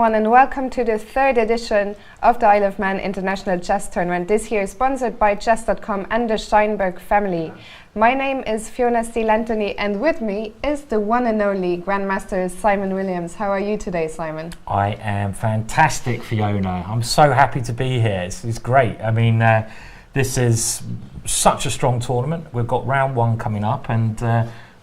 everyone, and welcome to the third edition of the Isle of Man International Chess Tournament. This year sponsored by chess.com and the Steinberg family. My name is Fiona Steil-Antoni, and with me is the one and only Grandmaster Simon Williams. How are you today, Simon? I am fantastic, Fiona. I'm so happy to be here. It's great. I mean, this is such a strong tournament. We've got round one coming up, and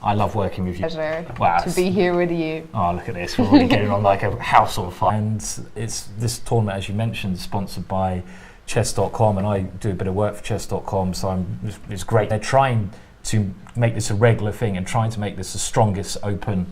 I love working with you. Pleasure to be here with you. Oh, look at this. We're already getting on like a house on fire. And it's this tournament, as you mentioned, sponsored by chess.com, and I do a bit of work for chess.com, so it's great. They're trying to make this a regular thing and trying to make this the strongest open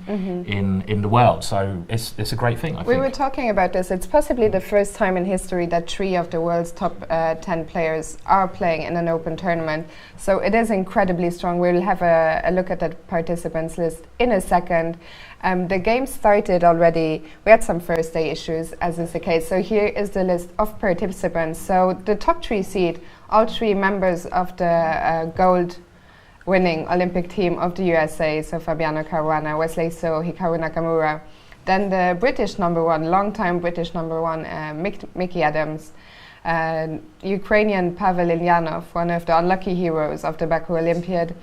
in the world. So it's a great thing, I think. We were talking about this. It's possibly the first time in history that 3 of the world's top 10 players are playing in an open tournament. So it is incredibly strong. We'll have a look at the participants list in a second. The game started already. We had some first day issues, as is the case. So here is the list of participants. So the top 3 seed, all 3 members of the gold winning Olympic team of the USA, so Fabiano Caruana, Wesley So, Hikaru Nakamura. Then the British number 1, long-time British number 1, Mickey Adams. Ukrainian Pavel Eljanov, one of the unlucky heroes of the Baku Olympiad.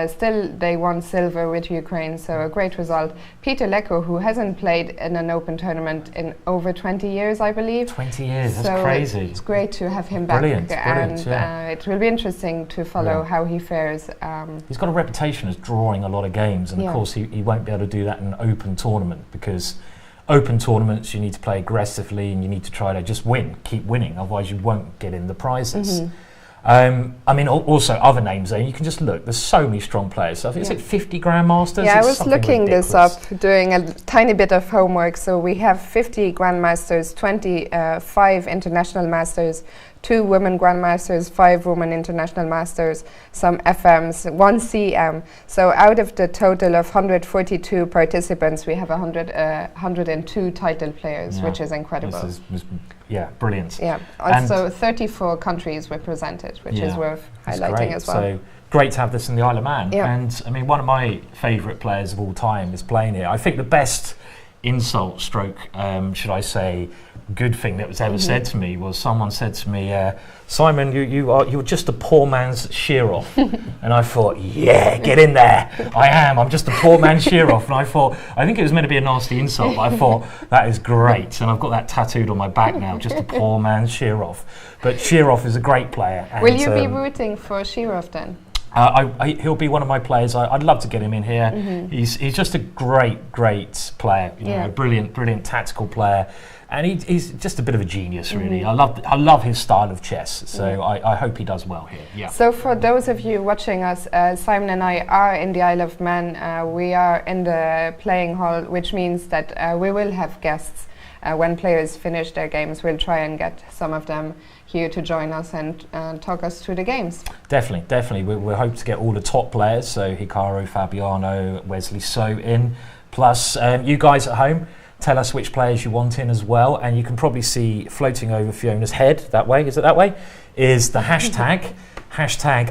Still, they won silver with Ukraine, so a great result. Peter Leko, who hasn't played in an open tournament in over 20 years, I believe. 20 years, so that's crazy. It's great to have him back. Brilliant, and yeah. It will be interesting to follow how he fares. He's got a reputation as drawing a lot of games, and of course he won't be able to do that in an open tournament, because open tournaments you need to play aggressively and you need to try to just keep winning, otherwise you won't get in the prizes. I mean, also other names there, you can just look, there's so many strong players. So is it 50 Grandmasters? Yeah, it's I was looking this up, doing a tiny bit of homework. So we have 50 Grandmasters, 25 International Masters, 2 women Grandmasters, 5 women International Masters, some FMs, 1 CM. So out of the total of 142 participants, we have 102 title players, which is incredible. This is brilliant. Yeah, also 34 countries represented, which is worth highlighting as well. So great to have this in the Isle of Man. Yeah. And I mean, one of my favourite players of all time is playing here. I think the best insult stroke, should I say, good thing that was ever said to me was someone said to me, Simon, you're just a poor man's Shearoff. And I thought, yeah, get in there. I'm just a poor man's Shearoff. And I think it was meant to be a nasty insult, but I thought, that is great. And I've got that tattooed on my back now, just a poor man's Shearoff. But Shearoff is a great player. Will you be rooting for Shearoff then? He'll be one of my players. I'd love to get him in here. He's just a great player. You know, a brilliant tactical player, and he's just a bit of a genius, really. I love his style of chess. So I hope he does well here. Yeah. So for those of you watching us, Simon and I are in the Isle of Man. We are in the playing hall, which means that we will have guests. When players finish their games, we'll try and get some of them here to join us and talk us through the games. Definitely. We hope to get all the top players, so Hikaru, Fabiano, Wesley So in. Plus, you guys at home, tell us which players you want in as well, and you can probably see floating over Fiona's head, that way, is it that way? Is the hashtag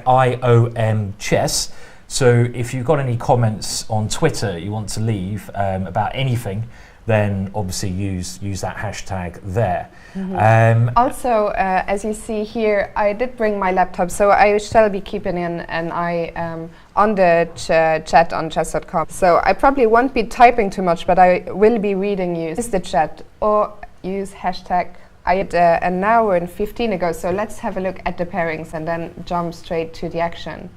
#IOMChess. So if you've got any comments on Twitter you want to leave about anything, then obviously use that hashtag there. Also, as you see here, I did bring my laptop, so I shall be keeping an eye on the chat on chess.com. So I probably won't be typing too much, but I will be reading you. Use the chat or use hashtag. I did an hour and 15 ago, so let's have a look at the pairings and then jump straight to the action.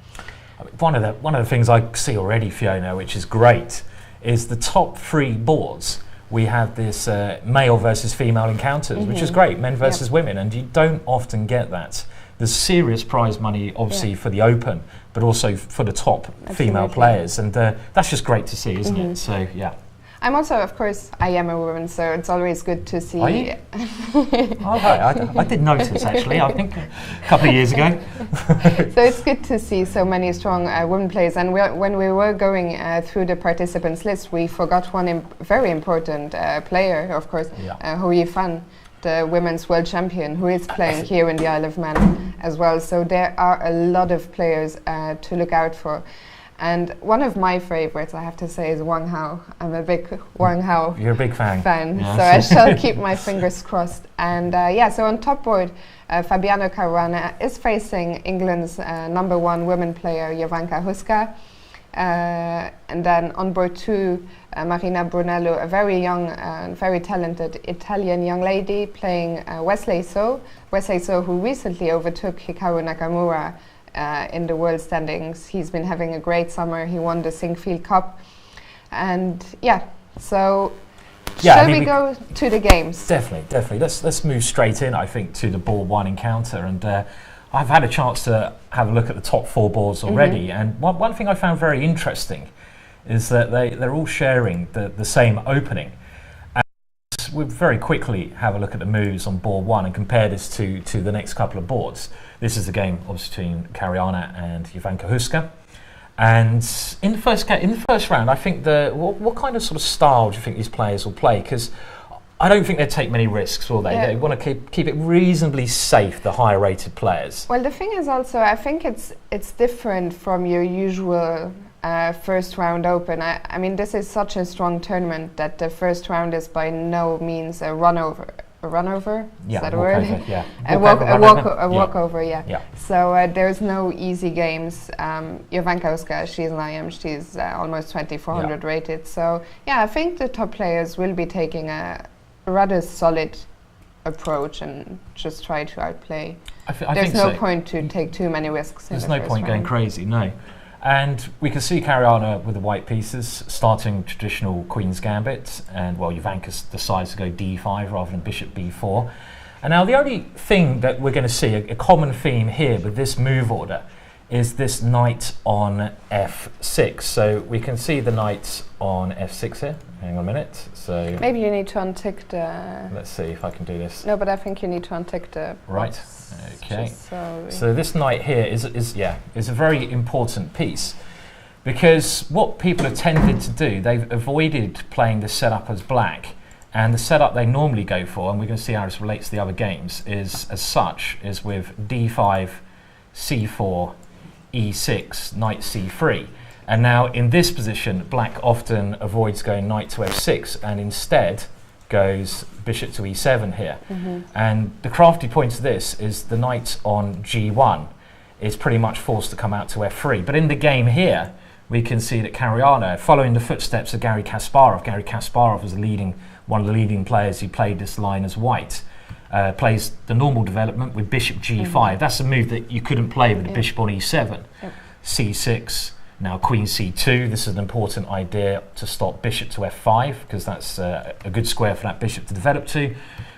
One of the things I see already, Fiona, which is great, is the top 3 boards. We have this male versus female encounters, which is great, men versus women, and you don't often get that. There's serious prize money, obviously, for the Open, but also for the top female players, and that's just great to see, isn't it? So, yeah. I'm also, of course, I am a woman, so it's always good to see. Are you? I did notice, actually, I think a couple of years ago. So it's good to see so many strong women players. And when we were going through the participants list, we forgot one very important player, of course, Hou Yifan, the women's world champion, who is playing here in the Isle of Man as well. So there are a lot of players to look out for. And one of my favorites, I have to say, is Wang Hao. I'm a big Wang Hao You're a big fan. Yes. So I shall keep my fingers crossed. And so on top board, Fabiano Caruana is facing England's #1 women player, Jovanka Huska. And then on board 2, Marina Brunello, a very young and very talented Italian young lady, playing Wesley So, who recently overtook Hikaru Nakamura in the world standings. He's been having a great summer. He won the Sinquefield Cup. And so shall we go to the games? Definitely. Let's move straight in, I think, to the ball 1 encounter. And I've had a chance to have a look at the top 4 boards already. And one thing I found very interesting is that they're all sharing the same opening. And we'll very quickly have a look at the moves on board 1 and compare this to the next couple of boards. This is the game, obviously, between Caruana and Jovanka Huska. And in the first round, I think what kind of sort of style do you think these players will play? Because I don't think they'd take many risks, will they? Yeah. They want to keep it reasonably safe, the higher rated players. Well, the thing is also, I think it's different from your usual first round open. I mean, this is such a strong tournament that the first round is by no means a runover. A runover? Yeah, is that a word? over, yeah. A walkover, yeah. So there's no easy games. Jovanka Huska, she's an IM, she's almost 2400 rated. So I think the top players will be taking a rather solid approach and just try to outplay. There's no point to take too many risks. There's no point going crazy, no. And we can see Caruana with the white pieces starting traditional Queen's Gambit, and Jovanka decides to go d5 rather than bishop b4. And now the only thing that we're going to see, a common theme here with this move order, is this knight on f6. So we can see the knight on f6 here. Hang on a minute. So maybe you need to untick the... Let's see if I can do this. No, but I think you need to untick the... Right. Okay. So this knight here is a very important piece, because what people have tended to do, they've avoided playing the setup as black, and the setup they normally go for, and we're going to see how this relates to the other games, is with d5, c4, e6, knight c3. And now in this position, black often avoids going knight to f6 and instead goes bishop to e7 here. And the crafty point of this is the knight on g1 is pretty much forced to come out to f3. But in the game here, we can see that Caruana, following the footsteps of Garry Kasparov was one of the leading players who played this line as white, plays the normal development with bishop g5. That's a move that you couldn't play with the bishop on e7. c6, now queen c2. This is an important idea to stop bishop to f5, because that's a good square for that bishop to develop to.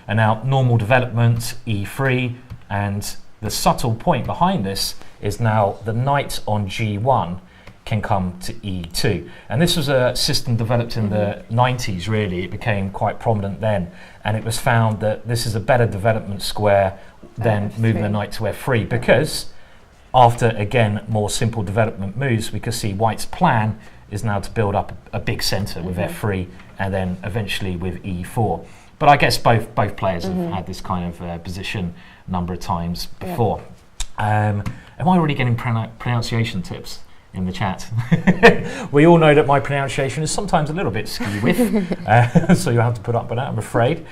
And now normal development, e3, and the subtle point behind this is now the knight on g1 can come to e2. And this was a system developed in the 90s, really. It became quite prominent then, and it was found that this is a better development square than moving the knight to f3, because after, again, more simple development moves, we can see white's plan is now to build up a big centre with f3 and then eventually with e4. But I guess both players have had this kind of position a number of times before. Am I already getting pronunciation tips in the chat? We all know that my pronunciation is sometimes a little bit skew-whiff, so you'll have to put up with that, I'm afraid.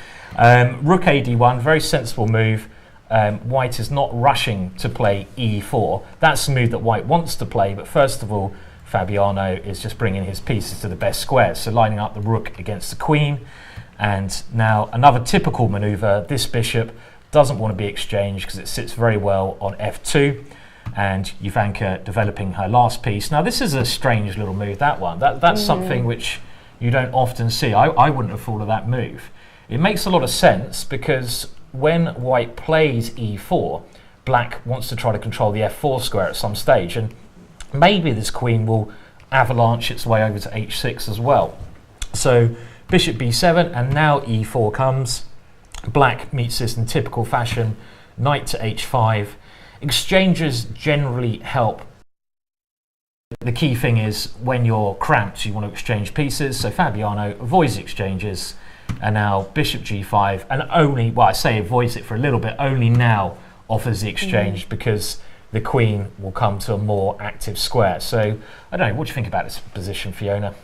Rook a d1, very sensible move. White is not rushing to play e4. That's the move that white wants to play, but first of all, Fabiano is just bringing his pieces to the best squares, so lining up the rook against the queen. And now another typical maneuver, this bishop doesn't want to be exchanged because it sits very well on f2, and Jovanka developing her last piece. Now this is a strange little move, that one. That's something which you don't often see. I wouldn't have thought of that move. It makes a lot of sense because when white plays e4, black wants to try to control the f4 square at some stage, and maybe this queen will avalanche its way over to h6 as well. So bishop b7, and now e4 comes. Black meets this in typical fashion, knight to h5. Exchanges generally help. The key thing is when you're cramped, you want to exchange pieces, so Fabiano avoids exchanges. And now bishop g5, and only, well, I say avoids it for a little bit, only now offers the exchange because the queen will come to a more active square. So I don't know, what do you think about this position, Fiona?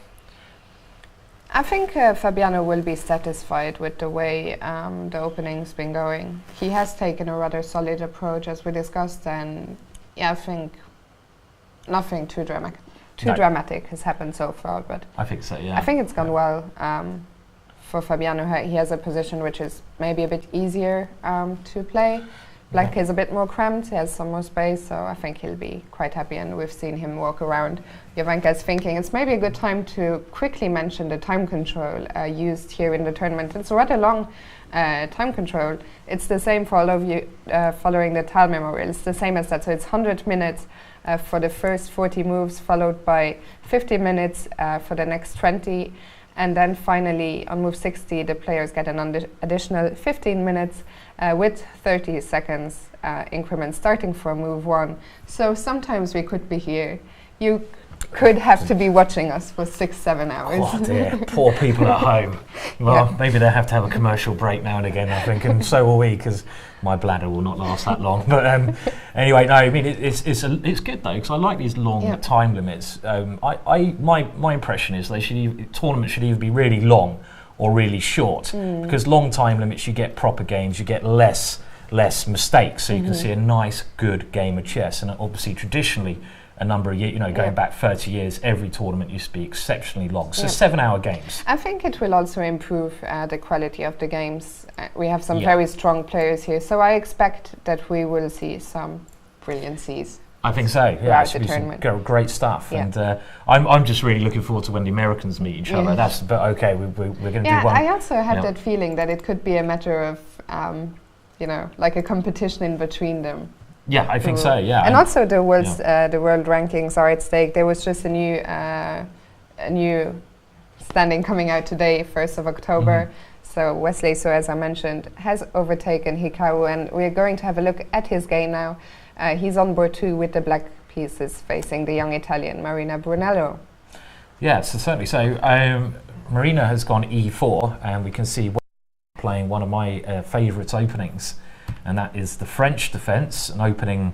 I think Fabiano will be satisfied with the way the opening's been going. He has taken a rather solid approach, as we discussed, and yeah, I think nothing too dramatic has happened so far. But I think so, yeah. I think it's gone well for Fabiano. He has a position which is maybe a bit easier to play. Black is a bit more cramped, he has some more space, so I think he'll be quite happy, and we've seen him walk around. Jovanka is thinking it's maybe a good time to quickly mention the time control used here in the tournament. It's a rather long time control. It's the same for all of you following the Tal Memorial. It's the same as that, so it's 100 minutes for the first 40 moves, followed by 50 minutes for the next 20. And then finally, on move 60, the players get an additional 15 minutes with 30 seconds increments starting from move 1. So sometimes we could be here. You could have to be watching us for 6-7 hours. Oh dear, poor people at home. Well, maybe they have to have a commercial break now and again, I think, and so will we, because my bladder will not last that long. But anyway, no, I mean it's good though, because I like these long time limits. My impression is tournaments should either be really long or really short, because long time limits you get proper games, you get less mistakes, so you can see a nice good game of chess. And obviously traditionally, a number of years, going back 30 years, every tournament used to be exceptionally long. So 7-hour games. I think it will also improve the quality of the games. We have some very strong players here, so I expect that we will see some brilliancies. I think so. Yeah, it should be some great stuff. Yeah. And I'm just really looking forward to when the Americans meet each other. But okay, we're going to do one. I also had that feeling that it could be a matter of, like a competition in between them. Yeah, I think so. Yeah, and also the world rankings are at stake. There was just a new standing coming out today, 1st of October. So Wesley, as I mentioned, has overtaken Hikaru, and we're going to have a look at his game now. He's on board 2 with the black pieces facing the young Italian Marina Brunello. Yeah, so certainly. So Marina has gone e4, and we can see playing one of my favourite openings. And that is the French defence, an opening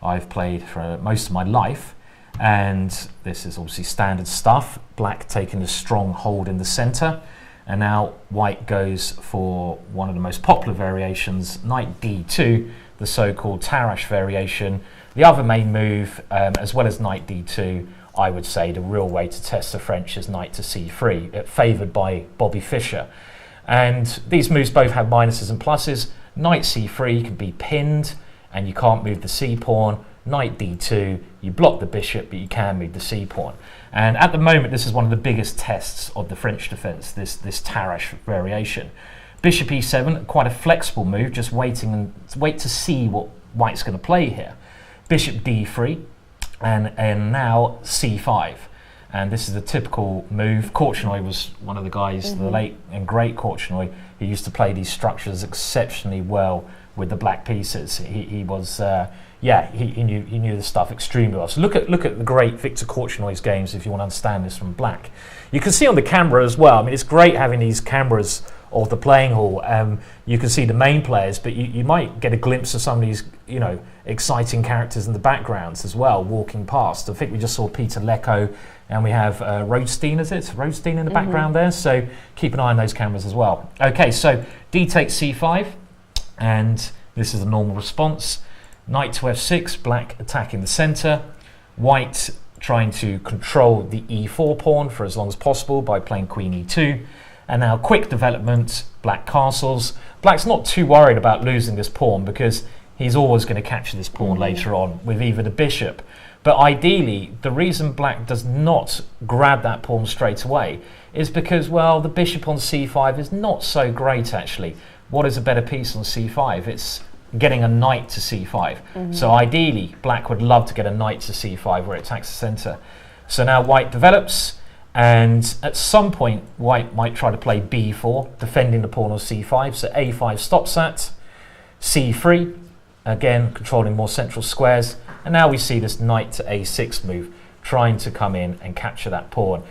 I've played for most of my life. And this is obviously standard stuff. Black taking a strong hold in the centre. And now white goes for one of the most popular variations, knight d2, the so-called Tarrasch variation. The other main move, as well as knight d2, I would say the real way to test the French is knight to c3, favoured by Bobby Fischer. And these moves both have minuses and pluses. Knight c3 can be pinned and you can't move the c-pawn. Knight d2, you block the bishop but you can move the c-pawn. And at the moment this is one of the biggest tests of the French defence, this Tarrasch variation. Bishop e7, quite a flexible move, just wait to see what white's going to play here. Bishop d3 and now c5. And this is a typical move. Korchnoi was one of the guys, the late and great Korchnoi, who used to play these structures exceptionally well with the black pieces. He was, he knew the stuff extremely well. So look at the great Victor Korchnoi's games if you want to understand this from black. You can see on the camera as well. I mean, it's great having these cameras of the playing hall. You can see the main players, but you might get a glimpse of some of these, exciting characters in the backgrounds as well, walking past. I think we just saw Peter Lecco, and we have Rothstein, is it? Rothstein in the background there, so keep an eye on those cameras as well. Okay, so D takes c5, and this is a normal response. Knight to f6, black attacking the centre, white trying to control the e4 pawn for as long as possible by playing queen e2, and now quick development, black castles. Black's not too worried about losing this pawn because he's always going to capture this pawn later on with either the bishop. But ideally, the reason black does not grab that pawn straight away is because, well, the bishop on c5 is not so great actually. What is a better piece on c5? It's getting a knight to c5. So ideally, black would love to get a knight to c5 where it attacks the centre. So now white develops, and at some point, white might try to play b4, defending the pawn on c5. So a5 stops that, c3, again controlling more central squares. And now we see this knight to a6 move, trying to come in and capture that pawn.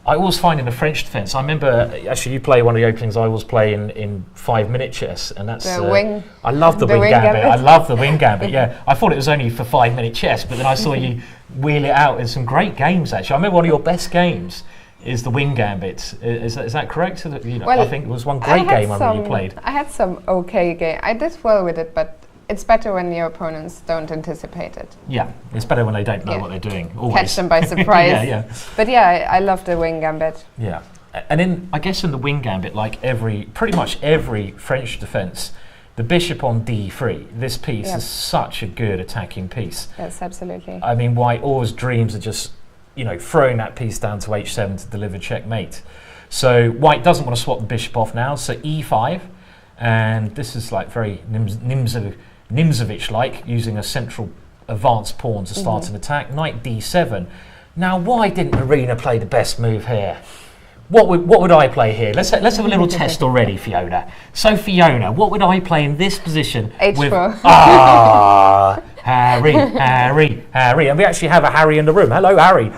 I always find in the French defence, I remember, actually you play one of the openings I always play in 5-minute chess, and that's... wing. I love the, the wing gambit. gambit. I love the wing gambit, yeah. I thought it was only for 5-minute chess, but then I saw you wheel it out in some great games, actually. I remember one of your best games is the wing gambit. Is that correct? You know, Well, I think it was one great game I really played. I had some okay game. I did well with it, but it's better when your opponents don't anticipate it. Yeah, it's better when they don't know what they're doing. Always. Catch them by surprise. yeah. But yeah, I love the wing gambit. Yeah, and I guess in the wing gambit, like pretty much every French defence, the bishop on d3, this piece is such a good attacking piece. Yes, absolutely. I mean, White always dreams of just, you know, throwing that piece down to h7 to deliver checkmate. So White doesn't want to swap the bishop off now, so e5, and this is like very Nimzovich-like, using a central advanced pawn to start an attack. Knight d7. Now, why didn't Marina play the best move here? What would I play here? Let's have a little test already, Fiona. So, Fiona, what would I play in this position? H4. Harry. And we actually have a Harry in the room. Hello, Harry.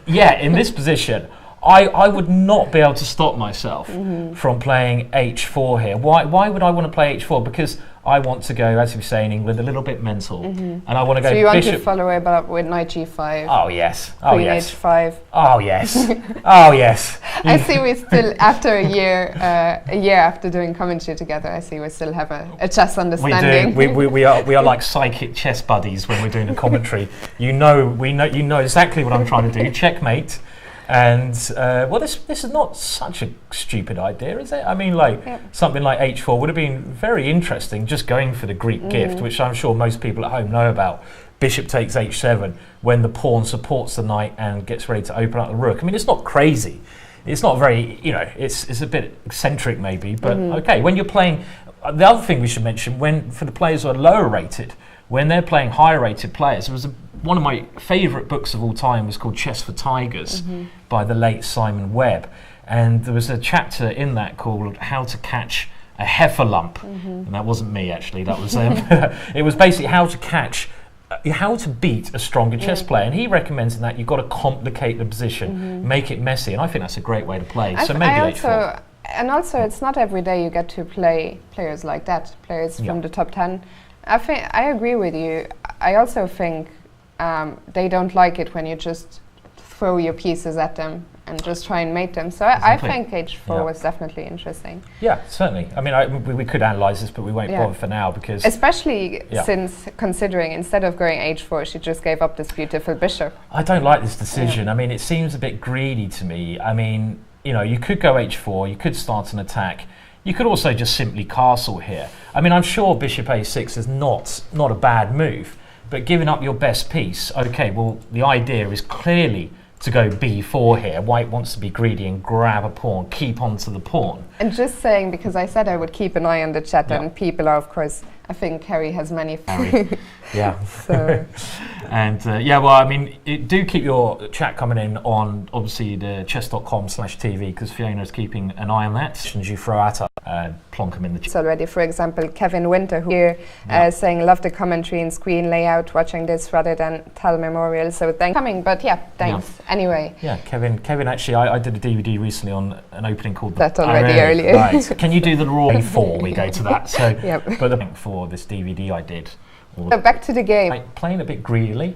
Yeah, in this position, I would not be able to stop myself from playing h4 here. Why would I want to play h4? Because I want to go, as we say in England, a little bit mental. And I want to go So you want bishop. to follow it up with knight g5. Oh, yes. Oh, Queen yes. h5. Oh, yes. Oh, yes. I see we still, after a year after doing commentary together, I see we still have a chess understanding. We do. We are like psychic chess buddies when we're doing a commentary. You know exactly what I'm trying to do. Checkmate. And well, this is not such a stupid idea, is it? I mean, like something like h4 would have been very interesting, just going for the Greek gift, which I'm sure most people at home know about. Bishop takes h7 when the pawn supports the knight and gets ready to open up the rook. I mean, it's not crazy. It's not very, you know, it's a bit eccentric maybe, but okay. When you're playing, the other thing we should mention, for the players who are lower rated, when they're playing higher rated players, there was one of my favourite books of all time was called Chess for Tigers by the late Simon Webb, and there was a chapter in that called How to Catch a Heffalump, and that wasn't me actually. That was it was basically how to beat a stronger chess player, and he recommends in that you've got to complicate the position, make it messy, and I think that's a great way to play. So maybe h4. And also, it's not every day you get to play players like that, players from the top 10. I agree with you. I also think they don't like it when you just throw your pieces at them and just try and mate them. So I think h4 was definitely interesting. Yeah, certainly. I mean, we could analyse this, but we won't bother for now because... Especially since, considering, instead of going h4, she just gave up this beautiful bishop. I don't like this decision. I mean, it seems a bit greedy to me. I mean, you know, you could go h4, you could start an attack. You could also just simply castle here. I mean, I'm sure bishop a6 is not a bad move, but giving up your best piece, okay, well, the idea is clearly to go b4 here. White wants to be greedy and grab a pawn, keep onto the pawn. And just saying, because I said I would keep an eye on the chat, and people are, of course, I think Harry has many. Yeah. So. And yeah, well, I mean, do keep your chat coming in on obviously the chess.com/TV, because Fiona's keeping an eye on that. Questions you throw at her, plonk them in the chat. Already, for example, Kevin Winter here saying, love the commentary and screen layout, watching this rather than Tal Memorial. So thanks for coming, but thanks anyway. Yeah, Kevin, actually, I did a DVD recently on an opening called... That already earlier. Right. Can you do the raw before we go to that? So, but the for this DVD I did. So back to the game. Playing a bit greedily,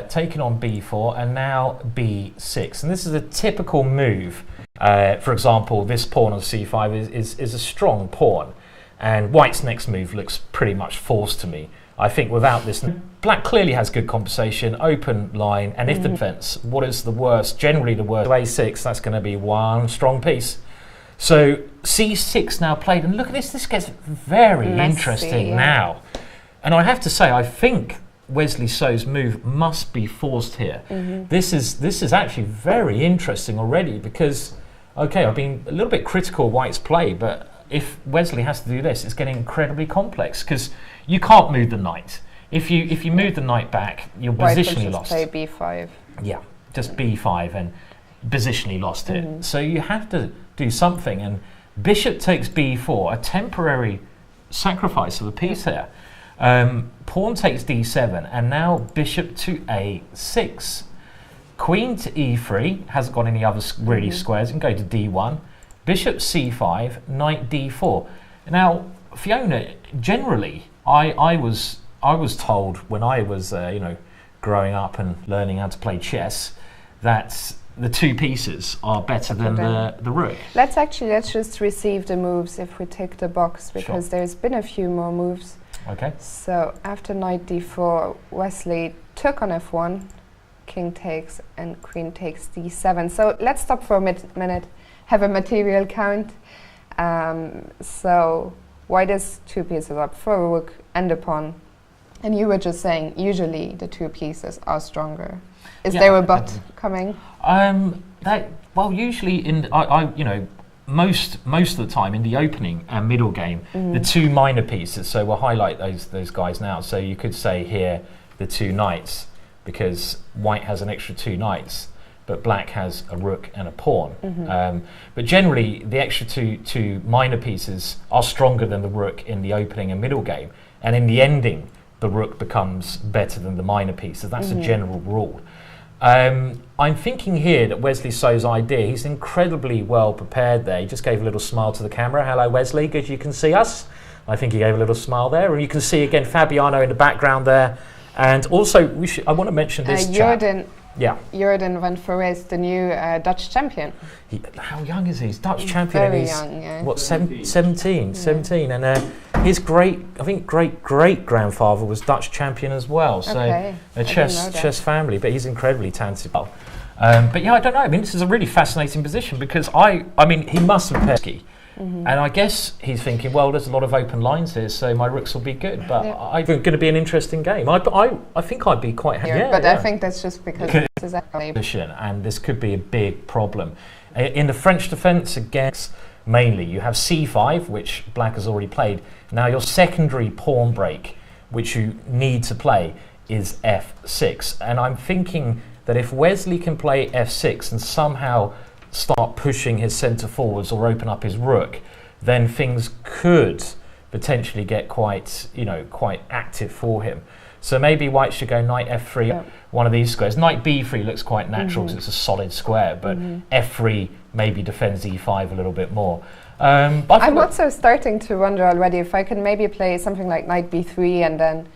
taking on b4 and now b6. And this is a typical move. For example, this pawn on c5 is a strong pawn. And White's next move looks pretty much forced to me. I think without this, Black clearly has good compensation, open line, and if the defense, what is the worst? Generally the worst. a6, that's going to be one strong piece. So c6 now played, and look at this, this gets very interesting now. And I have to say, I think Wesley So's move must be forced here. This is actually very interesting already because, okay, I've been a little bit critical of White's play, but if Wesley has to do this, it's getting incredibly complex because you can't move the knight. If you move the knight back, you're positionally lost. Play b5. Yeah, just b5 and positionally lost it. So you have to do something, and bishop takes b4, a temporary sacrifice of a piece here. pawn takes d7, and now bishop to a6. Queen to e3, hasn't got any other really squares, and go to d1. Bishop c5, knight d4. Now, Fiona, generally, I was told when I was growing up and learning how to play chess that the two pieces are better than the rook. Let's just receive the moves if we take the box, because there's been a few more moves. Okay. So after knight d4, Wesley took on f1, king takes, and queen takes d7. So let's stop for a minute, have a material count. So white is two pieces up for a rook and a pawn. And you were just saying usually the two pieces are stronger. Is there a but coming? Usually most of the time in the opening and middle game, the two minor pieces. So we'll highlight those guys now. So you could say here the two knights, because white has an extra two knights, but black has a rook and a pawn. But generally, the extra two minor pieces are stronger than the rook in the opening and middle game, and in the ending, the rook becomes better than the minor pieces. That's a general rule. I'm thinking here that Wesley So's idea, he's incredibly well prepared there. He just gave a little smile to the camera. Hello, Wesley, good you can see us. I think he gave a little smile there. And you can see again Fabiano in the background there. And also, I want to mention this chap. Jordan van Forest, the new Dutch champion. How young is he? He's Dutch champion. Very young, yeah. What, 17? And his great-grandfather was Dutch champion as well. So a chess family, but he's incredibly talented. But yeah, I don't know. I mean, this is a really fascinating position, because I mean, he must have paired ski. And I guess he's thinking, well, there's a lot of open lines here, so my rooks will be good. But I think it's going to be an interesting game. I think I'd be quite happy. I think that's just because this is a position, and this could be a big problem. In the French defence against mainly, you have c5, which black has already played. Now your secondary pawn break, which you need to play, is f6. And I'm thinking that if Wesley can play f6 and somehow start pushing his centre forwards or open up his rook, then things could potentially get quite active for him. So maybe white should go knight f3, one of these squares. Knight b3 looks quite natural because it's a solid square, but f3 maybe defends e5 a little bit more. I'm also starting to wonder already if I can maybe play something like knight b3 and then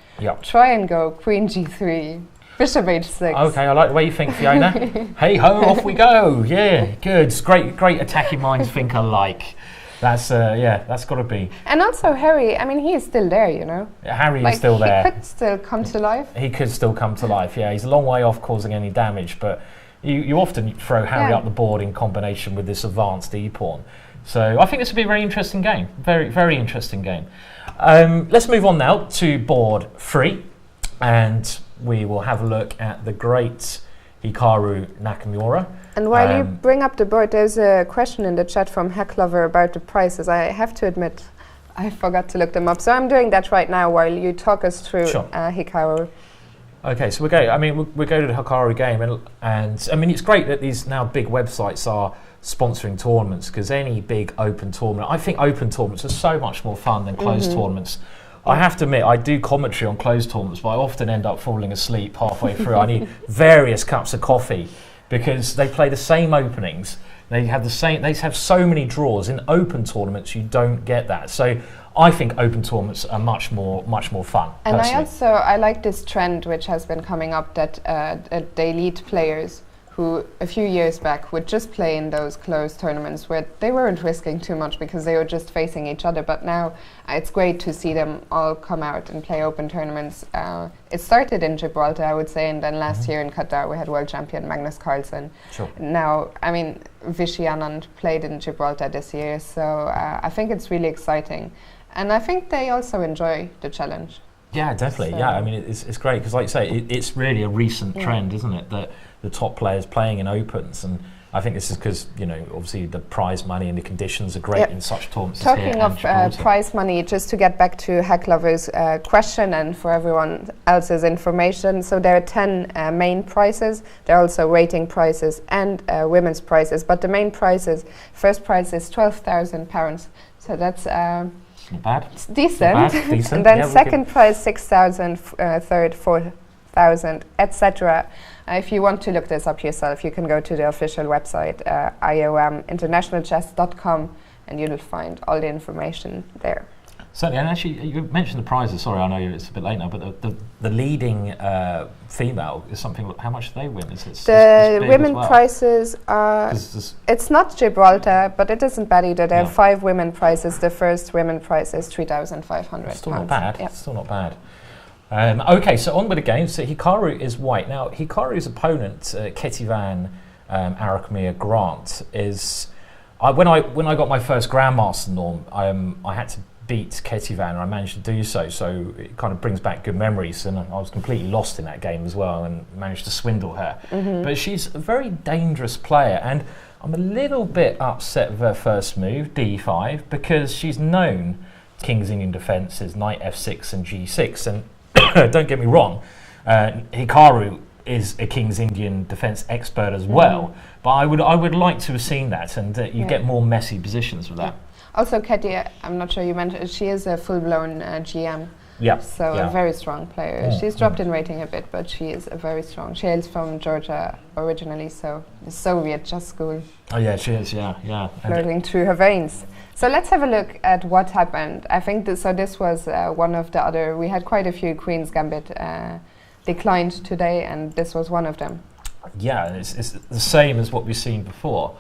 try and go queen g3. Bishop h6. Okay, I like the way you think, Fiona. Hey ho, off we go. Yeah, good. It's great attacking minds think alike. That's that's got to be. And also Harry, I mean, he is still there, you know. Harry is still there. He could still come to life. He could still come to life. Yeah, he's a long way off causing any damage, but you often throw Harry up the board in combination with this advanced e-pawn. So I think this would be a very interesting game. Very interesting game. Let's move on now to board 3, and we will have a look at the great Hikaru Nakamura. And while you bring up the board, there's a question in the chat from Hecklover about the prices. I have to admit, I forgot to look them up. So I'm doing that right now while you talk us through Hikaru. Okay, so we'll go to the Hikaru game, and I mean, it's great that these now big websites are sponsoring tournaments, because any big open tournament, I think open tournaments are so much more fun than closed tournaments. I have to admit, I do commentary on closed tournaments, but I often end up falling asleep halfway through. I need various cups of coffee, because they play the same openings. They have so many draws. In open tournaments, you don't get that. So I think open tournaments are much more fun. And I like this trend which has been coming up, that the elite players who a few years back would just play in those closed tournaments where they weren't risking too much because they were just facing each other. But now it's great to see them all come out and play open tournaments. It started in Gibraltar, I would say, and then last year in Qatar we had world champion Magnus Carlsen. Sure. Now, I mean, Vishy Anand played in Gibraltar this year, so I think it's really exciting. And I think they also enjoy the challenge. Yeah, definitely. So yeah, I mean, it's great because, like you say, it's really a recent trend, isn't it? That the top players playing in opens, and I think this is because, you know, obviously the prize money and the conditions are great in such tournaments. Talking of prize money, just to get back to Hecklover's question and for everyone else's information, so there are 10 main prizes. There are also rating prizes and women's prizes, but the main prizes, first prize is £12,000. So that's It's not bad. It's decent. Not bad. Decent. And then Yeah, second prize 6,000, third 4,000, etc. If you want to look this up yourself, you can go to the official website, iominternationalchess.com, and you'll find all the information there. Certainly, and actually, you mentioned the prizes. Sorry, I know it's a bit late now, but the leading female is something. How much do they win? The women prizes are. It's not Gibraltar, but it isn't bad either. There are 5 women prizes. The first women prize is £3,500. Still not bad. Yeah. Still not bad. Okay, so on with the game. So Hikaru is white. Now, Hikaru's opponent, Ketivan Arakmir Grant, is. When I got my first Grandmaster norm, I had to beat Ketivan, and I managed to do so. So it kind of brings back good memories, and I was completely lost in that game as well, and managed to swindle her. But she's a very dangerous player, and I'm a little bit upset with her first move, d5, because she's known King's Indian defences, knight f6 and g6, and don't get me wrong, Hikaru is a King's Indian defence expert as well, but I would like to have seen that, and you get more messy positions with that. Also, Katie, I'm not sure you mentioned, she is a full-blown GM. Yeah. So a very strong player. She's dropped in rating a bit, but she is a very strong. She hails from Georgia originally, so the Soviet chess school. Oh yeah, she is. Yeah. Flirting through her veins. So let's have a look at what happened. I think this was one of the other. We had quite a few Queen's Gambit declined today, and this was one of them. Yeah, it's the same as what we've seen before.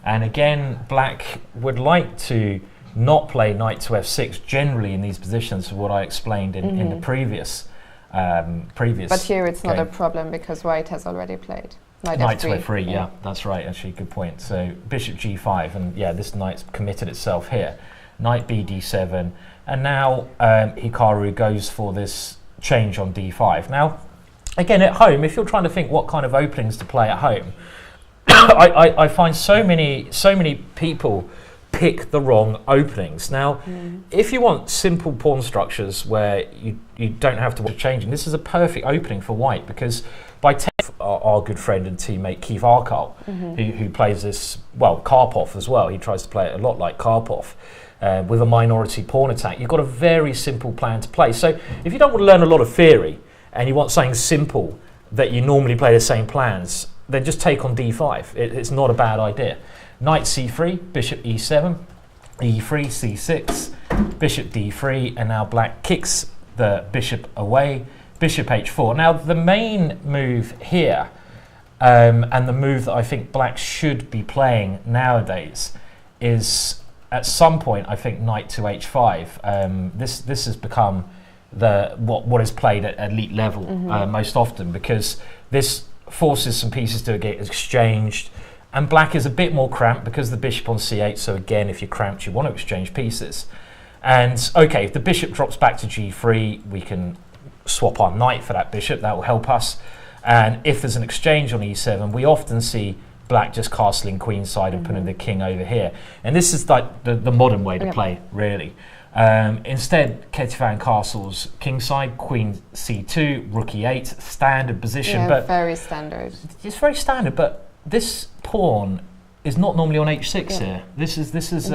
And again, Black would like to not play knight to f6 generally in these positions, for what I explained in the previous But here it's not a problem because White has already played knight to f3. Yeah, that's right. Actually, good point. So bishop g5, and this knight's committed itself here. Knight b d7, and now Hikaru goes for this change on d5. Now, again, at home, if you're trying to think what kind of openings to play at home, I find so many people pick the wrong openings. Now, if you want simple pawn structures where you don't have to watch changing, this is a perfect opening for White, because by 10, our good friend and teammate Keith Arkell, who plays this, well, Karpov as well, he tries to play it a lot like Karpov, with a minority pawn attack. You've got a very simple plan to play. So if you don't want to learn a lot of theory and you want something simple that you normally play the same plans, then just take on d5. It's not a bad idea. Knight c3, bishop e7, e3, c6, bishop d3, and now Black kicks the bishop away, bishop h4. Now the main move here, and the move that I think Black should be playing nowadays, is at some point I think knight to h5. This has become what is played at elite level most often, because this forces some pieces to get exchanged, and Black is a bit more cramped because the bishop on c8, so again, if you're cramped, you want to exchange pieces. And okay, if the bishop drops back to g3, we can swap our knight for that bishop, that will help us. And if there's an exchange on e7, we often see Black just castling queenside and putting the king over here. And this is like the modern way to play, really. Instead, Ketivan castles kingside, queen c2, rook e8, standard position. Yeah, but very standard. It's very standard, but this pawn is not normally on h6 here. This is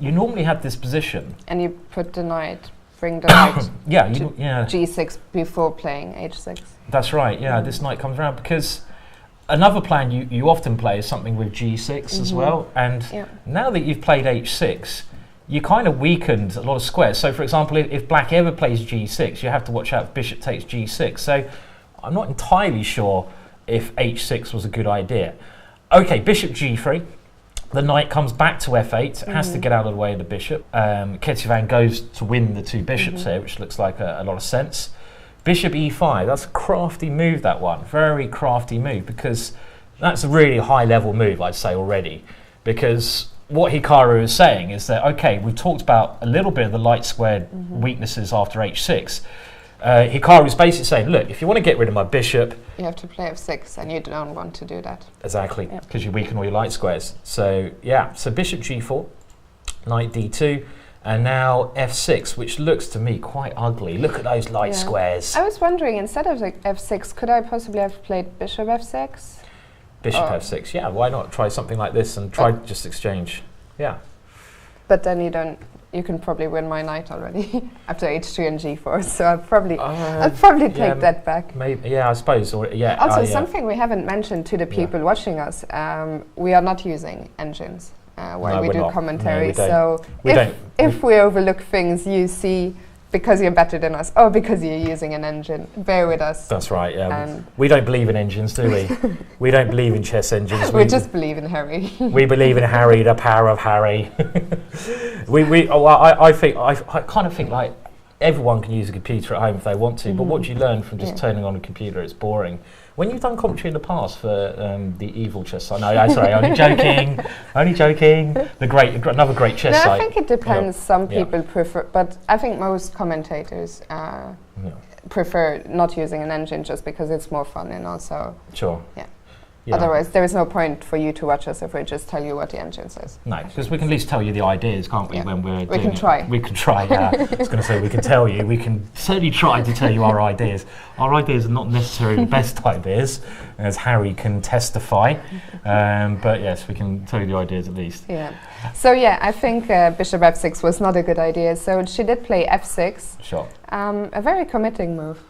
you normally have this position. And you put the knight, bring the knight to g6 before playing h6. That's right, this knight comes around, because another plan you often play is something with g6 as well. And now that you've played h6, you kind of weakened a lot of squares. So for example, if Black ever plays g6, you have to watch out if bishop takes g6. So I'm not entirely sure if h6 was a good idea. Okay, bishop g3. The knight comes back to f8, has to get out of the way of the bishop. Ketivan goes to win the two bishops here, which looks like a lot of sense. Bishop e5, that's a crafty move, that one. Very crafty move, because that's a really high level move, I'd say already. Because what Hikaru is saying is that, okay, we've talked about a little bit of the light squared weaknesses after h6. Hikaru is basically saying, look, if you want to get rid of my bishop, you have to play f6, and you don't want to do that. Exactly, because you weaken all your light squares. So so bishop g4, knight d2, and now f6, which looks to me quite ugly. Look at those light squares. I was wondering, instead of f6, could I possibly have played bishop f6? Bishop f6, yeah, why not try something like this and try just exchange? Yeah. But then you you can probably win my knight already after h2 and g4. So I'll probably take that back. Maybe, yeah, I suppose. Or yeah. Also, something we haven't mentioned to the people watching us: we are not using engines while we do commentary. So if we overlook things, you see. Because you're better than us, or because you're using an engine. Bear with us. That's right, yeah. We don't believe in engines, do we? We don't believe in chess engines. We just believe in Harry. We believe in Harry, the power of Harry. I kind of think like everyone can use a computer at home if they want to, but what do you learn from just turning on a computer? It's boring. When you've done commentary in the past for the evil chess site, no, sorry, only joking, only joking. Another great chess site. I think it depends. Some people prefer, but I think most commentators prefer not using an engine just because it's more fun and also. Sure. Yeah. Otherwise, there is no point for you to watch us if we just tell you what the engine says. No, because we can at least tell you the ideas, can't we? When we're we can try. We can try. Yeah, I was going to say we can tell you. We can certainly try to tell you our ideas. Our ideas are not necessarily the best ideas, as Harry can testify. But yes, we can tell you the ideas at least. Yeah. So I think bishop f6 was not a good idea. So she did play f6. Sure. A very committing move.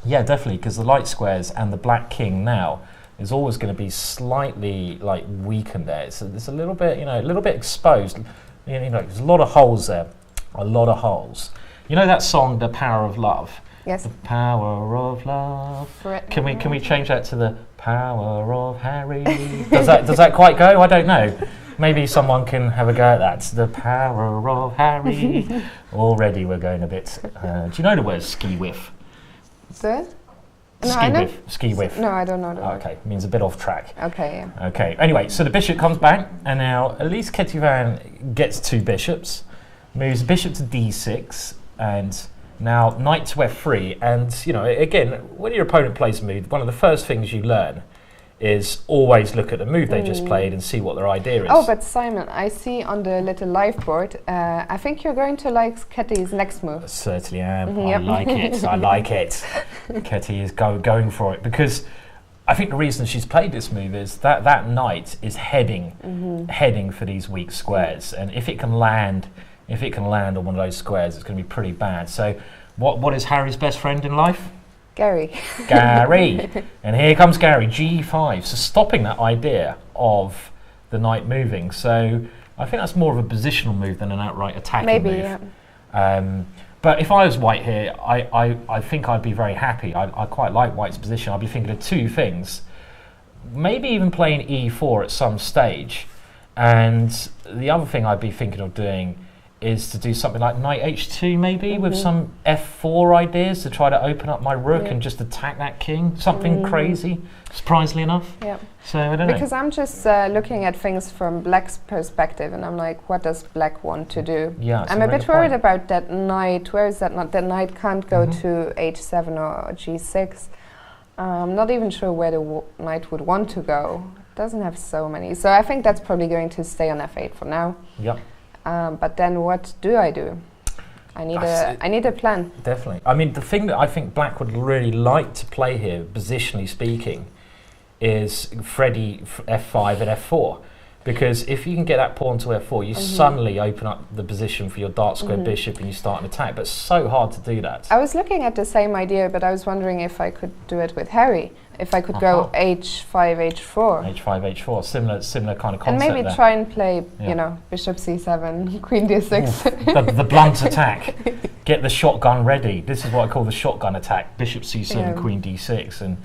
Yeah, definitely, because the light squares and the black king now is always going to be slightly like weakened there. It's a little bit, a little bit exposed. There's a lot of holes there, a lot of holes. You know that song, "The Power of Love"? Yes. The power of love. Can we change that to the power of Harry? Does that quite go? I don't know. Maybe someone can have a go at that. The power of Harry. Already we're going a bit. Do you know the word ski whiff? Ski whiff. No, I don't know. Okay, means a bit off track. Okay, yeah. Okay, anyway, so the bishop comes back, and now at least Ketivan gets 2 bishops, moves bishop to d6, and now knight to f3. And, again, when your opponent plays a move, one of the first things you learn is always look at the move they just played and see what their idea is. Oh, but Simon, I see on the little live board, I think you're going to like Keti's next move. I certainly am. I like it. I like it. Keti is going for it, because I think the reason she's played this move is that knight is heading for these weak squares, and if it can land on one of those squares, it's going to be pretty bad. So what is Harry's best friend in life? Gary. And here comes Gary, g5. So stopping that idea of the knight moving. So I think that's more of a positional move than an outright attacking move. Yeah. But if I was white here, I think I'd be very happy. I quite like white's position. I'd be thinking of 2 things. Maybe even playing e4 at some stage. And the other thing I'd be thinking of doing is to do something like knight h2 maybe with some f4 ideas to try to open up my rook and just attack that king. Something crazy, surprisingly enough. Yeah. So I don't know. Because I'm just looking at things from black's perspective, and I'm like, what does black want to do? Yeah, I'm a bit worried about that knight. Where is that knight? That knight can't go to h7 or g6. I'm not even sure where the knight would want to go. It doesn't have so many. So I think that's probably going to stay on f8 for now. Yep. But then what do I do? I need a plan. Definitely. I mean, the thing that I think black would really like to play here, positionally speaking, is Freddie f5 and f4. Because if you can get that pawn to f4, you suddenly open up the position for your dark square bishop and you start an attack. But it's so hard to do that. I was looking at the same idea, but I was wondering if I could do it with Harry. If I could go h5, h4. h5, h4, similar kind of concept. And maybe there. try and play, bishop c7, queen d6. the blunt attack. Get the shotgun ready. This is what I call the shotgun attack. Bishop c7, queen d6, and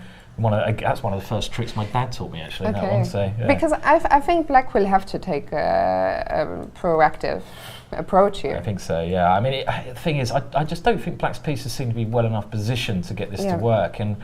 that's one of the first tricks my dad taught me actually. Okay. That one. So because I think black will have to take a proactive approach here. I think so. Yeah. I mean, the thing is, I just don't think black's pieces seem to be well enough positioned to get this to work. And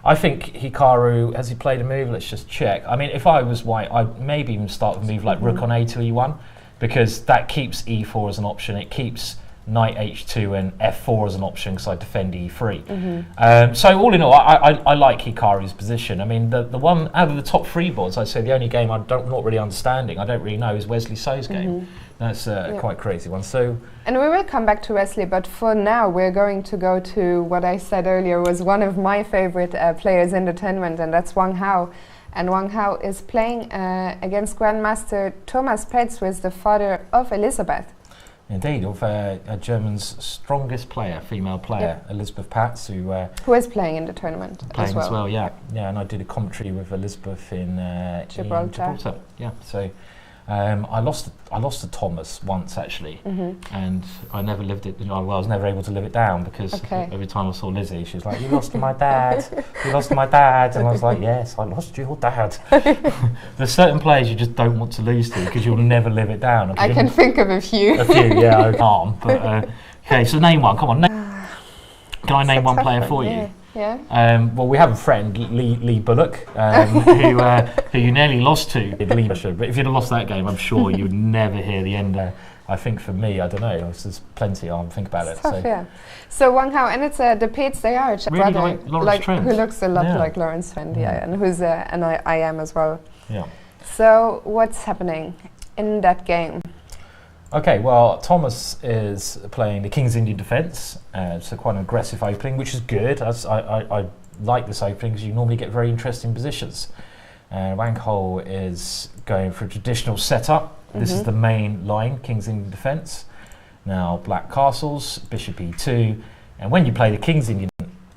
I think Hikaru, has he played a move? Let's just check. I mean, if I was white, I'd maybe even start with a move like rook on a to e1, because that keeps e4 as an option. It keeps knight h2 and f4 as an option because I defend e3. So all in all, I like Hikaru's position. I mean, the one out of the top 3 boards, I'd say the only game I'm not really understanding, I don't really know, is Wesley So's game. That's a quite crazy one. So, and we will come back to Wesley, but for now we're going to go to what I said earlier was one of my favorite players in the tournament, and that's Wang Hao. And Wang Hao is playing against Grandmaster Thomas Petz, who is the father of Elizabeth. Indeed, of German's strongest player, female player, Elizabeth Patz, who is playing in the tournament as well. Yeah, and I did a commentary with Elizabeth in Gibraltar. Yeah, so I lost to Thomas once actually, and I never lived it. I was never able to live it down because every time I saw Lizzie, she was like, "You lost to my dad. You lost to my dad," and I was like, "Yes, I lost to your dad." There's certain players you just don't want to lose to because you'll never live it down. I can think of a few. Yeah, I can't. But okay, so name one. Come on, can I name one player for you? Yeah. Well, we have a friend, Lee Bullock, who you nearly lost to. But if you'd have lost that game, I'm sure you would never hear the end. I think for me, I don't know. There's plenty on. Think about it. Tough, yeah. So Wang Hao, and it's the Petes they are. Really like Lawrence Trent. Who looks a lot like Lawrence Trent, and who's and I am as well. Yeah. So what's happening in that game? Okay, well, Thomas is playing the King's Indian defence, so quite an aggressive opening, which is good. I like this opening because you normally get very interesting positions. Wang Hao is going for a traditional setup. This is the main line, King's Indian defence. Now, black castles, bishop e2, and when you play the King's Indian,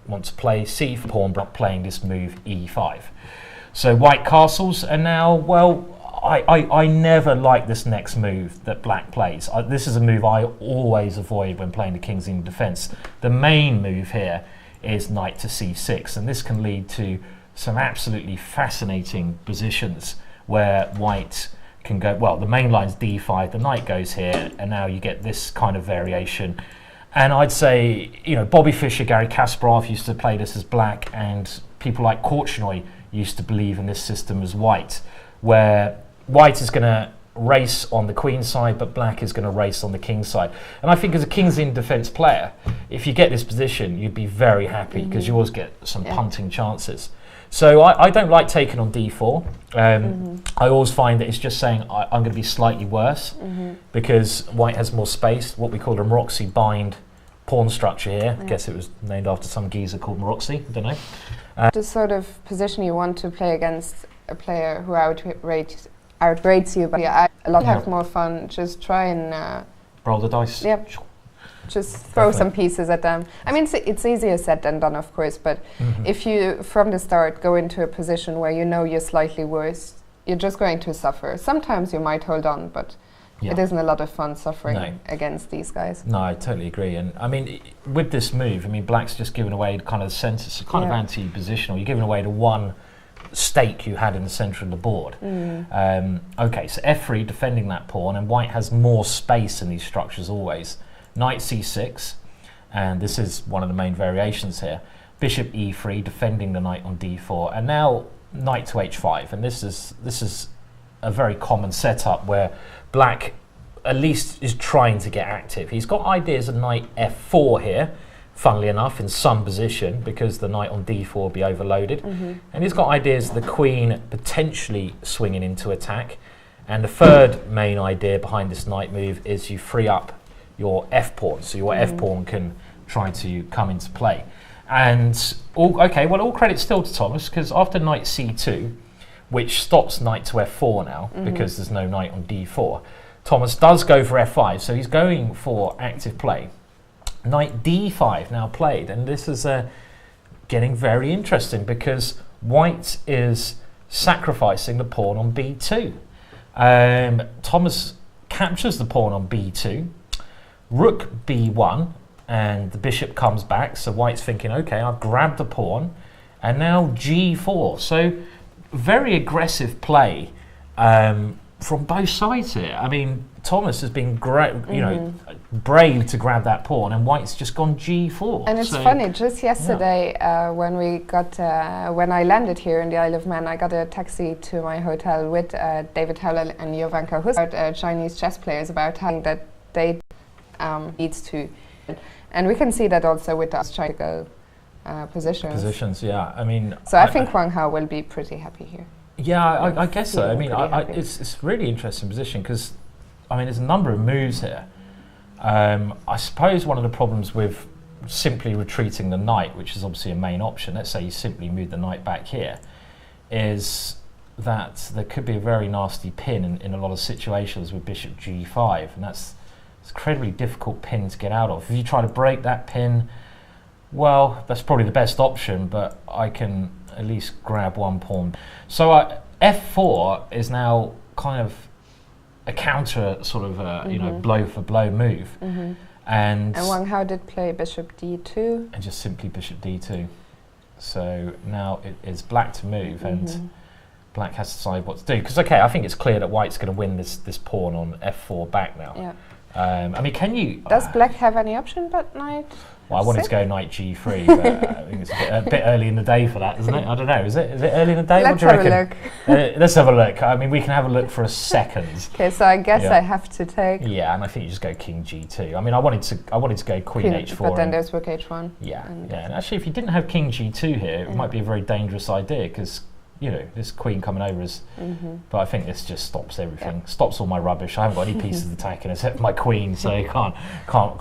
want to play c4 pawn, but playing this move e5. So white castles, and now, well, I never like this next move that black plays. This is a move I always avoid when playing the King's Indian defence. The main move here is knight to c6, and this can lead to some absolutely fascinating positions where white can go, well, the main line's d5, the knight goes here, and now you get this kind of variation. And I'd say, Bobby Fischer, Garry Kasparov used to play this as black, and people like Korchnoi used to believe in this system as white, where white is going to race on the queen side, but black is going to race on the king side. And I think as a King's Indian defence player, if you get this position, you'd be very happy because you always get some punting chances. So I don't like taking on d4. I always find that it's just saying I'm going to be slightly worse because white has more space, what we call a Maroczy bind pawn structure here. I guess it was named after some geezer called Maroczy, I don't know. The sort of position you want to play against a player who outrates you, but have more fun. Just try and roll the dice. Yep. Just throw some pieces at them. I mean, it's easier said than done, of course, but if you, from the start, go into a position where you're slightly worse, you're just going to suffer. Sometimes you might hold on, but it isn't a lot of fun suffering against these guys. No, I totally agree. And I mean, with this move, black's just given away kind of the centre, it's kind of anti-positional. You're giving away the one stake you had in the centre of the board. Okay, so f3, defending that pawn, and white has more space in these structures always. Knight c6, and this is one of the main variations here. Bishop e3, defending the knight on d4, and now knight to h5. And this is a very common setup where black at least is trying to get active. He's got ideas of knight f4 here, funnily enough, in some position, because the knight on d4 will be overloaded. And he's got ideas of the queen potentially swinging into attack. And the third main idea behind this knight move is you free up your f-pawn, so your f-pawn can try to come into play. And all credit still to Thomas, because after knight c2, which stops knight to f4 now, because there's no knight on d4, Thomas does go for f5, so he's going for active play. Knight d5 now played, and this is getting very interesting because white is sacrificing the pawn on b2. Thomas captures the pawn on b2, rook b1, and the bishop comes back, so white's thinking, okay, I've grabbed the pawn, and now g4. So very aggressive play from both sides here. I mean, Thomas has been brave to grab that pawn, and white's just gone g4. And it's funny, just yesterday when I landed here in the Isle of Man, I got a taxi to my hotel with David Howell and Jovanka Hus, Chinese chess players, about how that they needs to, and we can see that also with the strategical positions. Yeah. I mean, so I think Wang Hao will be pretty happy here. Yeah, I guess so. I mean, it's a really interesting position because, I mean, there's a number of moves here. I suppose one of the problems with simply retreating the knight, which is obviously a main option, let's say you simply move the knight back here, is that there could be a very nasty pin in a lot of situations with bishop g5, and that's It's an incredibly difficult pin to get out of. If you try to break that pin, well, that's probably the best option, but I can at least grab one pawn. So f4 is now kind of a counter sort of you know, blow for blow move. And Wang Hao did play bishop d2. And just simply bishop d2. So now it is black to move, and black has to decide what to do. Because, okay, I think it's clear that white's going to win this pawn on f4 back now. Yeah. I mean, can you... Does black have any option but knight? Well, I wanted to go knight g3, but I think it's a bit early in the day for that, isn't it? I don't know. Is it early in the day? Let's have a look. Let's have a look. I mean, we can have a look for a second. Okay, so I guess I have to take. Yeah, and I think you just go king g2. I mean, I wanted to go queen h4. But then there's rook h1. Yeah, and actually, if you didn't have king g2 here, it might be a very dangerous idea, because, you know, this queen coming over is... But I think this just stops everything. Stops all my rubbish. I haven't got any pieces attacking except my queen, so you can't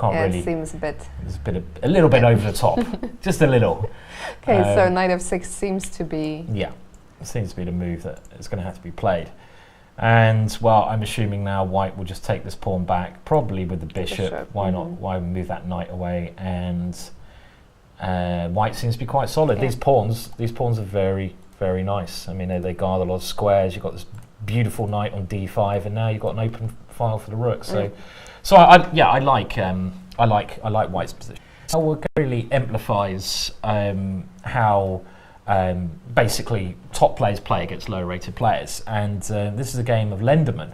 really... It seems a bit... It's a little bit over the top. Just a little. Okay, so knight f6 seems to be... Yeah, it seems to be the move that is going to have to be played. And, well, I'm assuming now white will just take this pawn back, probably with the bishop. Why not? Why move that knight away? And white seems to be quite solid. These pawns are very... very nice. I mean, they guard a lot of squares. You've got this beautiful knight on d5, and now you've got an open file for the rook. So, I like white's position. So it really amplifies how basically top players play against lower-rated players. And this is a game of Lenderman,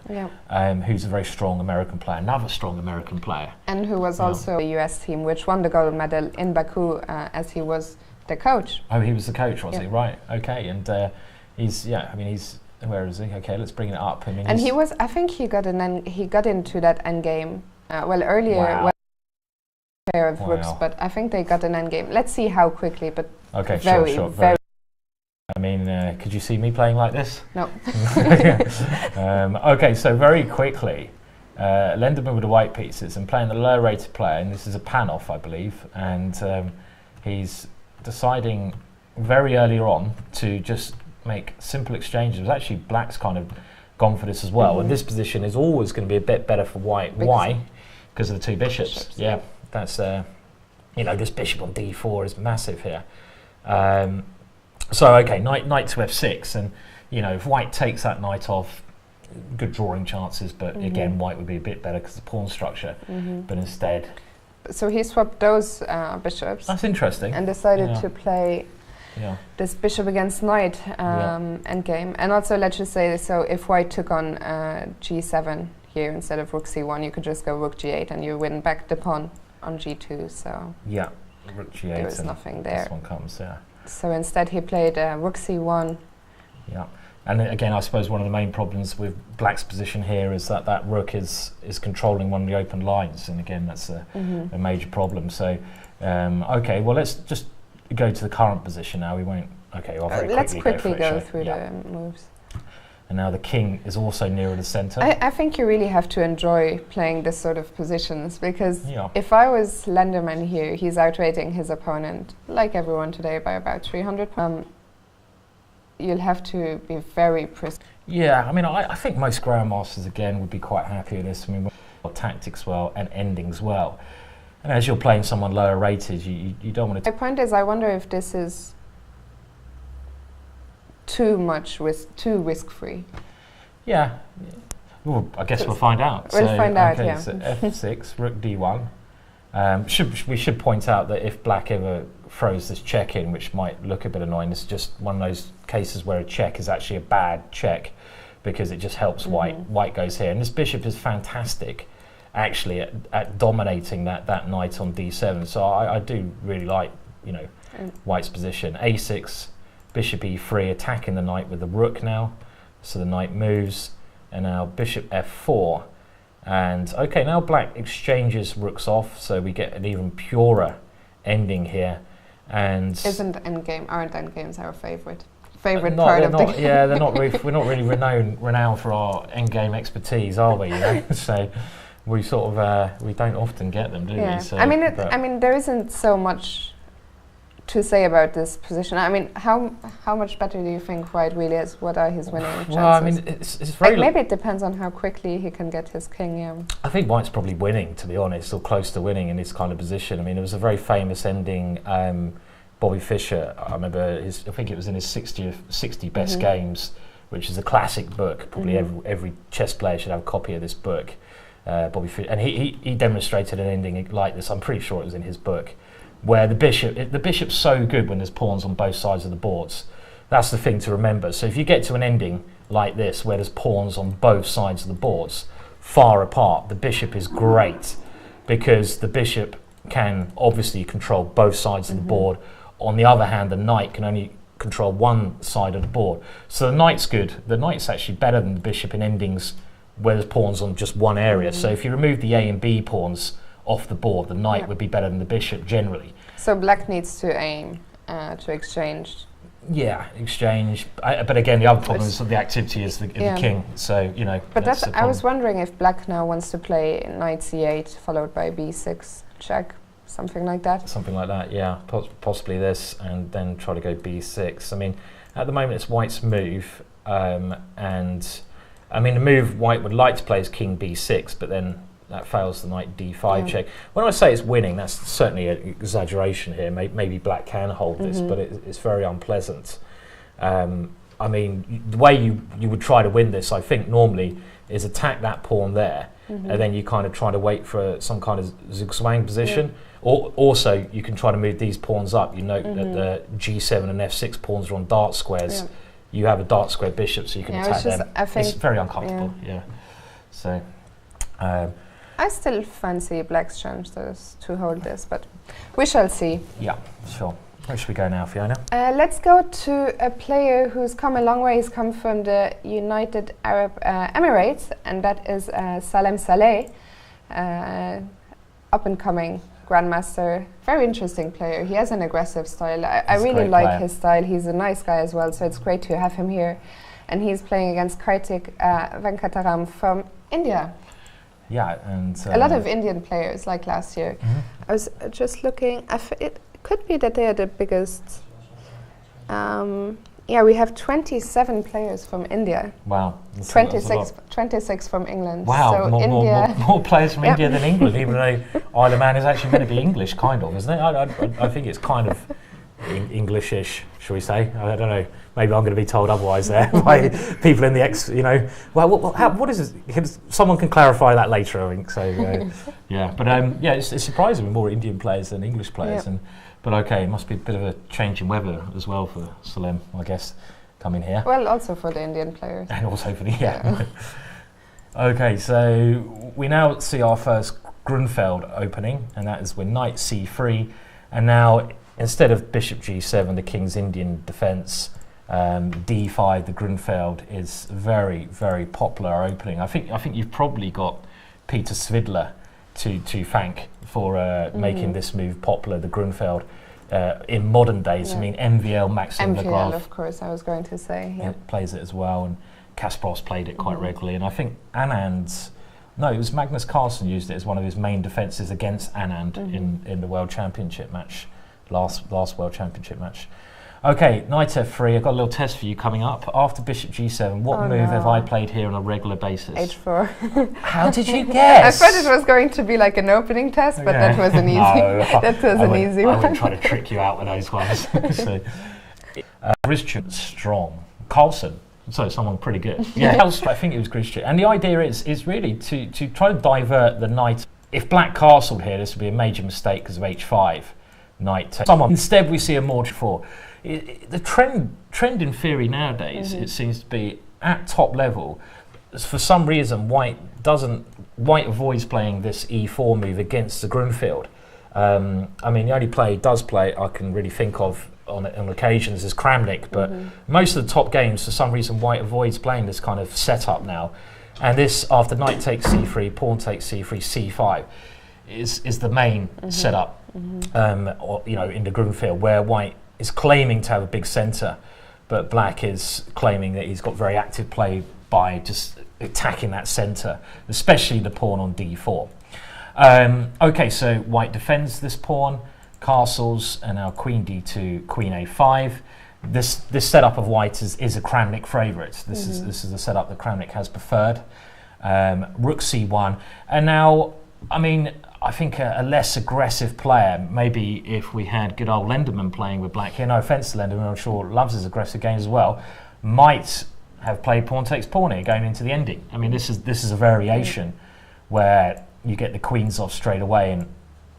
who's a very strong American player, another strong American player, and who was also the US team, which won the gold medal in Baku, as he was the coach. Oh, he was the coach, was he? Right. Okay. And he's where is he? Okay, let's bring it up. I mean, and he was. I think he got into that endgame. Well, earlier, pair of rooks, but I think they got an endgame. Let's see how quickly. But okay, very. I mean, could you see me playing like this? No. Okay, so very quickly, Lenderman with the white pieces and playing the lower-rated player, and this is a Panov, I believe, and he's deciding very earlier on to just make simple exchanges. Actually, black's kind of gone for this as well, and this position is always going to be a bit better for white. Why? Because of the two bishops. Yeah, that's you know, this bishop on d4 is massive here. So okay, knight to f6, and you know, if white takes that knight off, good drawing chances, but again, white would be a bit better because of the pawn structure. But instead, so he swapped those bishops. That's interesting. And decided to play this bishop against knight endgame. And also, let's just say, so if white took on g7 here instead of rook c1, you could just go rook g8 and you win back the pawn on g2. So yeah, rook g8. There was nothing there. This one comes, So instead, he played rook c1. Yeah. And again, I suppose one of the main problems with black's position here is that rook is controlling one of the open lines, and again, that's a major problem. So, okay, well, let's just go to the current position now. We won't. Okay, well, very let's quickly go through through the moves. And now the king is also nearer the center. I think you really have to enjoy playing this sort of positions, because if I was Lenderman here, he's outrating his opponent, like everyone today, by about 300. You'll have to be very precise. Yeah, I mean, I think most grandmasters, again, would be quite happy with this. I mean, tactics well and endings well. And as you're playing someone lower rated, you don't want to... My point is, I wonder if this is too risk-free. Yeah. Well, I guess we'll find out. We'll find out, okay, so f6, rook d1. We should point out that if black ever throws this check in, which might look a bit annoying, it's just one of those cases where a check is actually a bad check, because it just helps white. White goes here, and this bishop is fantastic, actually, at dominating that knight on d7. So I do really like, you know, white's position. a6, bishop e3, attacking the knight with the rook now. So the knight moves, and now bishop f4. And okay, now black exchanges rooks off, so we get an even purer ending here. And aren't endgames our favorite part of the game? Yeah, they're not. We're not really renowned for our endgame expertise, are we? You know? So we sort of we don't often get them, do we? So, I mean, there isn't so much to say about this position? I mean, how much better do you think White really is? What are his winning chances? Well, I mean, it's very... maybe it depends on how quickly he can get his king, yeah. I think White's probably winning, to be honest, or close to winning in this kind of position. I mean, it was a very famous ending. Bobby Fischer, I remember, I think it was in his 60 best games, which is a classic book. Probably every chess player should have a copy of this book. Bobby Fischer, and he demonstrated an ending like this. I'm pretty sure it was in his book, where the bishop's so good when there's pawns on both sides of the boards. That's the thing to remember. So if you get to an ending like this, where there's pawns on both sides of the boards, far apart, the bishop is great, because the bishop can obviously control both sides of the board. On the other hand, the knight can only control one side of the board. So the knight's good. The knight's actually better than the bishop in endings where there's pawns on just one area. So if you remove the A and B pawns off the board, the knight would be better than the bishop generally. So black needs to aim to exchange. Yeah, exchange. But again, the other problem is that the activity is the king. So, you know. But I was wondering if black now wants to play knight c8 followed by b6 check, something like that. Something like that, yeah. Possibly this, and then try to go b6. I mean, at the moment it's White's move, and I mean, the move White would like to play is king b6, but then that fails the knight d5 check. When I say it's winning, that's certainly an exaggeration here. Maybe black can hold this, but it's very unpleasant. I mean, the way you would try to win this, I think, normally is attack that pawn there, and then you kind of try to wait for some kind of zigzag position. Or also, you can try to move these pawns up. You note that the g7 and f6 pawns are on dart squares. You have a dart square bishop, so you can attack them. It's very uncomfortable, So, I still fancy black's chances to hold this, but we shall see. Yeah, sure. Where should we go now, Fiona? Let's go to a player who's come a long way. He's come from the United Arab Emirates, and that is Salim Saleh, up-and-coming Grandmaster. Very interesting player. He has an aggressive style. I really like his style. He's a nice guy as well, so it's great to have him here. And he's playing against Kartik Venkataram from India. Yeah, and a lot of Indian players, like last year. I was just looking. It could be that they are the biggest. Yeah, we have 27 players from India. Wow. 26 from England. Wow, so more players from India than England, even though Isle of Man is actually meant to be English, kind of, isn't it? I think it's kind of Englishish, shall we say? I don't know. Maybe I'm going to be told otherwise there by people in the Well, what is this? Someone can clarify that later, I think. So, yeah. But yeah, it's surprising with more Indian players than English players. But okay, it must be a bit of a change in weather as well for Salim, I guess, coming here. Well, also for the Indian players. And also for the, Okay, so we now see our first Grunfeld opening, and that is with knight c3. And now, instead of bishop g7, the king's Indian defence, d5, the Grunfeld, is very, very popular opening. I think you've probably got Peter Svidler to thank for making this move popular, the Grunfeld, in modern days. I mean, MVL, Maxim Legrand, of course, I was going to say. Plays it as well, and Kasparov's played it quite regularly. And I think Anand's, it was Magnus Carlsen used it as one of his main defences against Anand in the World Championship match, last World Championship match. Okay, knight f3. I've got a little test for you coming up. After bishop g7, what move have I played here on a regular basis? h4. How did you guess? I thought it was going to be like an opening test, but that was an easy. That was an easy one. I wouldn't try to trick you out with those ones. So, Grishchin, strong. Carlsen, so someone pretty good. Yeah, I think it was Grishchin. And the idea is really to try to divert the knight. If black castled here, this would be a major mistake because of h5. Knight takes. Instead, we see a more 4. The trend in theory nowadays, it seems to be at top level. For some reason, White avoids playing this e4 move against the Grunfeld. I mean, the only player he does play I can really think of on occasions is Kramnik, but most of the top games, for some reason, White avoids playing this kind of setup now. And this, after knight takes c3, pawn takes c3, c5, is the main setup. Or, in the Grunfeld, where White is claiming to have a big centre, but black is claiming that he's got very active play by just attacking that centre, especially the pawn on d4. Okay, so White defends this pawn. castles, and now queen d2, queen a5. This setup of white is a Kramnik favourite. This is the setup that Kramnik has preferred. Rook c1, and now, I mean, I think a less aggressive player, maybe if we had good old Lenderman playing with black here, no offence to Lenderman, I'm sure loves his aggressive games as well, might have played pawn takes pawn here going into the ending. I mean, this is a variation where you get the queens off straight away, and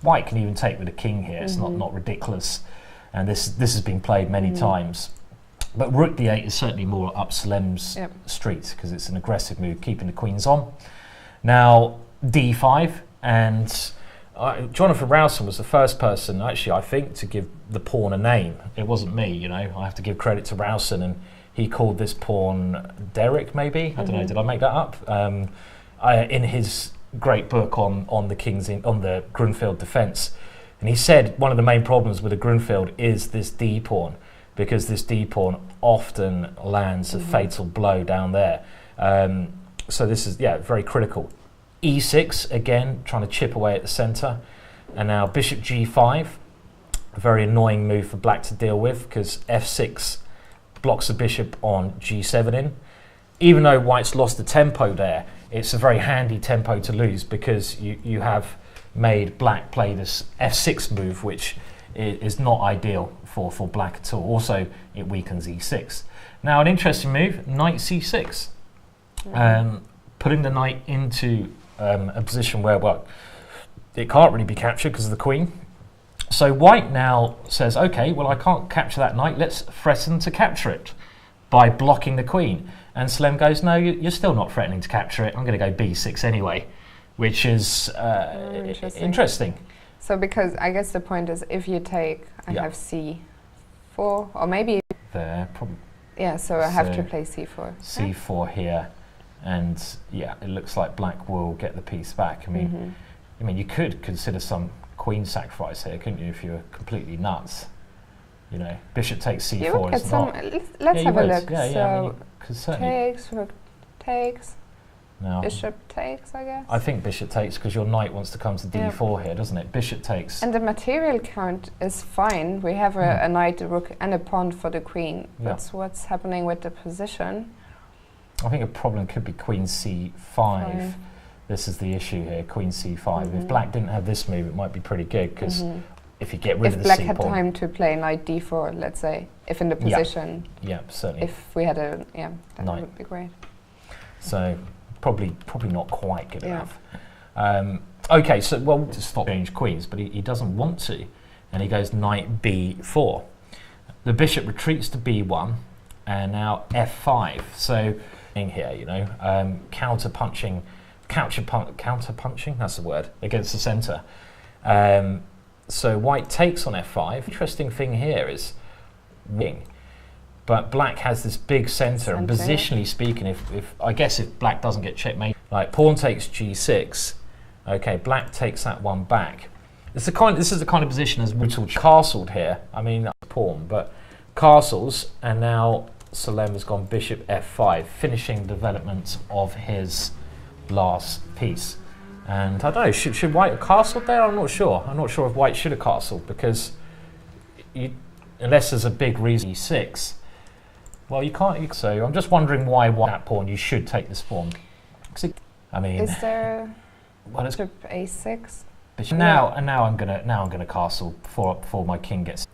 white can even take with a king here. It's not ridiculous, and this has been played many times. But rook d8 is certainly more up Salim's street because it's an aggressive move, keeping the queens on. Now d5, and Jonathan Rowson was the first person, actually, I think, to give the pawn a name. It wasn't me, you know. I have to give credit to Rowson, and he called this pawn Derek, maybe. I don't know. Did I make that up? In his great book on the the Grunfeld defence, and he said one of the main problems with the Grunfeld is this D pawn, because this D pawn often lands a fatal blow down there. So this is very critical. E6 again, trying to chip away at the centre, and now bishop g5, a very annoying move for black to deal with because f6 blocks the bishop on g7 in. Even though white's lost the tempo there, it's a very handy tempo to lose because you have made black play this f6 move, which is not ideal for black at all. Also, it weakens e6. Now, an interesting move, knight c6. Putting the knight into a position where, well, it can't really be captured because of the queen. So white now says, okay, well, I can't capture that knight. Let's threaten to capture it by blocking the queen. And Salim goes, no, you're still not threatening to capture it. I'm going to go b6 anyway, which is interesting. So because I guess the point is, if you take, I have c4, or maybe there, probably. Yeah, so I have to play c4. C4 here, and yeah, it looks like black will get the piece back. I mean, you could consider some queen sacrifice here, couldn't you, if you were completely nuts? You know, bishop takes c4. You would get some. Let's have a look. Yeah, so takes, rook takes. No. Bishop takes, I guess. I think bishop takes because your knight wants to come to d4 here, doesn't it? Bishop takes. And the material count is fine. We have a knight, a rook, and a pawn for the queen. That's what's happening with the position. I think a problem could be queen c5. This is the issue here, queen c5. If black didn't have this move, it might be pretty good because if you get rid of the c pawn. If black had time to play knight d4, let's say, if in the position. Yeah, certainly. If we had a, that would be great. So probably not quite good enough. Okay, so well, to stop change queens, but he doesn't want to, and he goes knight b4. The bishop retreats to b1, and now f5. So in here, you know, counter punching. That's the word, against the centre. So white takes on f5. Interesting thing here is wing. But black has this big centre, and positionally speaking, if I guess if black doesn't get checkmate, like pawn takes g6, okay, black takes that one back. This is the kind of position as brutal castled here. I mean, pawn, but castles, and now Salim has gone bishop f5, finishing development of his last piece. And I don't know, should white have castled there? I'm not sure. I'm not sure if white should have castled because unless there's a big reason e6. Well, you can't. So I'm just wondering why that pawn you should take this pawn. I mean, is there bishop a6? Now I'm gonna castle before my king gets.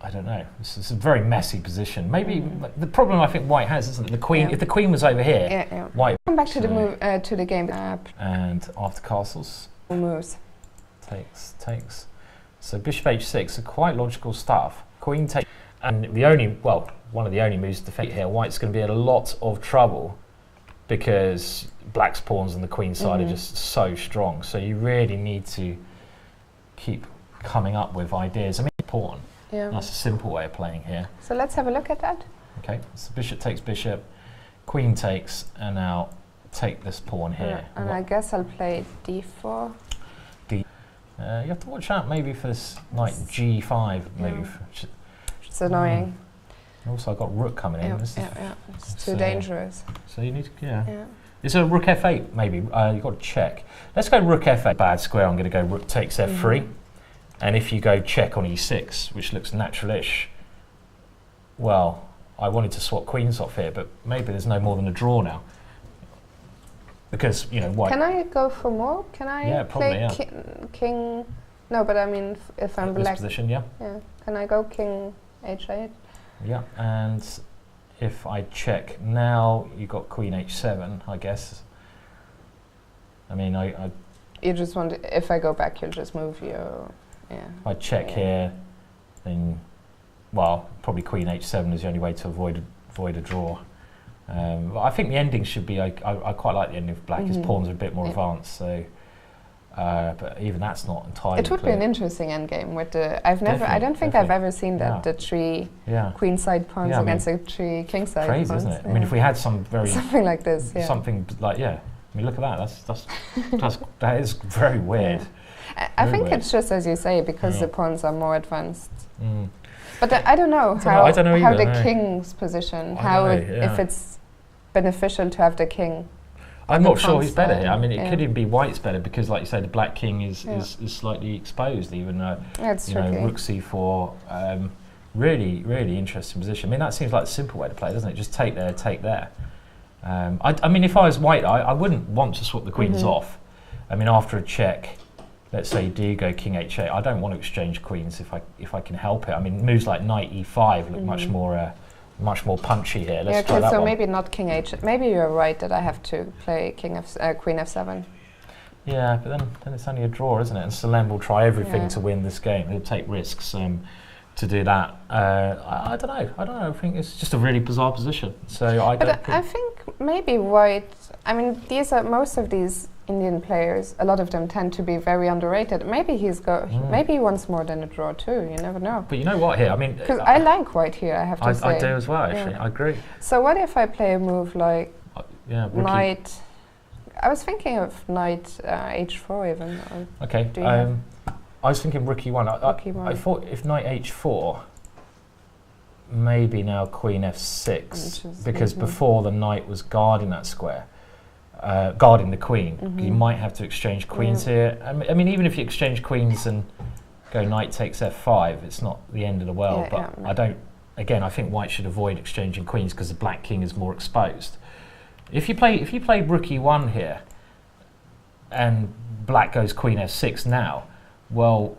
I don't know. This is a very messy position. Maybe the problem I think white has isn't it? The queen. If the queen was over here, white. Come back to the move to the game. And after castles, moves. Takes. So bishop h6 are quite logical stuff. Queen takes, and one of the only moves to defend here. White's going to be in a lot of trouble because black's pawns on the queen side are just so strong. So you really need to keep coming up with ideas. I mean, pawn. Yeah. That's a simple way of playing here. So let's have a look at that. Okay, so bishop takes bishop, queen takes, and now take this pawn here. And I guess I'll play d4. You have to watch out maybe for this knight g5 move. It's annoying. Also, I've got rook coming in. It's too dangerous. So you need to, Is there a rook f8 maybe? You've got to check. Let's go rook f8. Bad square, I'm going to go rook takes f3. And if you go check on e6, which looks natural-ish, well, I wanted to swap queens off here, but maybe there's no more than a draw now. Because, you know, white... Can I go for more? Can I play king? No, but I mean, if I'm black... This position, yeah. Yeah. Can I go king h8? Yeah, and if I check now, you've got queen h7, I guess. I mean, I you just want, if I go back, you'll just move your... Yeah. If I check here, then, well, probably queen h7 is the only way to avoid a draw. But I think the ending should be, I quite like the ending of black. His pawns are a bit more advanced, so... but even that's not entirely It would be an interesting endgame with the... I don't think I've ever seen that, the three queenside pawns against the three kingside pawns. Crazy, isn't it? I mean, if we had some very... Something like this, Something like, I mean, look at that. That is very weird. I think it's just as you say, because the pawns are more advanced. But I don't know how the king's position, if it's beneficial to have the king. I'm not sure who's better here. I mean, it could even be white's better because, like you say, the black king is slightly exposed, even though, rook c4, really, really interesting position. I mean, that seems like a simple way to play, doesn't it? Just take there, take there. I mean, if I was white, I wouldn't want to swap the queens off. I mean, after a check, let's say you do go king h8, I don't want to exchange queens if I can help it. I mean, moves like knight e5 look much more punchy here. Let's try that one. Maybe not king h8. Maybe you're right that I have to play queen f7. Yeah, but then it's only a draw, isn't it? And Salim will try everything to win this game. He'll take risks to do that. I don't know. I think it's just a really bizarre position. So I think maybe white. I mean, most of these Indian players, a lot of them tend to be very underrated. Maybe maybe he wants more than a draw too. You never know. But you know what? Here, I mean, because I like white here. I have to say. I do as well. Actually, I agree. So what if I play a move like knight? I was thinking of knight h4 even. Okay. I was thinking rook e1. I thought if knight h4, maybe now queen f6, because before the knight was guarding that square. Guarding the queen. You might have to exchange queens here. I mean, even if you exchange queens and go knight takes f5, it's not the end of the world. I think white should avoid exchanging queens because the black king is more exposed. If you play rook e1 here, and black goes queen f6 now, well,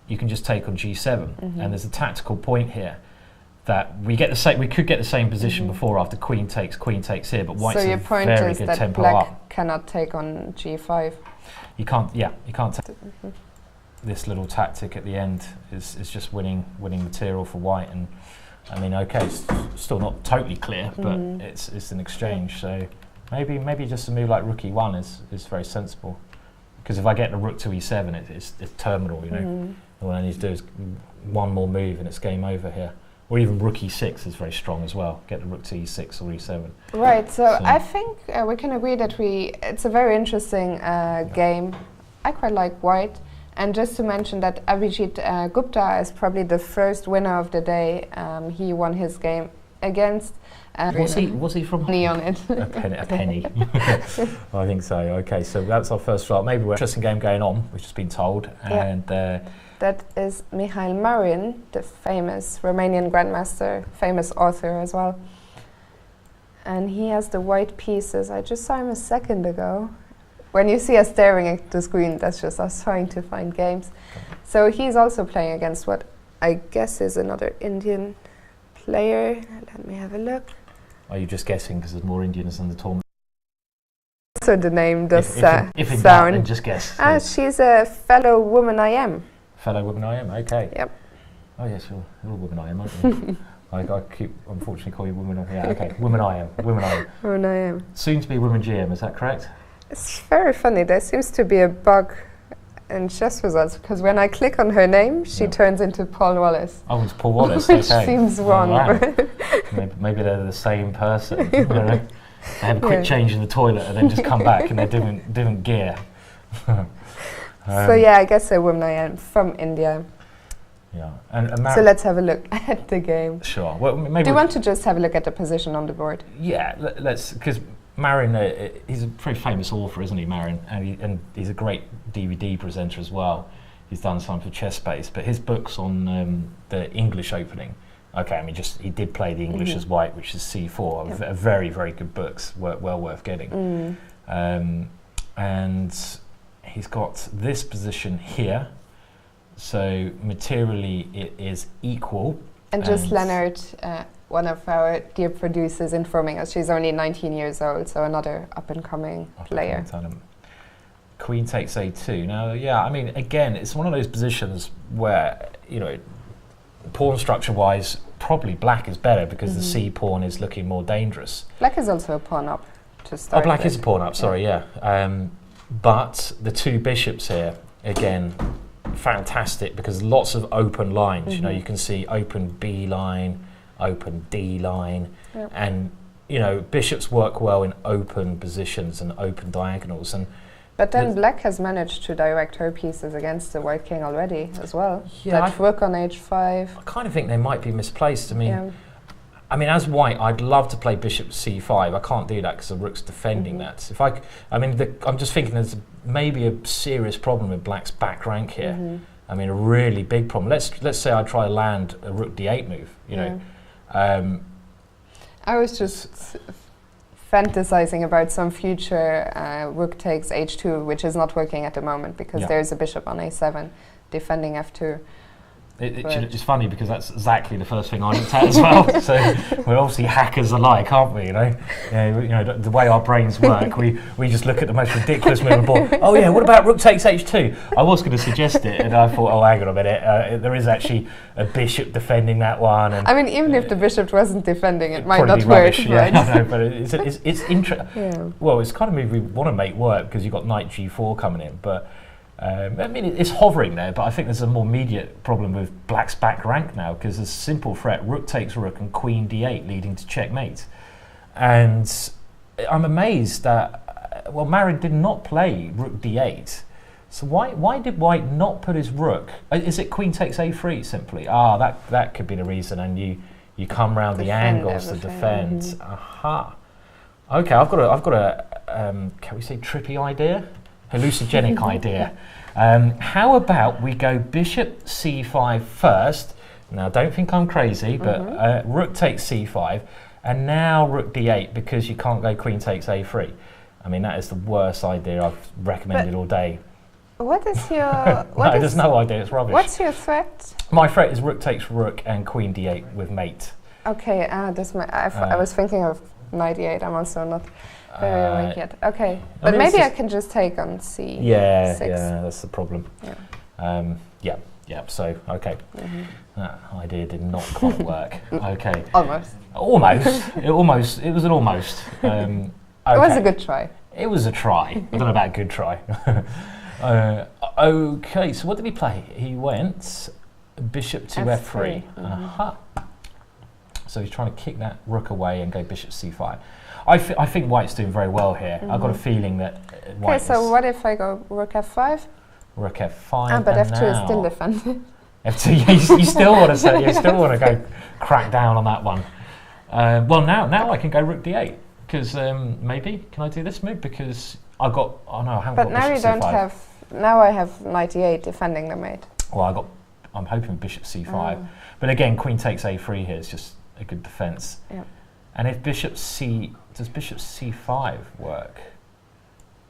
you can just take on g7, and there's a tactical point here. That we could get the same position before after queen takes here, but white's a very good tempo up. Black cannot take on g5. You can't take this little tactic at the end is just winning material for white, and I mean, okay, it's still not totally clear, but it's an exchange. So maybe just a move like rook e1 is very sensible, because if I get the rook to e7, it's terminal, you know. All I need to do is one more move and it's game over here. Or even rook e6 is very strong as well. Get the rook to e6 or e7. Right, so I think we can agree that it's a very interesting game. I quite like white. And just to mention that Abhijit Gupta is probably the first winner of the day. He won his game against... was he from? Penny on it. A penny. I think so. Okay, so that's our first result. Maybe we're interesting game going on, which has been told. And that is Mihail Marin, the famous Romanian grandmaster, famous author as well. And he has the white pieces. I just saw him a second ago. When you see us staring at the screen, that's just us trying to find games. So he's also playing against what I guess is another Indian player. Let me have a look. Are you just guessing because there's more Indians in the tournament? So the name does if in sound. Doubt, then just guess. She's a fellow woman I am. Fellow woman I am, okay. Yep. Oh yes, you're a woman I am, aren't you? I keep unfortunately calling you woman. Yeah, okay. Woman I am. Woman I am. Woman I am. Soon to be woman GM. Is that correct? It's very funny. There seems to be a bug in chess results because when I click on her name, she turns into Paul Wallace. Oh, it's Paul Wallace. Which seems wrong. Maybe they're the same person. You know? They have a quick change in the toilet and then just come back in their different gear. So yeah, I guess a woman I am from India. Yeah, so let's have a look at the game. Sure. Well, maybe do you want to just have a look at the position on the board? Yeah, let's, because Marin, he's a very famous author, isn't he, Marin? And he's a great DVD presenter as well. he's done some for Chess Base, but his books on the English opening. Okay, I mean, he did play the English as white, which is c4. A very, very good books, well worth getting. And he's got this position here, so materially it is equal. And just Leonard, one of our dear producers, informing us she's only 19 years old, so another up-and-coming player. Queen takes a2. Now, yeah, I mean, again, it's one of those positions where, you know, pawn structure-wise, probably black is better because the c pawn is looking more dangerous. Black is also a pawn up to start. Oh, black is a pawn up, sorry, yeah. But the two bishops here, again, fantastic because lots of open lines. You know, you can see open B line, open D line, and, you know, bishops work well in open positions and open diagonals. But then black has managed to direct her pieces against the white king already as well. Yeah, that rook on h5. I kind of think they might be misplaced. I mean, as white, I'd love to play bishop c5. I can't do that because the rook's defending that. If I'm just thinking there's maybe a serious problem with black's back rank here. I mean, a really big problem. Let's say I try to land a rook d8 move. You know, I was just fantasizing about some future rook takes h2, which is not working at the moment because there's a bishop on a7 defending f2. It's funny because that's exactly the first thing I looked at as well. So we're obviously hackers alike, aren't we? You know, the way our brains work, we just look at the most ridiculous move on board. Oh yeah, what about rook takes h2? I was going to suggest it, and I thought, oh, hang on a minute, there is actually a bishop defending that one. And I mean, even if the bishop wasn't defending, it might not work. Rubbish, right? I know, but it's interesting. Well, it's kind of move we want to make work because you've got knight g4 coming in, but. I mean, it's hovering there, but I think there's a more immediate problem with black's back rank now because there's a simple threat: rook takes rook and queen d8, leading to checkmate. And I'm amazed that Marin did not play rook d8. So why did white not put his rook? Is it queen takes a3 simply? That could be the reason. And you come round the angles to defend. Aha. Okay, I've got a can we say trippy idea? Hallucinogenic idea. How about we go bishop c5 first? Now, don't think I'm crazy, but rook takes c5, and now rook d8 because you can't go queen takes a3. I mean, that is the worst idea I've recommended all day. What is your... No, there's no idea, it's rubbish. What's your threat? My threat is rook takes rook and queen d8 with mate. Okay, I was thinking of knight e8. I'm also not... very weak yet. Okay, but maybe I can just take on c6. Yeah, that's the problem. So okay, that idea did not quite work. Okay, almost. It was an almost. Okay. It was a good try. It was a try. I don't know about a good try. Okay, so what did he play? He went bishop to f3. So he's trying to kick that rook away and go bishop c5. I think white's doing very well here. I've got a feeling that white. Okay, so what if I go rook f5? Rook f5. But f2 is still defended. f2, you still want to say you still want to go crack down on that one. Well, now I can go rook d8 because maybe can I do this move because I've got I haven't got bishop c5. But now you don't have. Now I have knight e8 defending the mate. Well, I'm hoping bishop c5, but again, queen takes a3 here is just a good defense. Yeah. And if does bishop c5 work?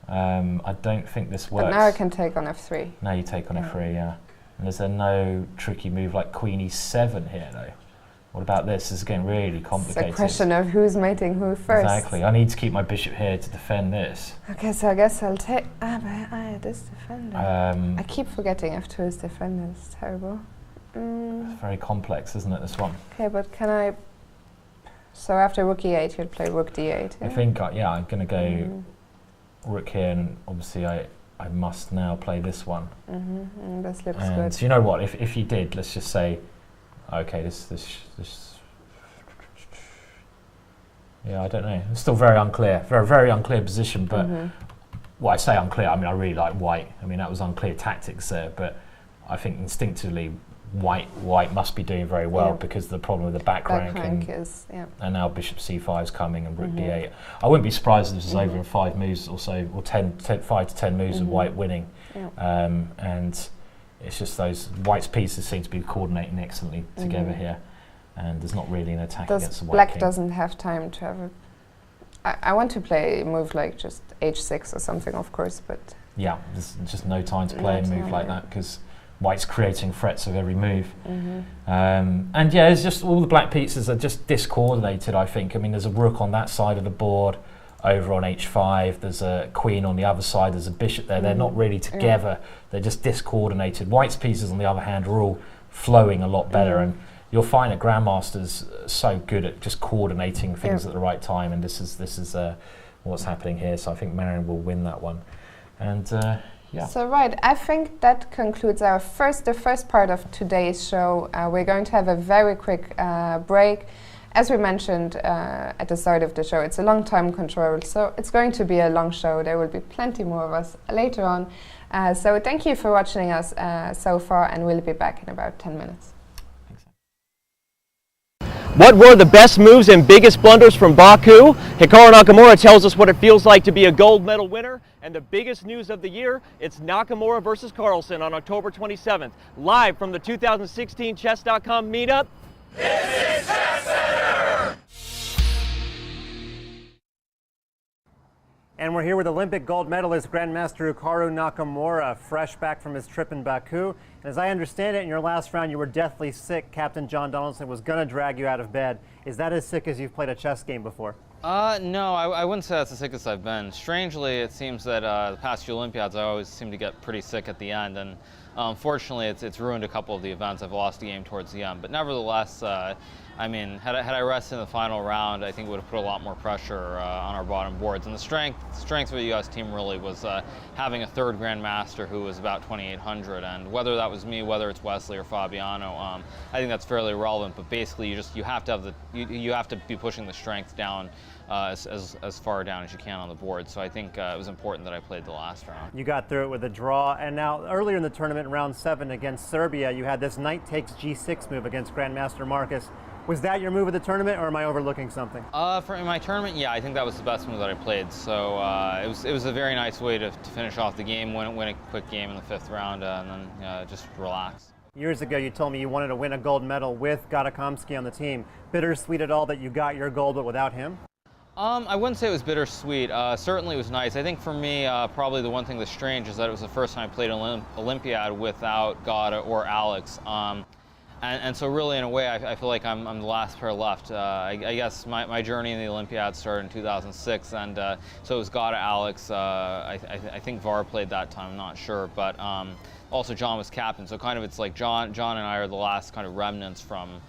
I don't think this works. But now I can take on f3. Now you take on f3, yeah. And is there no tricky move like queen e7 here, though? What about this? This is getting really complicated. It's a question of who's mating who first. Exactly. I need to keep my bishop here to defend this. Okay, so I guess I'll take... but this defender. I keep forgetting f2 is defender. It's terrible. It's very complex, isn't it, this one? Okay, but can I... So after rook e8, you'd play rook d8. I think, I'm going to go rook here, and obviously I must now play this one. This looks good. So you know what? If you did, let's just say, okay, this. Yeah, I don't know. It's still very unclear. Very unclear position. But well, I say unclear. I mean, I really like white. I mean, that was unclear tactics there. But I think instinctively, white must be doing very well because of the problem with the back rank and now bishop c5 is coming and rook d8. I wouldn't be surprised if this is over in 5 moves or so, or 5 to 10 moves of white winning. And It's just those White's pieces seem to be coordinating excellently together here, and there's not really an attack against the White Black king. doesn't have time to have a... I want to play a move like just h6 or something, of course, but... Yeah, there's just no time to play a move like that because White's creating threats of every move. And yeah, it's just all the black pieces are just discoordinated, I think. I mean, there's a rook on that side of the board over on h5. There's a queen on the other side. There's a bishop there. They're not really together. They're just discoordinated. White's pieces, on the other hand, are all flowing a lot better. And you'll find that Grandmaster's so good at just coordinating things at the right time. And this is what's happening here. So I think Marion will win that one. And yeah. So right, I think that concludes the first part of today's show. We're going to have a very quick break. As we mentioned at the start of the show, it's a long time control, so it's going to be a long show. There will be plenty more of us later on. So thank you for watching us so far, and we'll be back in about 10 minutes. What were the best moves and biggest blunders from Baku? Hikaru Nakamura tells us what it feels like to be a gold medal winner. And the biggest news of the year, it's Nakamura versus Carlsen on October 27th. Live from the 2016 Chess.com meetup. This is Chess Center! And we're here with Olympic gold medalist Grandmaster Hikaru Nakamura, fresh back from his trip in Baku. And as I understand it, in your last round, you were deathly sick. Captain John Donaldson was going to drag you out of bed. Is that as sick as you've played a chess game before? No, I wouldn't say that's the sickest I've been. Strangely, it seems that the past few Olympiads, I always seem to get pretty sick at the end. And unfortunately, it's ruined a couple of the events. I've lost a game towards the end. But nevertheless, I mean, had I rested in the final round, I think it would have put a lot more pressure on our bottom boards. And the strength of the U.S. team really was having a third Grandmaster who was about 2,800. And whether that was me, whether it's Wesley or Fabiano, I think that's fairly irrelevant. But basically, you have to have you have to be pushing the strength down as far down as you can on the board. So I think it was important that I played the last round. You got through it with a draw, and now earlier in the tournament, in round 7 against Serbia, you had this knight takes g6 move against Grandmaster Marcus. Was that your move of the tournament, or am I overlooking something? In my tournament, yeah, I think that was the best move that I played. So it was a very nice way to finish off the game, win a quick game in the 5th round, and then just relax. Years ago, you told me you wanted to win a gold medal with Gadakomsky on the team. Bittersweet at all that you got your gold, but without him? I wouldn't say it was bittersweet. Certainly it was nice. I think for me, probably the one thing that's strange is that it was the first time I played an Olympiad without Gada or Alex. And so really, in a way, I feel like I'm the last pair left. I guess my journey in the Olympiad started in 2006, and so it was Gada, Alex. I think Var played that time, I'm not sure, but also John was captain. So kind of it's like John and I are the last kind of remnants from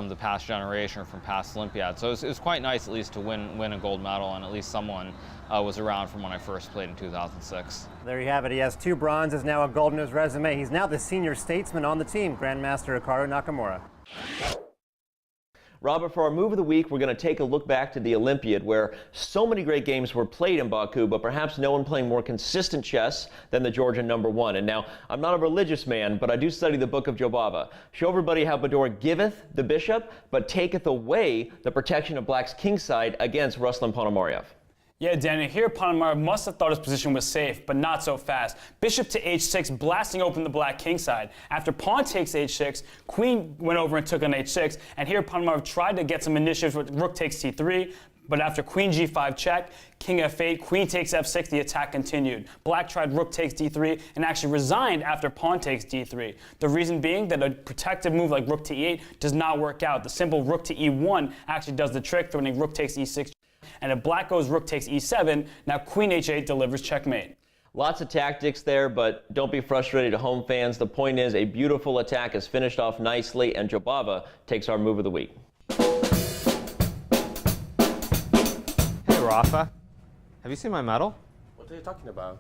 the past generation or from past Olympiads. So it was quite nice at least to win a gold medal, and at least someone was around from when I first played in 2006. There you have it. He has 2 bronzes, now a gold in his resume. He's now the senior statesman on the team, Grandmaster Hikaru Nakamura. Robert, for our move of the week, we're going to take a look back to the Olympiad, where so many great games were played in Baku, but perhaps no one playing more consistent chess than the Georgian #1. And now, I'm not a religious man, but I do study the book of Jobava. Show everybody how Bador giveth the bishop, but taketh away the protection of black's kingside against Ruslan Ponomarev. Yeah, Danny, here Ponomarev must have thought his position was safe, but not so fast. Bishop to h6, blasting open the black kingside. After pawn takes h6, queen went over and took on h6, and here Ponomarev tried to get some initiatives with rook takes c3, but after queen g5 check, king f8, queen takes f6, the attack continued. Black tried rook takes d3 and actually resigned after pawn takes d3. The reason being that a protective move like rook to e8 does not work out. The simple rook to e1 actually does the trick, throwing rook takes e6. And if black goes rook takes e7, now queen h8 delivers checkmate. Lots of tactics there, but don't be frustrated, home fans. The point is, a beautiful attack is finished off nicely, and Jobava takes our move of the week. Hey, Rafa. Have you seen my medal? What are you talking about?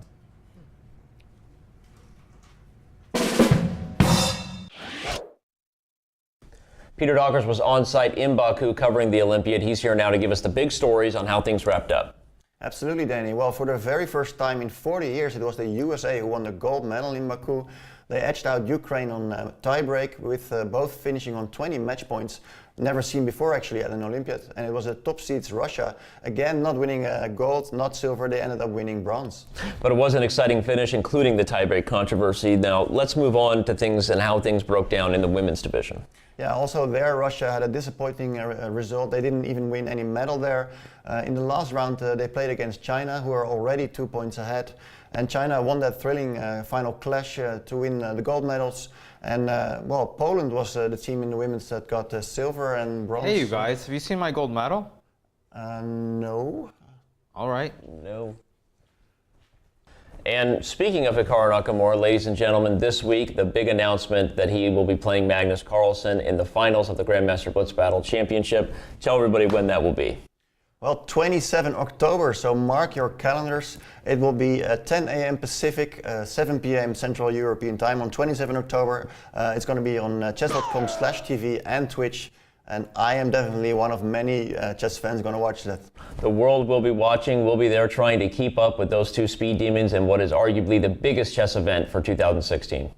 Peter Dockers was on site in Baku covering the Olympiad. He's here now to give us the big stories on how things wrapped up. Absolutely, Danny. Well, for the very first time in 40 years, it was the USA who won the gold medal in Baku. They edged out Ukraine on tiebreak, with both finishing on 20 match points. never seen before actually at an Olympiad. And it was a top seeds Russia, again not winning gold, not silver, they ended up winning bronze. But it was an exciting finish, including the tiebreak controversy. Now let's move on to things and how things broke down in the women's division. Yeah, also there Russia had a disappointing result. They didn't even win any medal there. In the last round they played against China, who are already 2 points ahead. And China won that thrilling final clash to win the gold medals. And well, Poland was the team in the women's that got silver and bronze. Hey, you guys, have you seen my gold medal? No. All right. No. And speaking of Hikaru Nakamura, ladies and gentlemen, this week the big announcement that he will be playing Magnus Carlsen in the finals of the Grandmaster Blitz Battle Championship. Tell everybody when that will be. Well, 27 October, so mark your calendars. It will be 10 a.m. Pacific, 7 p.m. Central European Time on 27 October. It's going to be on chess.com/TV and Twitch. And I am definitely one of many chess fans going to watch that. The world will be watching. We'll be there trying to keep up with those two speed demons in what is arguably the biggest chess event for 2016.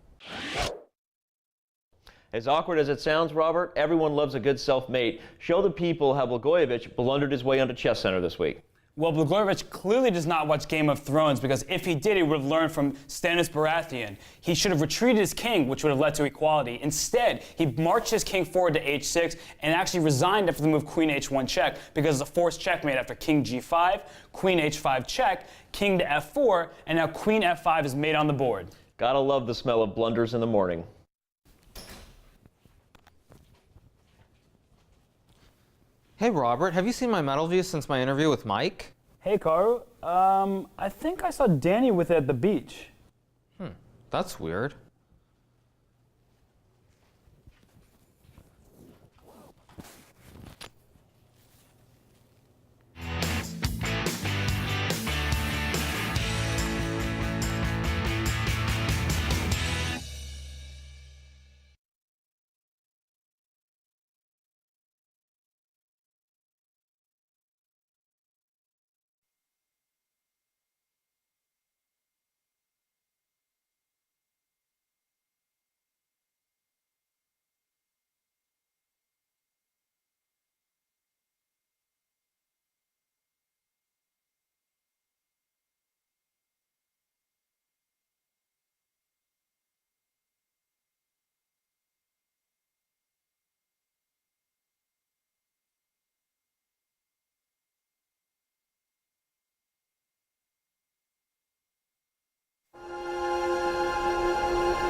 As awkward as it sounds, Robert, everyone loves a good self-mate. Show the people how Blagojevich blundered his way onto Chess Center this week. Well, Blagojevich clearly does not watch Game of Thrones, because if he did, he would have learned from Stannis Baratheon. He should have retreated his king, which would have led to equality. Instead, he marched his king forward to h6 and actually resigned after the move queen h1 check, because it's a forced checkmate after king g5, queen h5 check, king to f4, and now queen f5 is made on the board. Gotta love the smell of blunders in the morning. Hey, Robert, have you seen my medal view since my interview with Mike? Hey, Karu. I think I saw Danny with it at the beach. That's weird.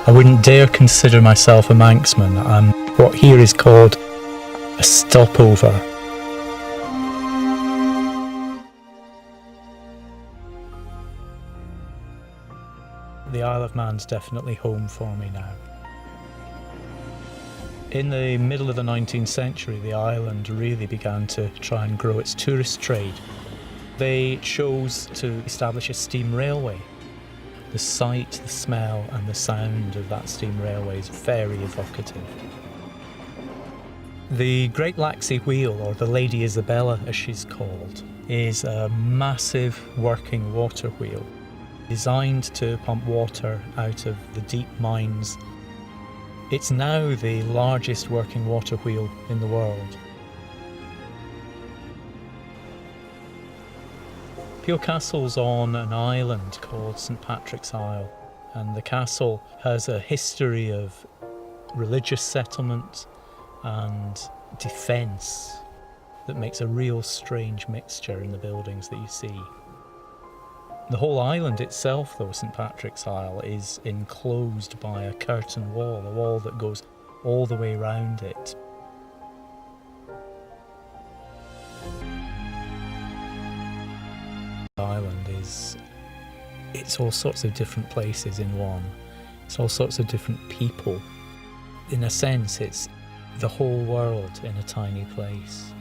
I wouldn't dare consider myself a Manxman. I'm what here is called a stopover. The Isle of Man's definitely home for me now. In the middle of the 19th century, the island really began to try and grow its tourist trade. They chose to establish a steam railway. The sight, the smell and the sound of that steam railway is very evocative. The Great Laxey Wheel, or the Lady Isabella as she's called, is a massive working water wheel designed to pump water out of the deep mines. It's now the largest working water wheel in the world. Peel Castle's on an island called St Patrick's Isle, and the castle has a history of religious settlement and defence that makes a real strange mixture in the buildings that you see. The whole island itself, though, St Patrick's Isle, is enclosed by a curtain wall, a wall that goes all the way around it. The island it's all sorts of different places in one. It's all sorts of different people. In a sense, it's the whole world in a tiny place.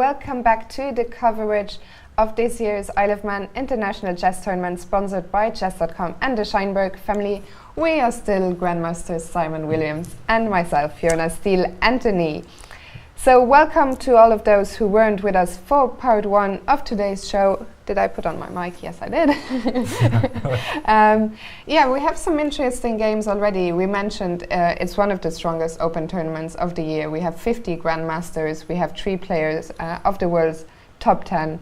welcome back to the coverage of this year's Isle of Man International Chess Tournament, sponsored by Chess.com and the Scheinberg family. We are still Grandmasters Simon Williams and myself, Fiona Steil-Antoni. So welcome to all of those who weren't with us for part one of today's show. Did I put on my mic? Yes, I did. Yeah, we have some interesting games already. We mentioned it's one of the strongest open tournaments of the year. We have 50 Grandmasters. We have 3 players of the world's top 10.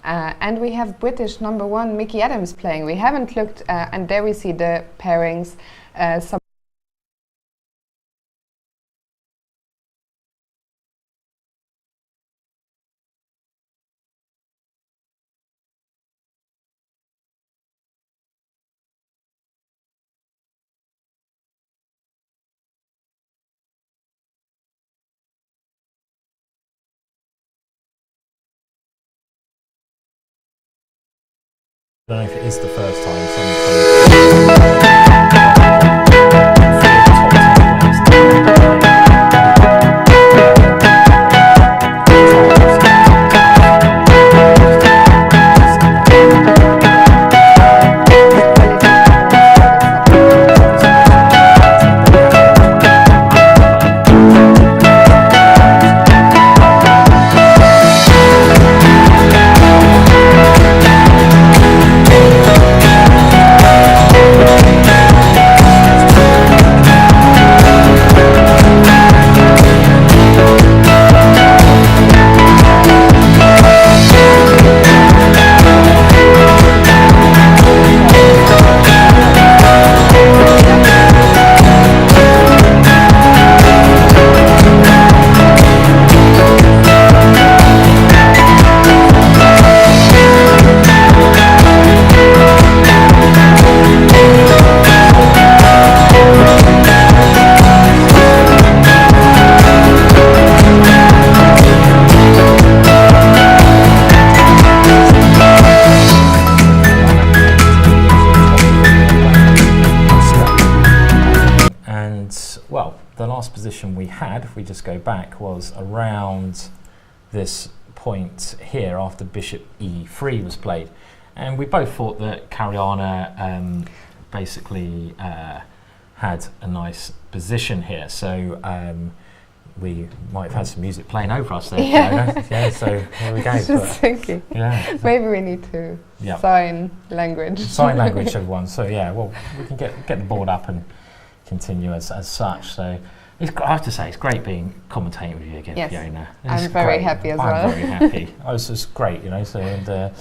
And we have British #1 Mickey Adams playing. We haven't looked, and there we see the pairings. I don't know if it is the first time. We had, if we just go back, was around this point here after bishop e3 was played, and we both thought that Caruana basically had a nice position here, so we might have had some music playing over us there. Yeah, so there we go. Just thinking. Yeah. Maybe we need to sign language. Sign language, everyone. So yeah, well, we can get the board up and continue as such. So. I have to say, it's great being commentating with you again, Fiona. I'm very happy as well. I'm very happy. It's just great, you know. So, and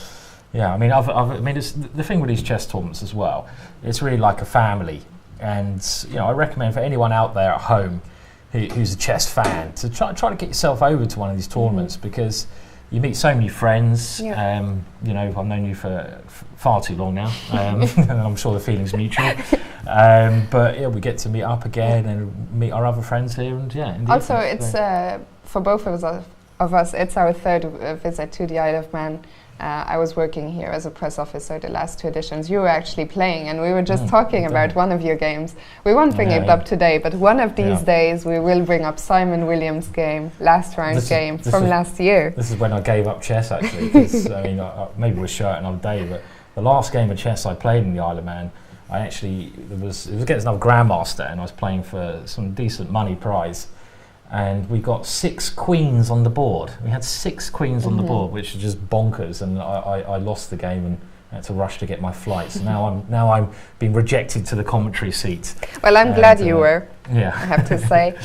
yeah, I mean, it's the thing with these chess tournaments as well. It's really like a family, and you know, I recommend for anyone out there at home who's a chess fan to try to get yourself over to one of these tournaments because you meet so many friends. You know, I've known you for far too long now, and I'm sure the feeling's mutual. But yeah, we get to meet up again and meet our other friends here, and indeed. Also, it's for both of us. It's our third visit to the Isle of Man. I was working here as a press officer the last 2 editions. You were actually playing, and we were just talking about one of your games. We won't bring it up today, but one of these days we will bring up Simon Williams' game, last round game from last year. This is when I gave up chess, actually. Cause, I mean, maybe we'll show it another day, but the last game of chess I played in the Isle of Man, it was against another Grandmaster, and I was playing for some decent money prize, and we got 6 queens on the board. We had 6 queens on the board, which is just bonkers, and I lost the game and had to rush to get my flight. So now I'm being rejected to the commentary seat. Well, I'm glad you were. Yeah, I have to say.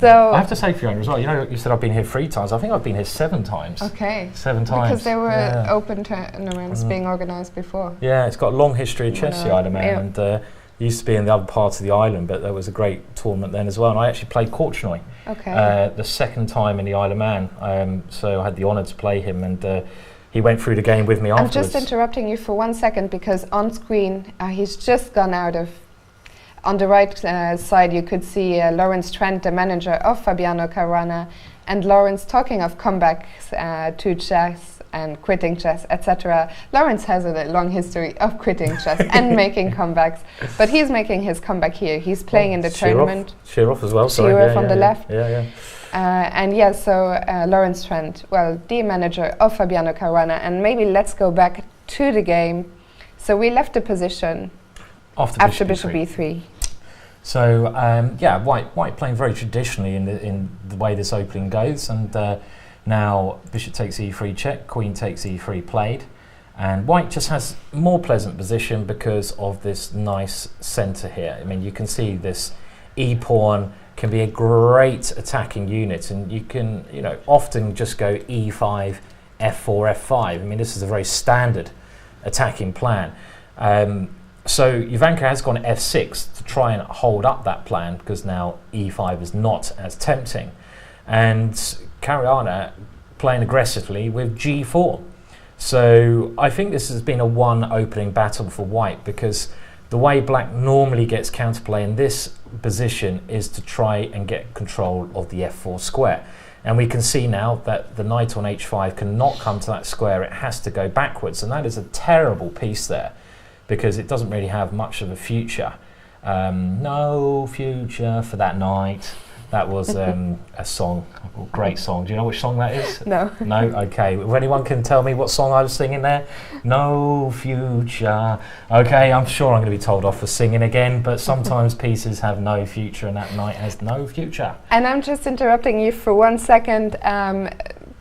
So I have to say, Fiona, as well, you know, you said I've been here 3 times. I think I've been here 7 times. Okay. 7 times. Because there were open tournaments being organised before. Yeah, it's got a long history of chess, the Isle of Man, and it used to be in the other part of the island, but there was a great tournament then as well. And I actually played Korchnoi the 2nd time in the Isle of Man. So I had the honour to play him, and he went through the game with me afterwards. I'm just interrupting you for 1 second because on screen he's just gone out of. On the right side, you could see Lawrence Trent, the manager of Fabiano Caruana, and Lawrence talking of comebacks to chess. and quitting chess, etc. Lawrence has a long history of quitting chess and making comebacks, but he's making his comeback here. He's playing in the tournament. Shearoff as well. Sorry. Shearoff on the left. Yeah. Lawrence Trent, the manager of Fabiano Caruana, and maybe let's go back to the game. So we left the position after bishop e3. So White playing very traditionally in the way this opening goes, and now bishop takes e3 check, queen takes e3 played, and White just has more pleasant position because of this nice centre here. I mean, you can see this e pawn can be a great attacking unit, and you can often just go e5, f4, f5. I mean, this is a very standard attacking plan. So Jovanka has gone f6 to try and hold up that plan, because now e5 is not as tempting. And Caruana playing aggressively with g4. So I think this has been a one opening battle for White, because the way Black normally gets counterplay in this position is to try and get control of the f4 square. And we can see now that the knight on h5 cannot come to that square, it has to go backwards, and that is a terrible piece there, because it doesn't really have much of a future. No future for that knight. That was a song, a great song. Do you know which song that is? No. No? Okay. If anyone can tell me what song I was singing there? No future. Okay, I'm sure I'm going to be told off for singing again, but sometimes pieces have no future and that knight has no future. And I'm just interrupting you for 1 second.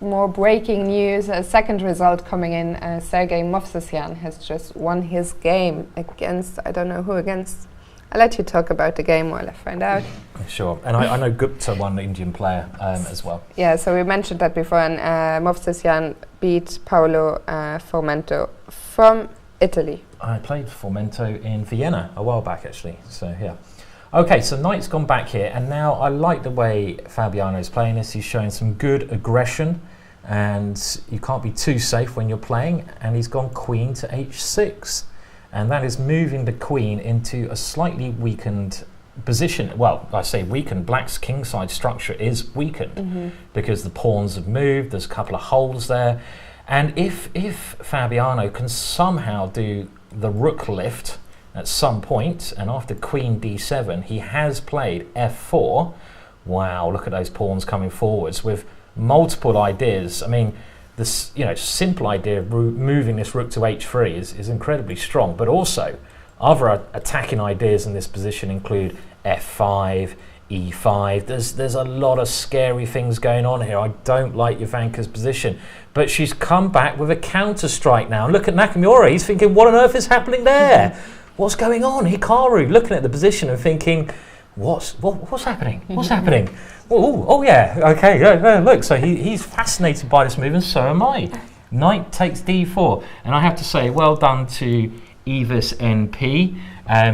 More breaking news, a second result coming in. Sergei Movsesyan has just won his game against, I don't know who against. I'll let you talk about the game while I find out. Sure, and I know Gupta won the Indian player as well. Yeah, so we mentioned that before, and Movsesyan beat Paolo Formento from Italy. I played Formento in Vienna a while back, actually, so yeah. Okay, so knight's gone back here, and now I like the way Fabiano is playing this. He's showing some good aggression, and you can't be too safe when you're playing, and he's gone queen to h6. And that is moving the queen into a slightly weakened position. Well, I say weakened, Black's kingside structure is weakened because the pawns have moved, there's a couple of holes there. And if Fabiano can somehow do the rook lift at some point, and after queen d7, he has played f4. Wow, look at those pawns coming forwards with multiple ideas. I mean, this simple idea of moving this rook to h3 is incredibly strong, but also other attacking ideas in this position include f5, e5. There's a lot of scary things going on here. I don't like Jovanka's position, but she's come back with a counter strike now. Look at Nakamura, he's thinking, what on earth is happening there? What's going on? Hikaru looking at the position and thinking, what's happening? What's happening? Oh yeah, okay, yeah, look, so he's fascinated by this move, and so am I. Knight takes d4, and I have to say, well done to Evis NP,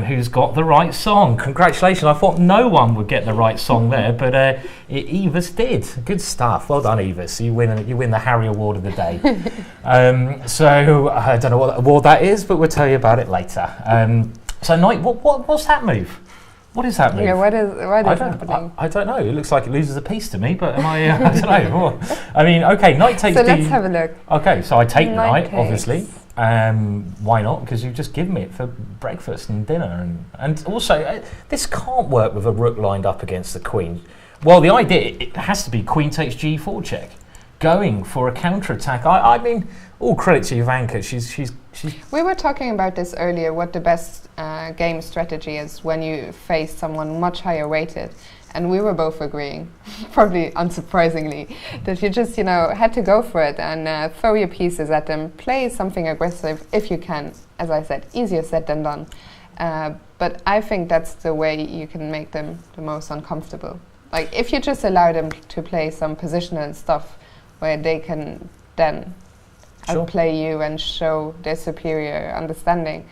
who's got the right song. Congratulations, I thought no one would get the right song there, but Evis did. Good stuff, well done Evis, you win the Harry Award of the day. So, I don't know what award that is, but we'll tell you about it later. So Knight, what's that move? What is that move? Yeah, what is happening? I don't know. It looks like it loses a piece to me, but am I? I don't know. I mean, okay, knight takes. So let's have a look. Okay, so I take knight, takes. obviously. Why not? Because you've just given me it for breakfast and dinner, and also this can't work with a rook lined up against the queen. Well, the idea it has to be queen takes g4 check, going for a counter attack. I mean, all credit to Jovanka. She's. We were talking about this earlier, what the best game strategy is when you face someone much higher rated, and we were both agreeing, probably unsurprisingly, that you just had to go for it and throw your pieces at them, play something aggressive if you can. As I said, easier said than done, but I think that's the way you can make them the most uncomfortable. Like if you just allow them to play some positional stuff where they can then outplay you and show their superior understanding,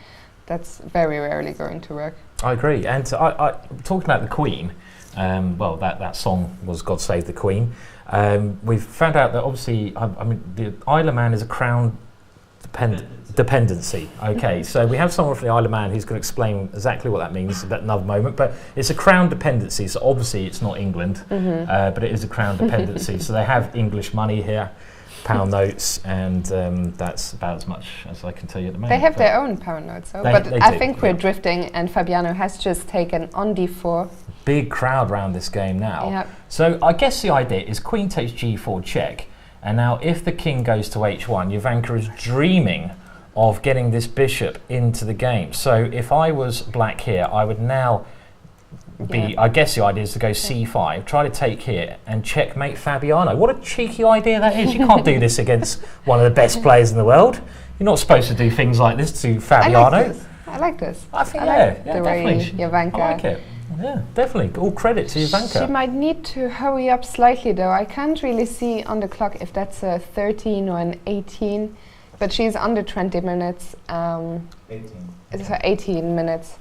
that's very rarely going to work. I agree. And I talking about the Queen, well, that song was God Save the Queen. We've found out that obviously, I mean, the Isle of Man is a crown dependency. Okay, so we have someone from the Isle of Man who's going to explain exactly what that means at another moment, but it's a crown dependency, so obviously it's not England, but it is a crown dependency. So they have English money here. pound notes, and that's about as much as I can tell you at the moment. They have their own pound notes, though. But I think we're drifting, and Fabiano has just taken on d4. Big crowd around this game now. Yep. So I guess the idea is queen takes g4 check, and now if the king goes to h1, Jovanka is dreaming of getting this bishop into the game. So if I was black here, I would now be, I guess the idea is to go c5, try to take here, and checkmate Fabiano. What a cheeky idea that is. You can't do this against one of the best players in the world. You're not supposed to do things like this to Fabiano. I like this. I think, the way definitely. Jovanka. I like it. Yeah, definitely. All credit to Jovanka. She might need to hurry up slightly, though. I can't really see on the clock if that's a 13 or an 18, but she's under 20 minutes. 18. It's 18 minutes.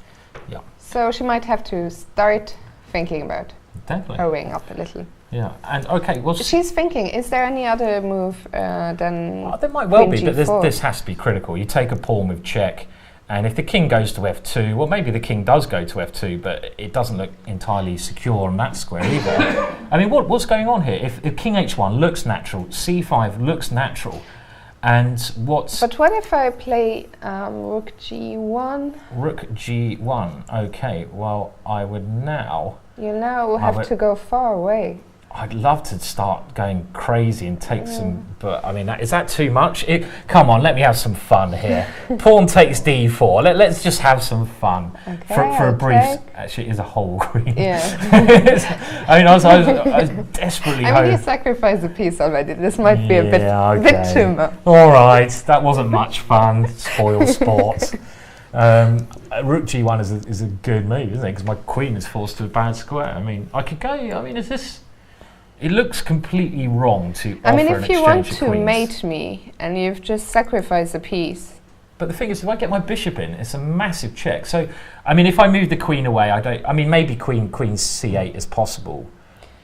Yeah. So she might have to start thinking about hurrying up a little. Yeah, and okay, well, she's thinking, is there any other move than there might well be, Queen but G4? this has to be critical. You take a pawn with check, and if the king goes to f2, well, maybe the king does go to f2, but it doesn't look entirely secure on that square either. I mean, what's going on here? If king h1 looks natural, c5 looks natural, and what's... But what if I play rook g1? Rook g1, okay, well, I would now... You now have to go far away. I'd love to start going crazy and take some, but I mean, is that too much? Come on, let me have some fun here. Pawn takes d4. Let's just have some fun for a brief. Actually, it is a whole queen. Yeah. I mean, I was desperately. I mean, you sacrificed a piece already. This might be a bit too much. All right, that wasn't much fun. Spoil sport. Rook g1 is a good move, isn't it? Because my queen is forced to a bad square. I mean, I could go. I mean, is this? It looks completely wrong to offer an exchange of queens. if you want to mate me and you've just sacrificed a piece. But the thing is, if I get my bishop in, it's a massive check. So, I mean, if I move the queen away, I mean, maybe queen c8 is possible.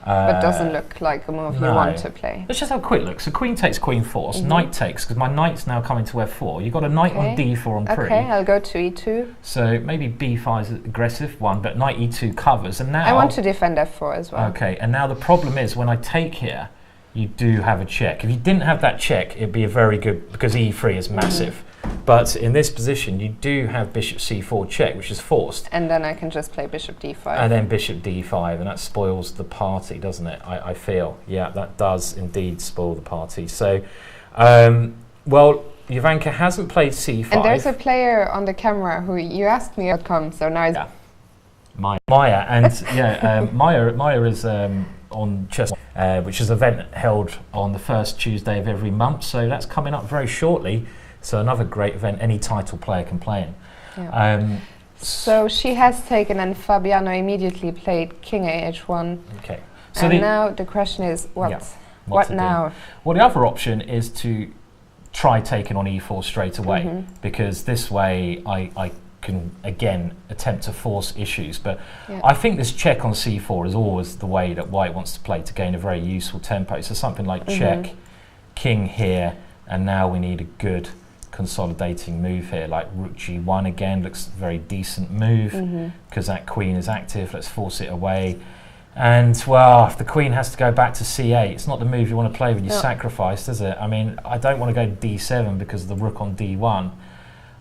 But doesn't look like a move you want to play. Let's just have a quick look. So queen takes, queen force, knight takes, because my knight's now coming to f4. You've got a knight on d4 on pre. Okay, I'll go to e2. So maybe b5 is an aggressive one, but knight e2 covers. And now I want to defend f4 as well. Okay, and now the problem is when I take here, you do have a check. If you didn't have that check, it'd be a very good, because e3 is massive. But in this position, you do have bishop c4 check, which is forced. And then I can just play bishop d5. And then bishop d5, and that spoils the party, doesn't it? I feel. Yeah, that does indeed spoil the party. So, well, Jovanka hasn't played c5. And there's a player on the camera who you asked me outcome, so now it's... Maya, and Maya is on chess, which is an event held on the first Tuesday of every month, so that's coming up very shortly. So another great event any title player can play in. Yeah. So she has taken, and Fabiano immediately played king ah1. Okay. So and now the question is, what now? Well, the other option is to try taking on e4 straight away, because this way I can again attempt to force issues. But I think this check on c4 is always the way that white wants to play to gain a very useful tempo. So something like check, king here, and now we need a good consolidating move here, like rook g1 again looks a very decent move because that queen is active. Let's force it away. And well, if the queen has to go back to c8, it's not the move you want to play when you sacrifice, does it? I mean, I don't want to go d7 because of the rook on d1.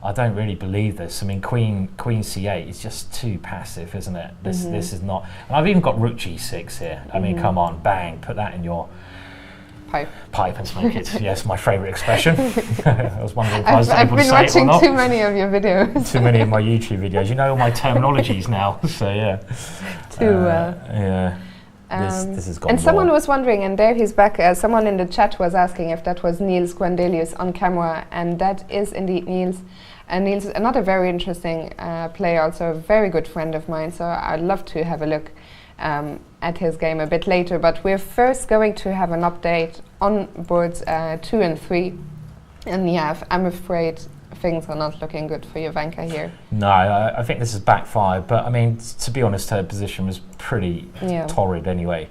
I don't really believe this. I mean, queen c8 is just too passive, isn't it? This is not. And I've even got rook g6 here. I mean, come on, bang, put that in your pipe and smoke it. Yes, my favourite expression. I was wondering if I was able to say it or not. I've been watching too many of your videos. Too many of my YouTube videos. You know all my terminologies now. So yeah. This has gone and someone was wondering, and there he's back. Someone in the chat was asking if that was Niels Guandelius on camera, and that is indeed Niels. And Niels is another very interesting player, also a very good friend of mine. So I'd love to have a look at his game a bit later, but we're first going to have an update on boards 2 and 3, and I'm afraid things are not looking good for Jovanka here. No, I think this is backfired, but I mean, to be honest, her position was pretty torrid anyway.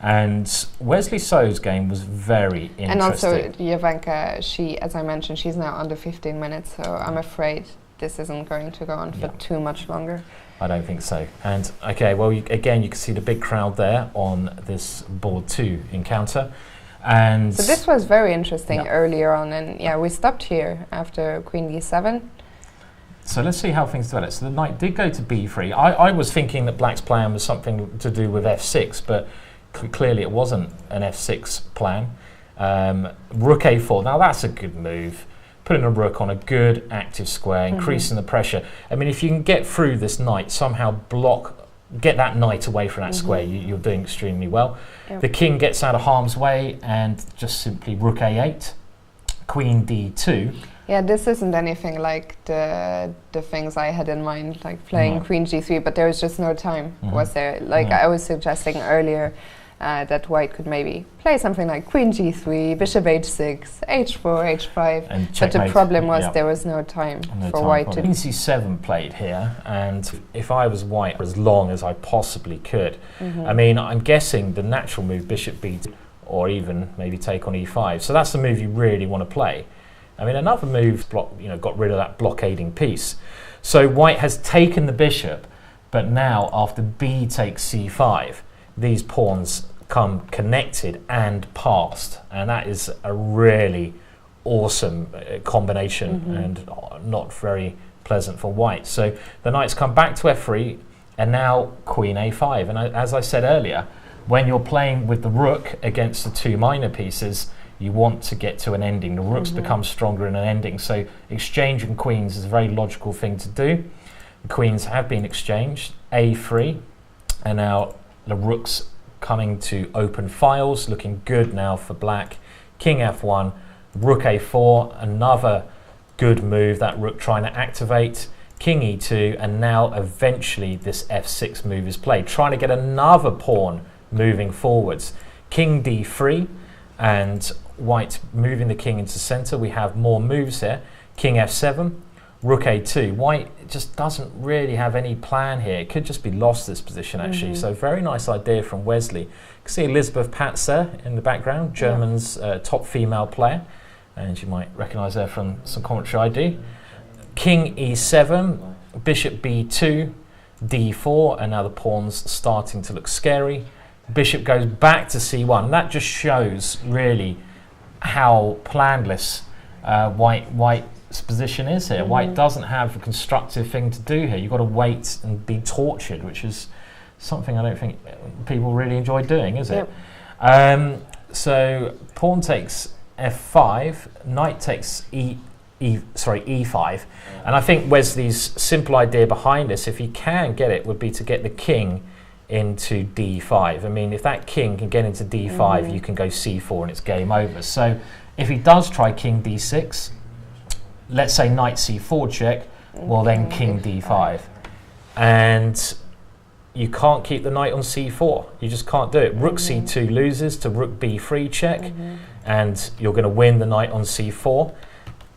And Wesley So's game was very interesting. And also Jovanka, as I mentioned, she's now under 15 minutes, so I'm afraid this isn't going to go on for too much longer. I don't think so. And okay, well, again, you can see the big crowd there on this board 2 encounter. And So this was very interesting Yeah. earlier on, and yeah, we stopped here after Queen D7. so let's see how things develop. So the knight did go to b3. I was thinking that black's plan was something to do with f6, but clearly it wasn't an f6 plan. Rook a4. Now that's a good move. Putting a rook on a good active square, increasing the pressure. I mean, if you can get through this knight, somehow get that knight away from that square, you're doing extremely well. Yep. The king gets out of harm's way and just simply rook a8, queen d2. Yeah, this isn't anything like the things I had in mind, like playing Queen G3, but there was just no time, was there? Like I was suggesting earlier, that white could maybe play something like Queen G3, Bishop H6, H4, H5, And but the checkmate. problem was Yeah. there was no time No for time white for to... it. Queen c7 played here, and if I was white for as long as I possibly could, I mean, I'm guessing the natural move, Bishop b2, or even maybe take on e5. So that's the move you really want to play. I mean, another move got rid of that blockading piece. So white has taken the bishop, but now after b takes c5, these pawns come connected and passed, and that is a really awesome combination and not very pleasant for white. So the knight's come back to f3, and now queen a5. And as I said earlier, when you're playing with the rook against the two minor pieces, you want to get to an ending. The rooks become stronger in an ending. So exchanging queens is a very logical thing to do. The queens have been exchanged, a3, and now the rooks coming to open files, looking good now for black. King f1, rook a4, another good move, that rook trying to activate. King e2, and now eventually this f6 move is played, trying to get another pawn moving forwards. King d3, and white moving the king into center. We have more moves here. King f7, rook a2. White just doesn't really have any plan here. It could just be lost, this position, actually. So very nice idea from Wesley. You can see Elizabeth Patzer in the background, German's top female player, and you might recognize her from some commentary I do. King e7, bishop b2, d4, and now the pawn's starting to look scary. Bishop goes back to c1. That just shows really how planless white's position is here. White doesn't have a constructive thing to do here. You've got to wait and be tortured, which is something I don't think people really enjoy doing, is it? So pawn takes f5, knight takes e5, and I think Wesley's simple idea behind this, if he can get it, would be to get the king into d5. I mean, if that king can get into d5, you can go c4 and it's game over. So if he does try king d6, let's say knight c4 check, well then king d5. And you can't keep the knight on c4. You just can't do it. Rook c2 loses to rook b3 check, and you're going to win the knight on c4.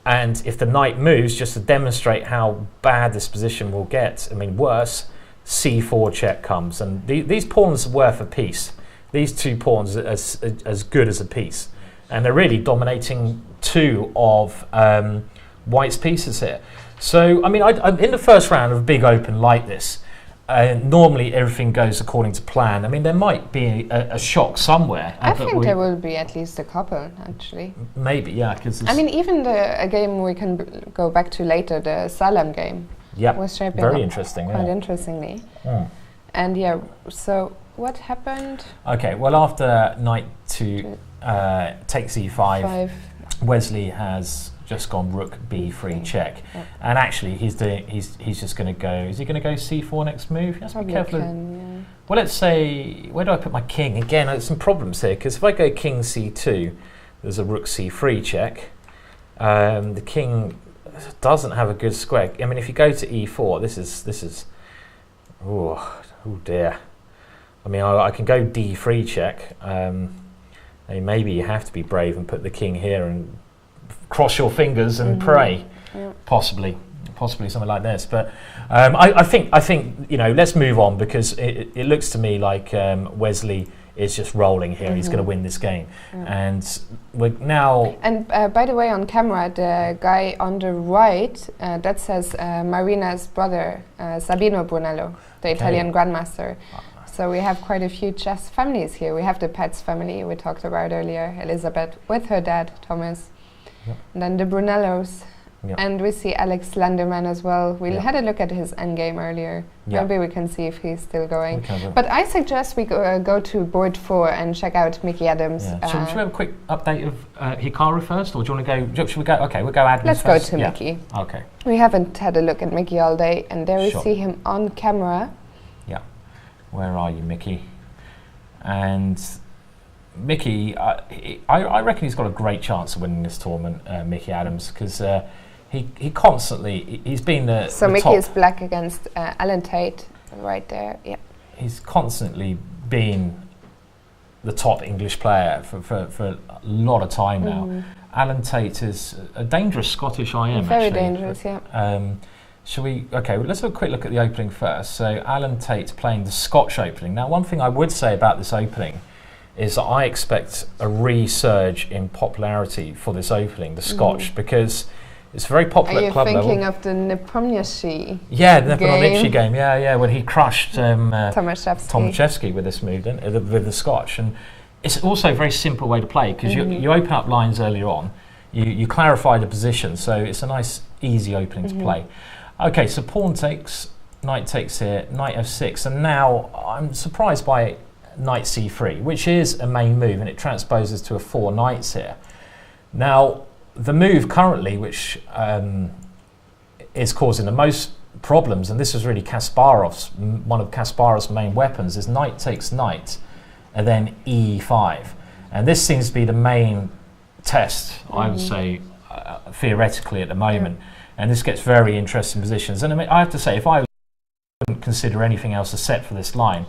And if the knight moves, just to demonstrate how bad this position will get, I mean worse, c4 check comes, and these pawns are worth a piece. These two pawns are as good as a piece, and they're really dominating two of white's pieces here. So I mean, in the first round of a big open like this, normally everything goes according to plan. I mean, there might be a shock somewhere. I think there will be at least a couple, actually. Maybe, yeah. Because I mean, even a game we can go back to later, the Salem game. Yeah, was shaping very up interesting. quite interestingly. And yeah, so what happened? Okay, well, after knight to takes e5, Wesley has just gone rook b3 check, and actually he's just going to go. Is he going to go c4 next move? Let's be careful. Well, let's say, where do I put my king? Again, there's some problems here, because if I go king c2, there's a rook c3 check. The king doesn't have a good square. I mean, if you go to e4, this is oh dear. I mean, I can go d3 check. I mean, maybe you have to be brave and put the king here and cross your fingers and pray. Possibly something like this. But I think let's move on, because it looks to me like Wesley is just rolling here. He's going to win this game, and we're now. And by the way, on camera, the guy on the right that says Marina's brother, Sabino Brunello, the Italian grandmaster. So we have quite a few chess families here. We have the Pets family we talked about earlier, Elizabeth with her dad, Thomas. Yep. And then the Brunellos. Yep. And we see Alex Landerman as well. We Yep. had a look at his endgame earlier. Yep. Maybe we can see if he's still going. Okay, But I suggest we go to board 4 and check out Mickey Adams. Yeah. Should we have a quick update of Hikaru first, or do you want to go? Should we go? Okay, we'll go Adams Let's first. go to Yeah. Mickey. Okay. We haven't had a look at Mickey all day, and there we Sure. see him on camera. Yeah. Where are you, Mickey? And Mickey, I reckon he's got a great chance of winning this tournament, Mickey Adams, because he constantly, he's been the So the Mickey top. is black against Alan Tate, right there. Yeah. He's constantly been the top English player for a lot of time now. Alan Tate is a dangerous Scottish IM. Very actually. dangerous, yeah. Shall we? Okay, well, let's have a quick look at the opening first. So Alan Tate playing the Scotch opening. Now, one thing I would say about this opening is that I expect a resurge in popularity for this opening, the Scotch, because it's a very popular Are you club thinking level. of the Nepomniachtchi? Yeah, the Nepomniachtchi game. Yeah, when he crushed Tomaszewski. Tomaszewski with this move, with the Scotch. And it's also a very simple way to play, because you open up lines earlier on, you clarify the position, so it's a nice, easy opening to play. Okay, so pawn takes, knight takes here, knight f6, and now I'm surprised by knight c3, which is a main move, and it transposes to a 4 knights here. Now, the move currently, which is causing the most problems, and this is really Kasparov's, one of Kasparov's main weapons, is knight takes knight, and then e5. And this seems to be the main test, I would say, theoretically at the moment. And this gets very interesting positions. And I mean, I have to say, if I wouldn't consider anything else a set for this line.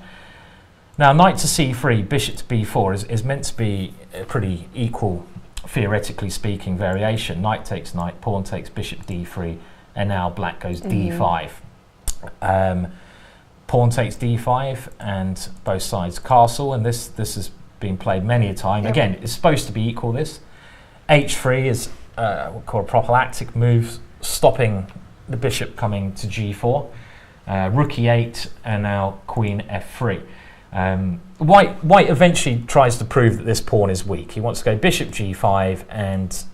Now, knight to c3, bishop to b4 is meant to be a pretty equal, theoretically speaking, variation. Knight takes knight, pawn takes bishop d3, and now black goes d5. Pawn takes d5, and both sides castle, and this has been played many a time. Yep. Again, it's supposed to be equal, this. h3 is what we call a prophylactic move, stopping the bishop coming to g4. Rook e8, and now queen f3. White eventually tries to prove that this pawn is weak. He wants to go bishop g5 and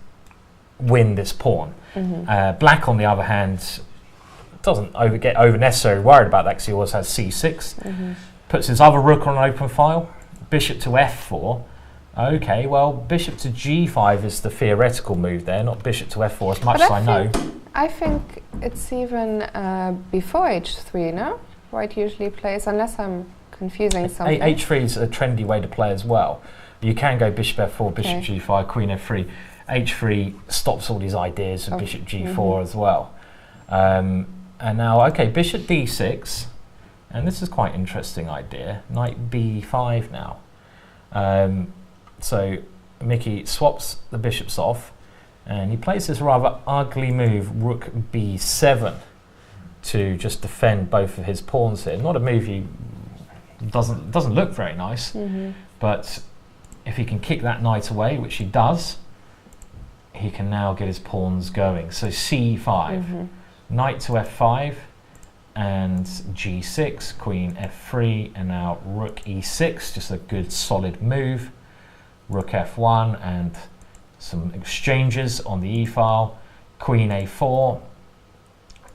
win this pawn. Black, on the other hand, doesn't get necessarily worried about that, because he always has c6. Puts his other rook on an open file. Bishop to f4. Okay, well, bishop to g5 is the theoretical move there, not bishop to f4, as much as I know. I think it's even before h3, no? White usually plays, unless I'm confusing something. h3 is a trendy way to play as well. You can go bishop f4, bishop g5, queen f3. h3 stops all these ideas of bishop g4 as well. And now, okay, bishop d6, and this is quite an interesting idea. Knight b5 now. So Mickey swaps the bishops off, and he plays this rather ugly move, rook b7, to just defend both of his pawns here. Not a move he doesn't look very nice, but if he can kick that knight away, which he does, he can now get his pawns going. So c5, knight to f5, and g6, queen f3, and now rook e6, just a good solid move. Rook f1 and some exchanges on the e-file, queen a4,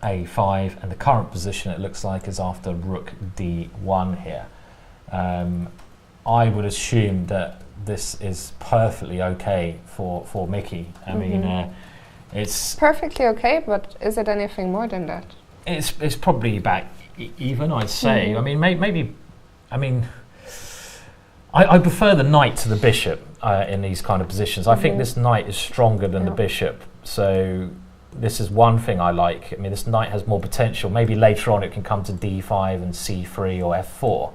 a5, and the current position, it looks like, is after rook d1 here. I would assume that this is perfectly okay for Mickey. I mean, it's perfectly okay, but is it anything more than that? It's probably about even, I'd say. I mean, maybe. I mean, I prefer the knight to the bishop in these kind of positions. I think this knight is stronger than the bishop, so this is one thing I like. I mean, this knight has more potential. Maybe later on it can come to d5 and c3 or f4.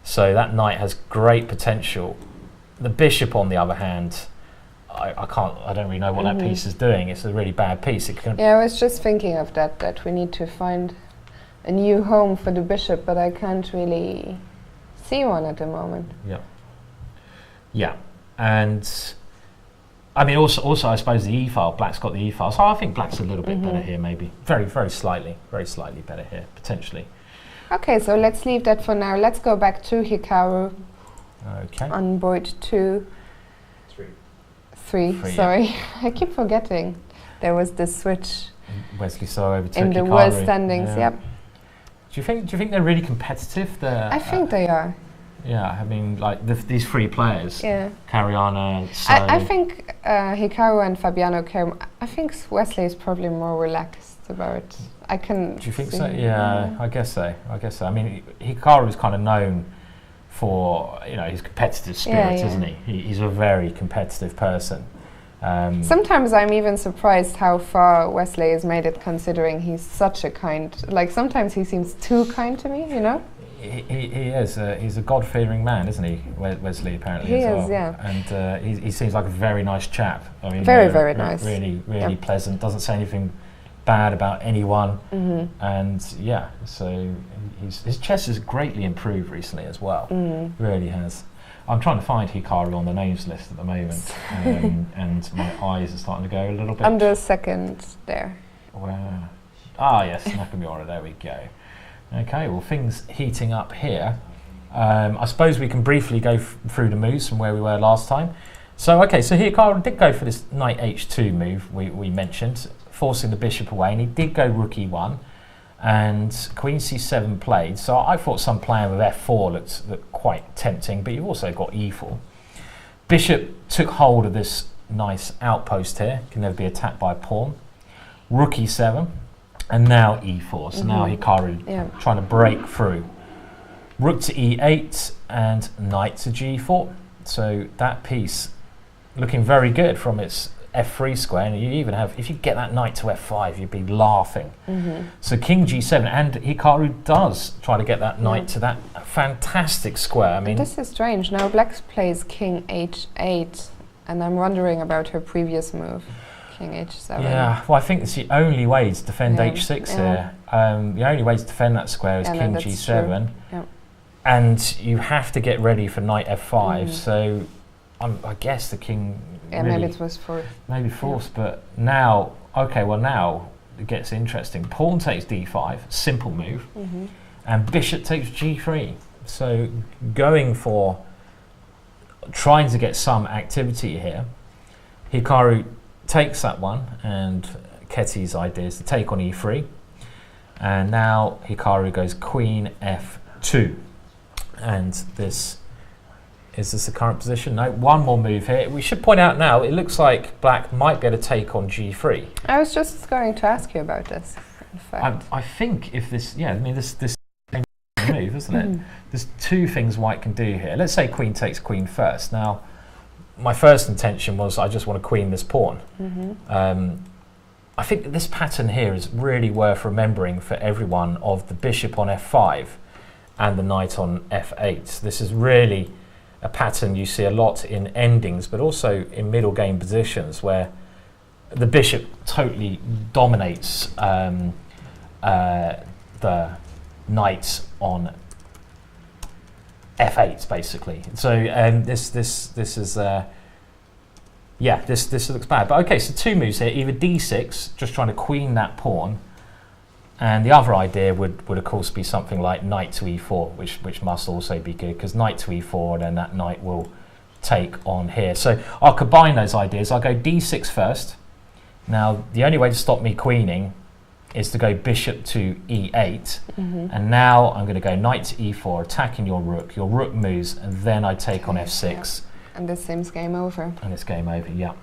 So that knight has great potential. The bishop, on the other hand, I don't really know what that piece is doing. It's a really bad piece. Yeah, I was just thinking of that we need to find a new home for the bishop, but I can't really see one at the moment. Yeah, and I mean, also I suppose the e-file. Black's got the e-file, so I think Black's a little bit better here, maybe very slightly better here potentially. Okay, so let's leave that for now. Let's go back to Hikaru Okay. on board 2. 3, Three, sorry. I keep forgetting. There was this switch Wesley So overtook in the Hikaru. world standings, Yeah. yep. Do you think they're really competitive? I think they are. Yeah, I mean, like these 3 players. Yeah. Caruana, So. I think Hikaru and Fabiano Caruana, I think Wesley is probably more relaxed about it. I can Do you think see so? Yeah, I guess so. I mean, Hikaru is kind of known for his competitive spirit, isn't he? He's a very competitive person. Sometimes I'm even surprised how far Wesley has made it, considering he's such a kind. Like sometimes he seems too kind to me, you know. He is. He's a God-fearing man, isn't he, Wesley? Apparently, He as well. is, yeah. And he seems like a very nice chap. I mean, very nice. Really Yep. pleasant. Doesn't say anything bad about anyone. Mm-hmm. And yeah, so his chess has greatly improved recently as well. Really has. I'm trying to find Hikaru on the names list at the moment, and my eyes are starting to go a little bit. Under second there. Wow. Ah, yes, Nakamura. There we go. Okay, well, things heating up here. I suppose we can briefly go through the moves from where we were last time. So, okay, so Hikaru did go for this knight h2 move we mentioned, forcing the bishop away, and he did go rook e1, and queen c7 played. So I thought some playing with f4 looked quite tempting, but you've also got e4. Bishop took hold of this nice outpost here, can never be attacked by a pawn. Rook e7. And now e4, so now Hikaru trying to break through. Rook to e8 and knight to g4. So that piece looking very good from its f3 square, and you even have, if you get that knight to f5, you'd be laughing. So king g7, and Hikaru does try to get that knight to that fantastic square. I mean, this is strange. Now Black plays king h8, and I'm wondering about her previous move. King h7. Yeah, well, I think it's the only way to defend h6 here. The only way to defend that square is king g7. And you have to get ready for knight f5. So I guess the king. Yeah, really, maybe it was forced. Maybe forced, but now, okay, well, now it gets interesting. Pawn takes d5, simple move, and bishop takes g3. So going for trying to get some activity here. Hikaru takes that one, and Keti's idea is to take on e3, and now Hikaru goes queen f2, and this is the current position. No, one more move here. We should point out now, it looks like Black might be able to take on g3. I was just going to ask you about this, in fact. I think if this, I mean this move, isn't it? There's 2 things White can do here. Let's say queen takes queen first. Now, my first intention was I just want to queen this pawn. I think this pattern here is really worth remembering for everyone, of the bishop on f5 and the knight on f8. This is really a pattern you see a lot in endings, but also in middle game positions, where the bishop totally dominates the knight on f8, basically. So this is this looks bad. But okay, so 2 moves here: either d6, just trying to queen that pawn, and the other idea would of course be something like knight to e4, which must also be good, because knight to e4, and then that knight will take on here. So I'll combine those ideas. I'll go d6 first. Now the only way to stop me queening is to go bishop to e8, and now I'm going to go knight to e4, attacking your rook moves, and then I take on f6. And this seems game over. And it's game over, yeah.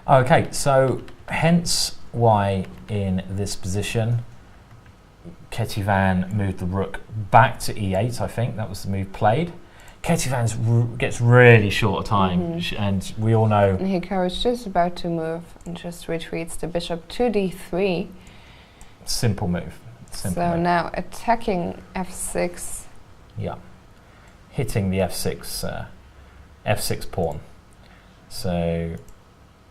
Okay, so hence why in this position, Ketivan moved the rook back to e8, I think. That was the move played. Ketivan gets really short of time, and we all know... And Hikaru's just about to move and just retreats the bishop to d3. Simple move. Simple move. Now attacking f6. Yeah. Hitting the f6 pawn. So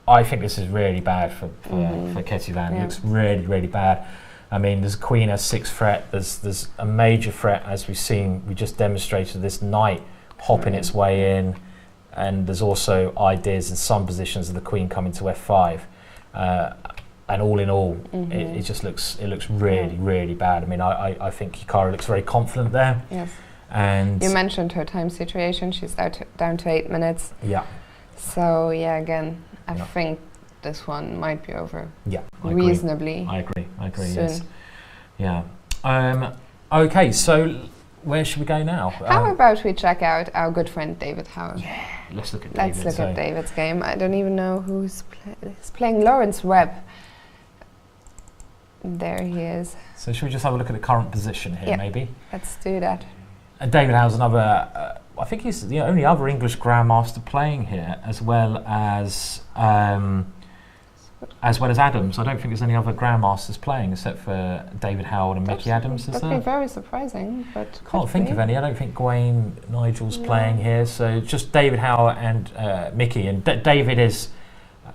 I think this is really bad for Ketivan. It looks really, really bad. I mean, there's queen s6 threat. There's a major threat, as we've seen. We just demonstrated this knight hopping its way in, and there's also ideas in some positions of the queen coming to f5. and all in all, it just looks really really bad. I mean, I think Hikaru looks very confident there. Yes. And you mentioned her time situation. She's down to 8 minutes. Yeah. So yeah, again, I think this one might be over. Yeah. Reasonably. I agree. Soon. Yes. Yeah. Okay. So where should we go now? How about we check out our good friend David Hou? Yeah. Let's look at David. Let's look at David's game. I don't even know who's playing Lawrence Webb. There he is. So should we just have a look at the current position here, maybe? Let's do that. And David Hou's another. I think he's the only other English Grandmaster playing here, as well as Adams. I don't think there's any other Grandmasters playing except for David Hou and Mickey Adams. Is That'd there? be very surprising, but Can't think of any. I don't think Gawain Nigel's playing here. So just David Hou and Mickey. And David is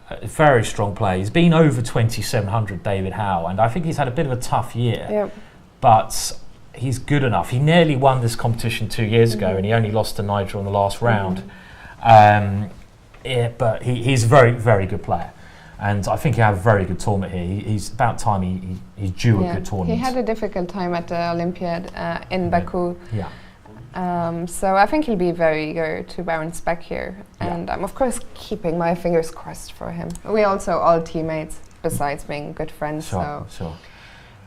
a very strong player. He's been over 2,700, David Hou, and I think he's had a bit of a tough year. Yep. But he's good enough. He nearly won this competition 2 years ago, and he only lost to Nigel in the last round. But he's a very, very good player. And I think he had a very good tournament here. He's about time he's due a good tournament. He had a difficult time at the Olympiad in Baku. Yeah. So I think he'll be very eager to bounce back here. And I'm of course keeping my fingers crossed for him. We also all teammates, besides being good friends. Sure.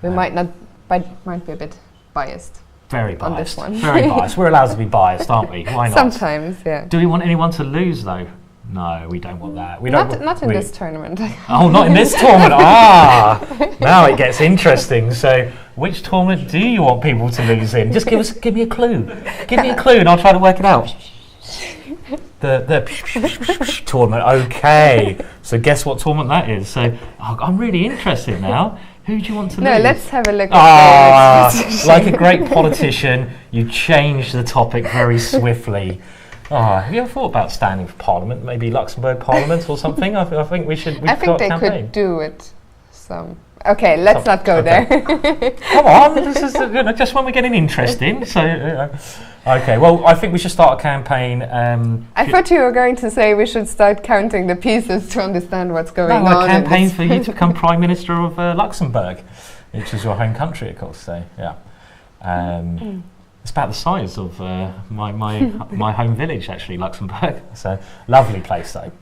We might be a bit biased. Very biased. On this one. Very biased. We're allowed to be biased, aren't we? Why not? Sometimes, yeah. Do we want anyone to lose though? No, we don't want that. Not in this tournament. Oh, not in this tournament. Now it gets interesting. So, which tournament do you want people to lose in? Just give me a clue. Give me a clue, and I'll try to work it out. The tournament. Okay. So, guess what tournament that is? So, I'm really interested now. Who do you want to lose? No, let's have a look at like a great politician, you change the topic very swiftly. Have you ever thought about standing for Parliament? Maybe Luxembourg Parliament or something? I think we should. I think they could do it. Okay, let's not go there. Come on, this is just when we're getting interesting. So, okay. Well, I think we should start a campaign. I thought you were going to say we should start counting the pieces to understand what's going on. No, a campaign for you to become Prime Minister of Luxembourg, which is your home country, of course. So, yeah. It's about the size of my home village, actually, Luxembourg. So, lovely place, though.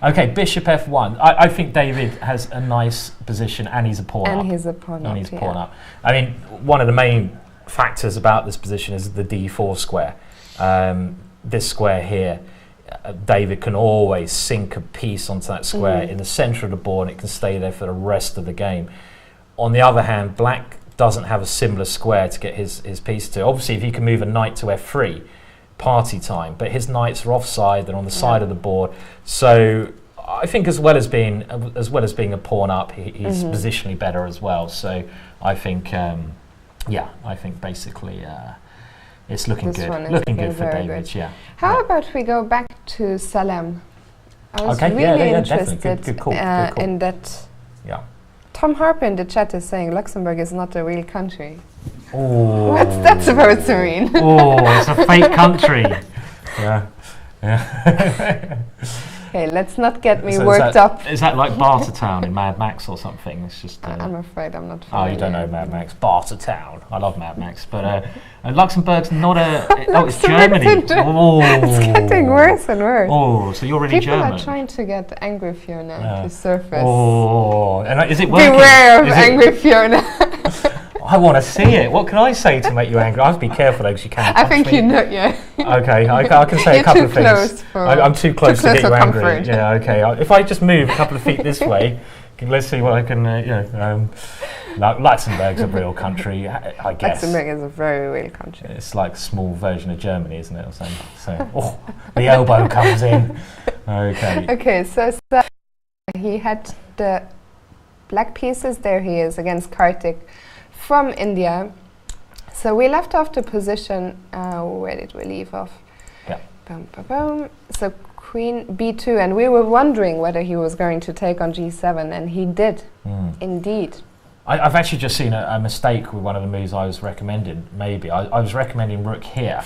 Okay, Bishop F1. I think David has a nice position, and he's a pawn up. And he's a pawn up. I mean, one of the main factors about this position is the D4 square. This square here, David can always sink a piece onto that square in the centre of the board, and it can stay there for the rest of the game. On the other hand, Black doesn't have a similar square to get his piece to. Obviously, if he can move a knight to F3, party time, but his knights are offside and on the side of the board. So I think as well as being a pawn up, he's positionally better as well. So I think basically it's looking good. Looking good for David. Good. Yeah. How about we go back to Salim? I was really interested in that. Yeah. Tom Harper in the chat is saying Luxembourg is not a real country. Oh. What's that supposed to mean? Oh, it's a fake country. Yeah. Okay, let's not get me worked up. Is that like Bartertown in Mad Max or something? It's just. I'm afraid I'm not familiar. Oh, you don't know Mad Max. Bartertown. I love Mad Max, but Luxembourg's not a. It's Germany. It's getting worse and worse. Oh, so you're really People German. Are trying to get angry Fiona to surface. Oh, and is it working? Beware of angry Fiona. I want to see it. What can I say to make you angry? I have to be careful though, because you can't. I think you know. Yeah. Okay, I can say a couple of things. I'm too close to get you angry. Comfort. Yeah. Okay. If I just move a couple of feet this way, let's see what I can. Luxembourg's a real country, I guess. Luxembourg is a very real country. It's like a small version of Germany, isn't it? Or something. So, the elbow comes in. Okay. Okay. So he had the black pieces. There he is against Kartik from India. So we left off the position, where did we leave off? Yeah. Boom, boom, boom. So Queen B2, and we were wondering whether he was going to take on G7, and he did, indeed. I've actually just seen a mistake with one of the moves I was recommending. Maybe I was recommending rook here.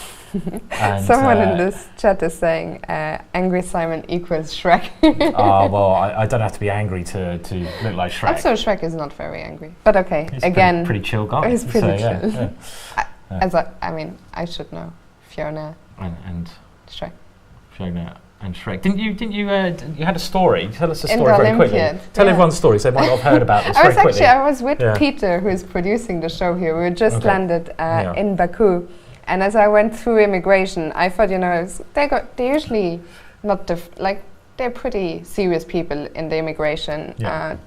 And, someone in this chat is saying angry Simon equals Shrek. Well, I don't have to be angry to look like Shrek. Also, Shrek is not very angry, but okay. He's again, pretty chill guy. He's pretty chill. Yeah. As I mean, I should know Fiona and Shrek. Fiona and Shrek. Didn't you you had a story? Tell us a In story the very quickly. Olympiad, Tell yeah. everyone the story, so they might not have heard about this. I was with Yeah. Peter, who is producing the show here. We just Okay. landed in Baku, and as I went through immigration, I thought, they're usually not they're pretty serious people in the immigration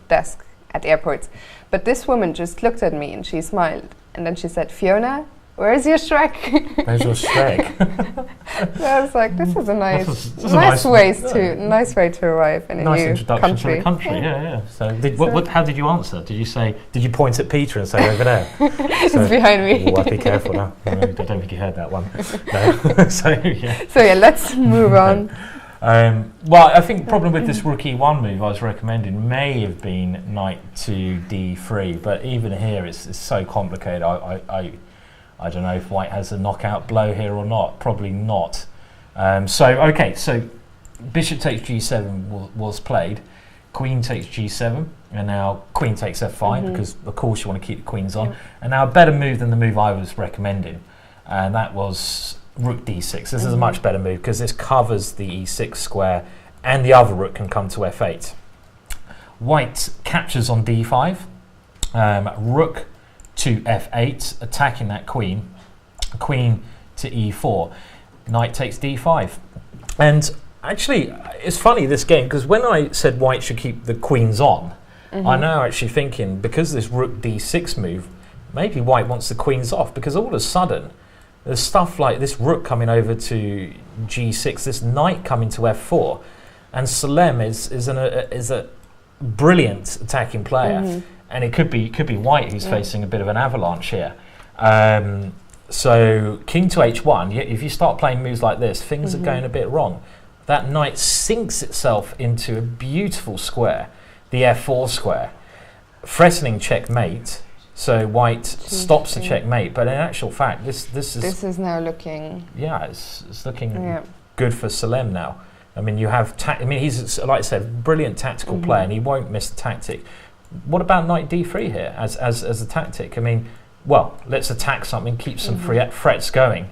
desk at airports. But this woman just looked at me and she smiled, and then she said, "Fiona, where's your Shrek?" Where's your Shrek? So I was like, this is a nice, This is nice a way to arrive in a nice new introduction country. to the country. Yeah. So, how did you answer? Did you point at Peter and say over there? It's behind me. Oh, be careful now. I don't think you heard that one. No. So let's move on. Well, I think the problem with this rook e1 move I was recommending may have been knight to d3, but even here it's so complicated. I don't know if white has a knockout blow here or not. Probably not. So bishop takes g7 was played. Queen takes g7, and now queen takes f5 because of course you want to keep the queens on. And now a better move than the move I was recommending, and that was rook d6. This is a much better move because this covers the e6 square, and the other rook can come to f8. White captures on d5. Rook to f8, attacking that queen. Queen to e4. Knight takes d5. And actually, it's funny this game, because when I said white should keep the queens on, I'm now actually thinking, because this rook d6 move, maybe white wants the queens off, because all of a sudden, there's stuff like this rook coming over to g6, this knight coming to f4, and Salim is a brilliant attacking player. And it could be white who's facing a bit of an avalanche here. So king to h1, if you start playing moves like this, things are going a bit wrong. That knight sinks itself into a beautiful square, the f4 square, threatening checkmate. So white stops the checkmate, but in actual fact, this is now looking. Yeah, it's looking good for Salim now. I mean, you have. He's, like I said, brilliant tactical player, and he won't miss the tactic. What about knight d3 here as a tactic? I mean, well, let's attack something, keep some threats going.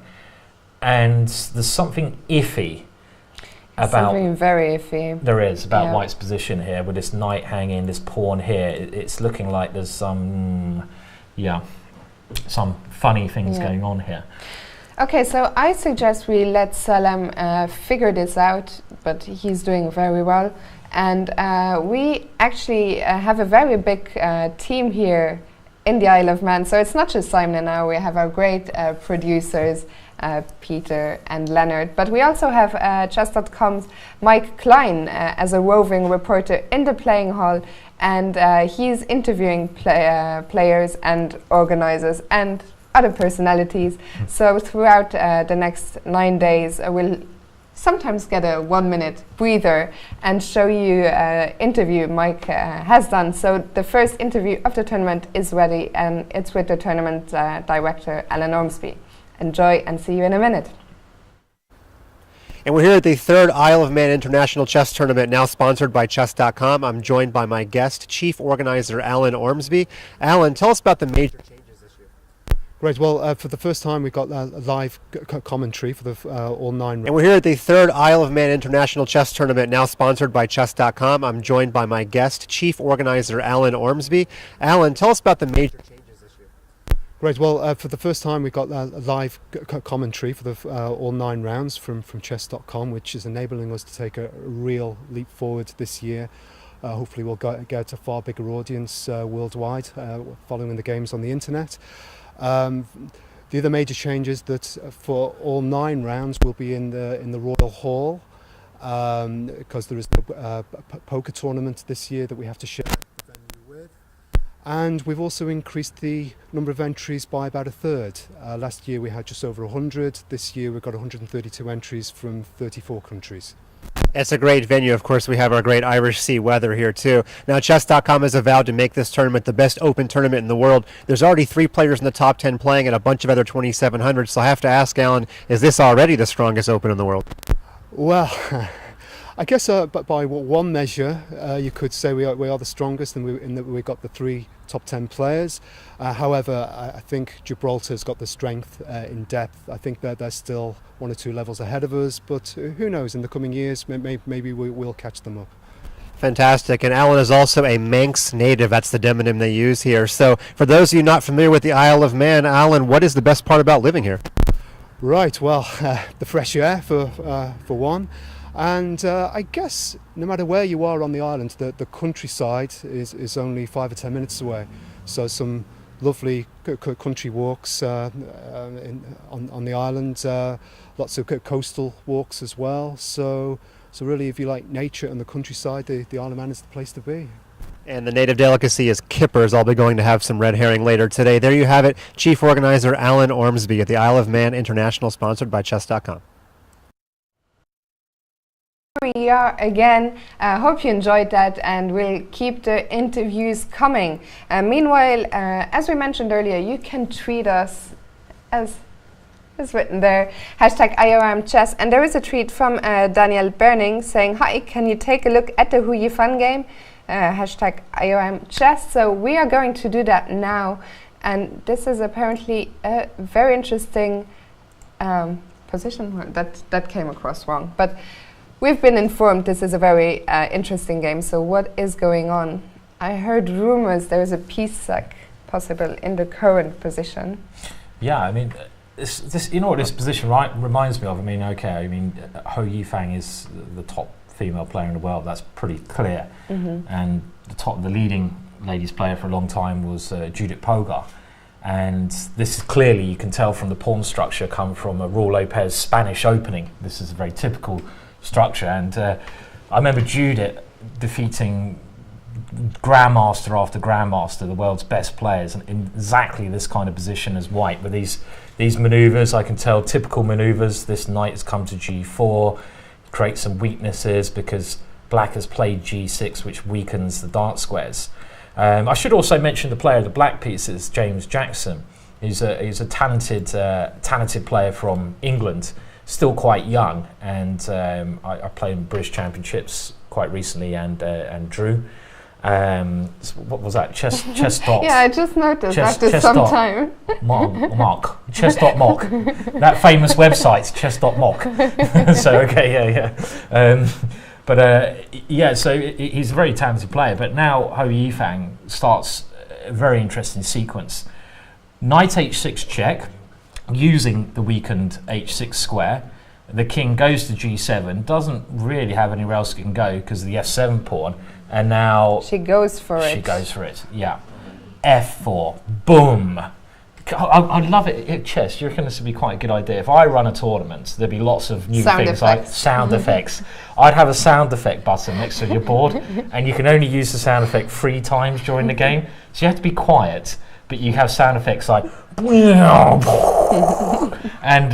And there's something iffy about... Something very iffy. There is, about white's position here, with this knight hanging, this pawn here. It's looking like there's some funny things going on here. Okay, so I suggest we let Salim figure this out, but he's doing very well. And we actually have a very big team here in the Isle of Man. So it's not just Simon now, we have our great producers, Peter and Leonard. But we also have chess.com's Mike Klein as a roving reporter in the playing hall. And he's interviewing players and organizers and other personalities. So throughout the next 9 days, we'll sometimes get a 1-minute breather and show you an interview Mike has done. So the first interview of the tournament is ready, and it's with the tournament director, Alan Ormsby. Enjoy and see you in a minute. And we're here at the third Isle of Man International Chess Tournament, now sponsored by Chess.com. I'm joined by my guest, Chief Organizer Alan Ormsby. Alan, tell us about the major changes this year. Great. Well, for the first time, we've got a live commentary for the all 9 rounds. And we're here at the third Isle of Man International Chess Tournament, now sponsored by Chess.com. I'm joined by my guest, Chief Organizer Alan Ormsby. Alan, tell us about the major changes this year. Great. Well, for the first time, we've got a live commentary for the all 9 rounds from Chess.com, which is enabling us to take a real leap forward this year. Hopefully, we'll get a far bigger audience worldwide following the games on the internet. The other major changes that for all 9 rounds will be in the Royal Hall, because there is no poker tournament this year that we have to share the venue with. And we've also increased the number of entries by about a third. Last year we had just over 100. This year we've got 132 entries from 34 countries. It's a great venue. Of course, we have our great Irish Sea weather here, too. Now, Chess.com has vowed to make this tournament the best open tournament in the world. There's already 3 players in the top 10 playing and a bunch of other 2,700. So I have to ask, Alan, is this already the strongest open in the world? Well, I guess but by one measure, you could say we are the strongest, and in that we've got the 3 top 10 players. However, I think Gibraltar's got the strength in depth. I think that they're still 1 or 2 levels ahead of us, but who knows, in the coming years, maybe we'll catch them up. Fantastic. And Alan is also a Manx native. That's the demonym they use here. So for those of you not familiar with the Isle of Man, Alan, what is the best part about living here? Right, well, the fresh air for one. And I guess no matter where you are on the island, the countryside is only 5 or 10 minutes away. So some lovely country walks on the island, lots of coastal walks as well. So really, if you like nature and the countryside, the Isle of Man is the place to be. And the native delicacy is kippers. I'll be going to have some red herring later today. There you have it. Chief Organizer Alan Ormsby at the Isle of Man International, sponsored by Chess.com. We are again. Hope you enjoyed that, and we'll keep the interviews coming. Meanwhile, as we mentioned earlier, you can tweet us as is written there, #IORMChess. And there is a tweet from Daniel Berning saying, "Hi, can you take a look at the Hou Yifan game? #IORMChess." So we are going to do that now, and this is apparently a very interesting position. That came across wrong, but we've been informed this is a very interesting game. So what is going on? I heard rumors there is a piece sack possible in the current position. Yeah, I mean, this you know what this position reminds me of. I mean, Hou Yifan is the top female player in the world. That's pretty clear. And the leading ladies player for a long time was Judith Polgar. And this is clearly, you can tell from the pawn structure, come from a Raul Lopez Spanish opening. This is a very typical structure, and I remember Judith defeating Grandmaster after Grandmaster, the world's best players, and in exactly this kind of position as white, with these manoeuvres. I can tell typical manoeuvres. This knight has come to g4, create some weaknesses because black has played g6, which weakens the dark squares. I should also mention the player of the black pieces, James Jackson. He's a talented player from England, still quite young, and I played in British Championships quite recently and drew. What was that? Chess.mock. Yeah, I just noticed after some time. Mock. Chess.mock. That famous website, chess.mock. So, okay, yeah. So he's a very talented player, but now Hou Yifan starts a very interesting sequence. Knight h6 check, using the weakened h6 square. The king goes to g7, doesn't really have anywhere else it can go because of the f7 pawn, and now she goes for it. She goes for it, yeah. f4, boom. I love it at chess. You reckon this would be quite a good idea? If I run a tournament, there'd be lots of new things like sound effects. I'd have a sound effect button next to your board, and you can only use the sound effect 3 times during the game. So you have to be quiet, but you have sound effects like and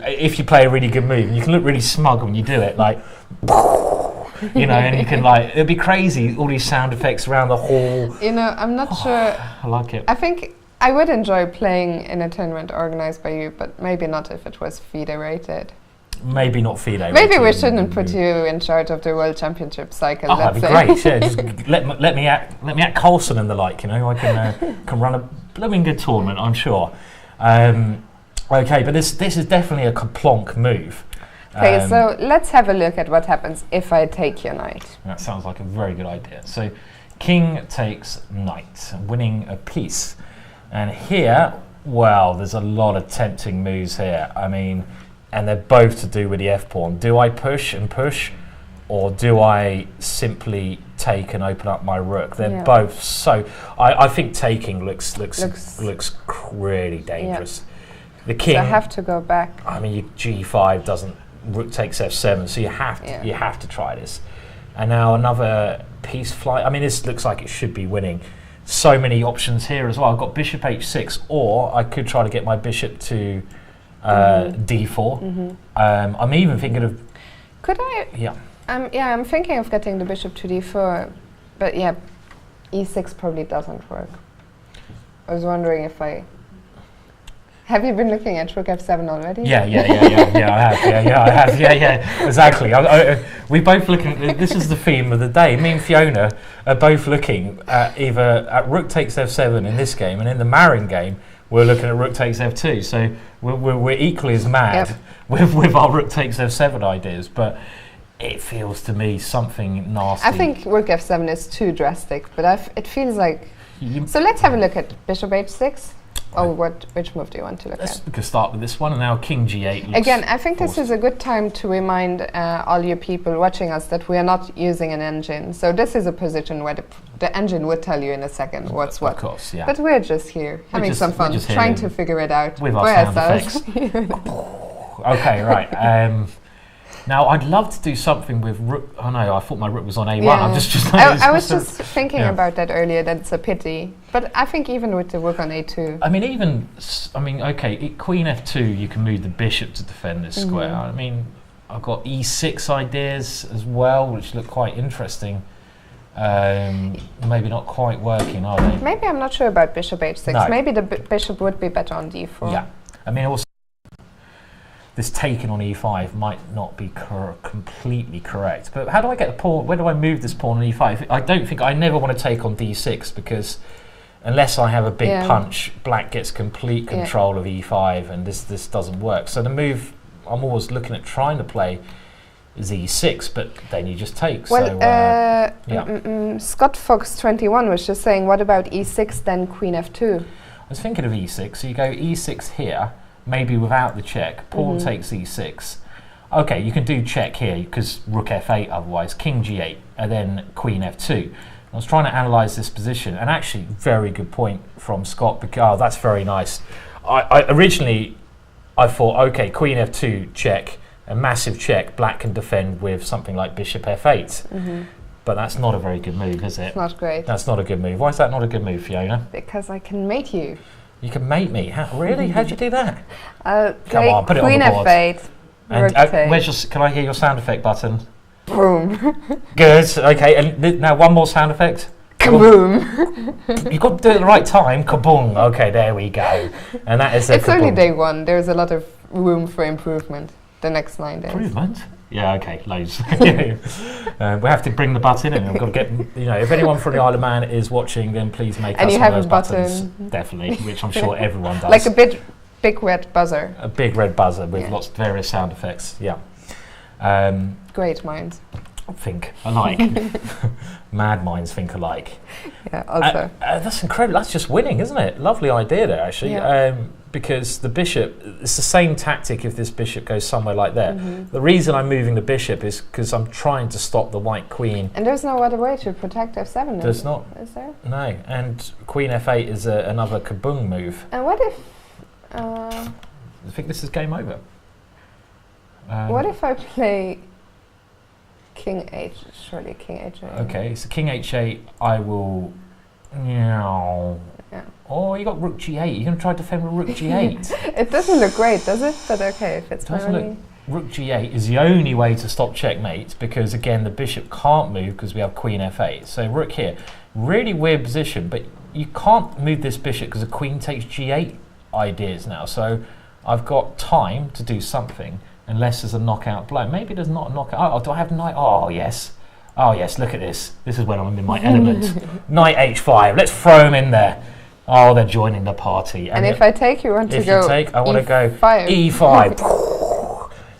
if you play a really good move, you can look really smug when you do it, like and you can it'd be crazy, all these sound effects around the hall. I'm not sure. I like it. I think I would enjoy playing in a tournament organized by you, but maybe not if it was FIDE rated. Maybe not FIDE. Maybe we shouldn't put you in charge of the World Championship cycle. That'd be great. Yeah, just let me at Carlson and the like. I can run a blooming good tournament, I'm sure. Okay, but this is definitely a Kaplonk move. Okay, so let's have a look at what happens if I take your knight. That sounds like a very good idea. So, king takes knight, winning a piece, and here, well, there's a lot of tempting moves here. I mean, and they're both to do with the f-pawn. Do I push, or do I simply take and open up my rook? They're both so. I think taking looks really dangerous. Yeah. The king. So I have to go back. I mean, g5 doesn't. Rook takes f7, so you have to try this. And now another piece flight. I mean, this looks like it should be winning. So many options here as well. I've got bishop h6, or I could try to get my bishop to d4. I'm even thinking of Could I? Yeah. Yeah, I'm thinking of getting the bishop to d4, but yeah, e6 probably doesn't work. I was wondering if I... Have you been looking at rook f7 already? Yeah, I have. Yeah, exactly. We both looking at, this is the theme of the day. Me and Fiona are both looking at either at rook takes f7 in this game, and in the Marin game, we're looking at rook takes f2. So we're equally as mad with our rook takes f7 ideas, but it feels to me something nasty. I think rook f7 is too drastic, but it feels like... So let's have a look at bishop h6. Oh, which move do you want to look at? We can start with this one, and now king g8. Again, I think this is a good time to remind all you people watching us that we are not using an engine. So this is a position where the engine would tell you in a second what's what. Of course, yeah. But we're just here, having some fun, trying to figure it out with our sound effects. Okay, right. Now, I'd love to do something with rook. Oh no, I thought my rook was on a1. Yeah. I'm just I was just thinking about that earlier. That's a pity. But I think even with the rook on a2. Okay, queen f2, you can move the bishop to defend this square. I mean, I've got e6 ideas as well, which look quite interesting. Maybe not quite working, are they? Maybe I'm not sure about bishop h6. No. Maybe the bishop would be better on d4. Yeah. I mean, also, this taken on e5 might not be completely correct. But how do I get the pawn? Where do I move this pawn on e5? I never want to take on d6 because unless I have a big punch, black gets complete control of e5 and this doesn't work. So the move I'm always looking at trying to play is e6, but then you just take. Well, Scott Fox 21 was just saying, what about e6 then queen f2? I was thinking of e6. So you go e6 here, maybe without the check. Pawn takes e6. Okay, you can do check here because rook f8 otherwise, king g8, and then queen f2. I was trying to analyse this position, and actually, very good point from Scott, because that's very nice. Originally, I thought, okay, queen f2, check, a massive check, black can defend with something like bishop f8. But that's not a very good move, is it? It's not great. That's not a good move. Why is that not a good move, Fiona? Because I can mate you. You can mate me? Really? How'd you do that? Come on, put it on queen the board. f8, rook take. Can I hear your sound effect button? Boom. Good, okay, and now one more sound effect. Kaboom. You've got to do it at the right time. Kaboom. Okay, there we go. And that is It's only day one. There's a lot of room for improvement the next 9 days. Improvement? Yeah, okay, loads. We have to bring the button in. We've got to get, if anyone from the Isle of Man is watching, then please make us one of those buttons. Definitely, which I'm sure everyone does. Like a big red buzzer. A big red buzzer with lots of various sound effects, yeah. Great minds. Think alike. Mad minds think alike. Yeah, also. That's incredible. That's just winning, isn't it? Lovely idea there, actually. Yeah. Because the bishop, it's the same tactic if this bishop goes somewhere like that. The reason I'm moving the bishop is because I'm trying to stop the white queen. And there's no other way to protect f7. There's not. Is there? No. And queen f8 is another kaboom move. And what if... I think this is game over. What if I play king h? Surely king h8. Okay, so king h8, I will... Yeah. Oh, you got rook g8. You're going to try to defend with rook g8. It doesn't look great, does it? But okay, if it's rook g8 is the only way to stop checkmate because, again, the bishop can't move because we have queen f8. So rook here. Really weird position, but you can't move this bishop because the queen takes g8 ideas now. So I've got time to do something unless there's a knockout blow. Maybe there's not a knockout. Oh, do I have knight? Oh, yes. Oh, yes, look at this. This is when I'm in my element. Knight h5. Let's throw him in there. Oh, they're joining the party. And if I take, you want to go I want to go e5.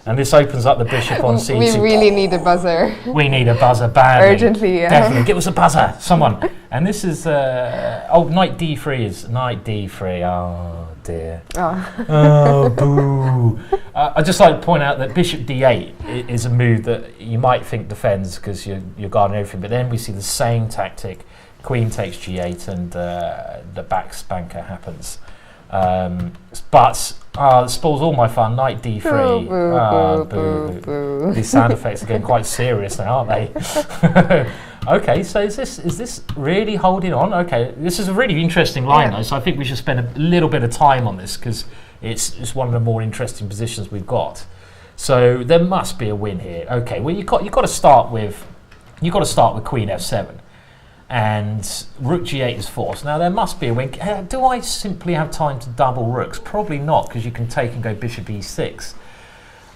And this opens up the bishop on c6. We really need a buzzer. We need a buzzer badly. Urgently, yeah. Definitely. Give us a buzzer, someone. And this is, knight d3 is knight d3. Oh, dear. Oh, boo. I'd just like to point out that bishop d8 is a move that you might think defends because you're guarding everything, but then we see the same tactic. Queen takes g8 and the back spanker happens. But it spoils all my fun. Knight d3. Boo. These sound effects are getting quite serious now, aren't they? Okay, so is this really holding on? Okay, this is a really interesting line though, so I think we should spend a little bit of time on this because it's one of the more interesting positions we've got. So there must be a win here. Okay, well you got to start with Queen F7, and Rook G8 is forced. Now there must be a win. Do I simply have time to double rooks? Probably not, because you can take and go Bishop E6.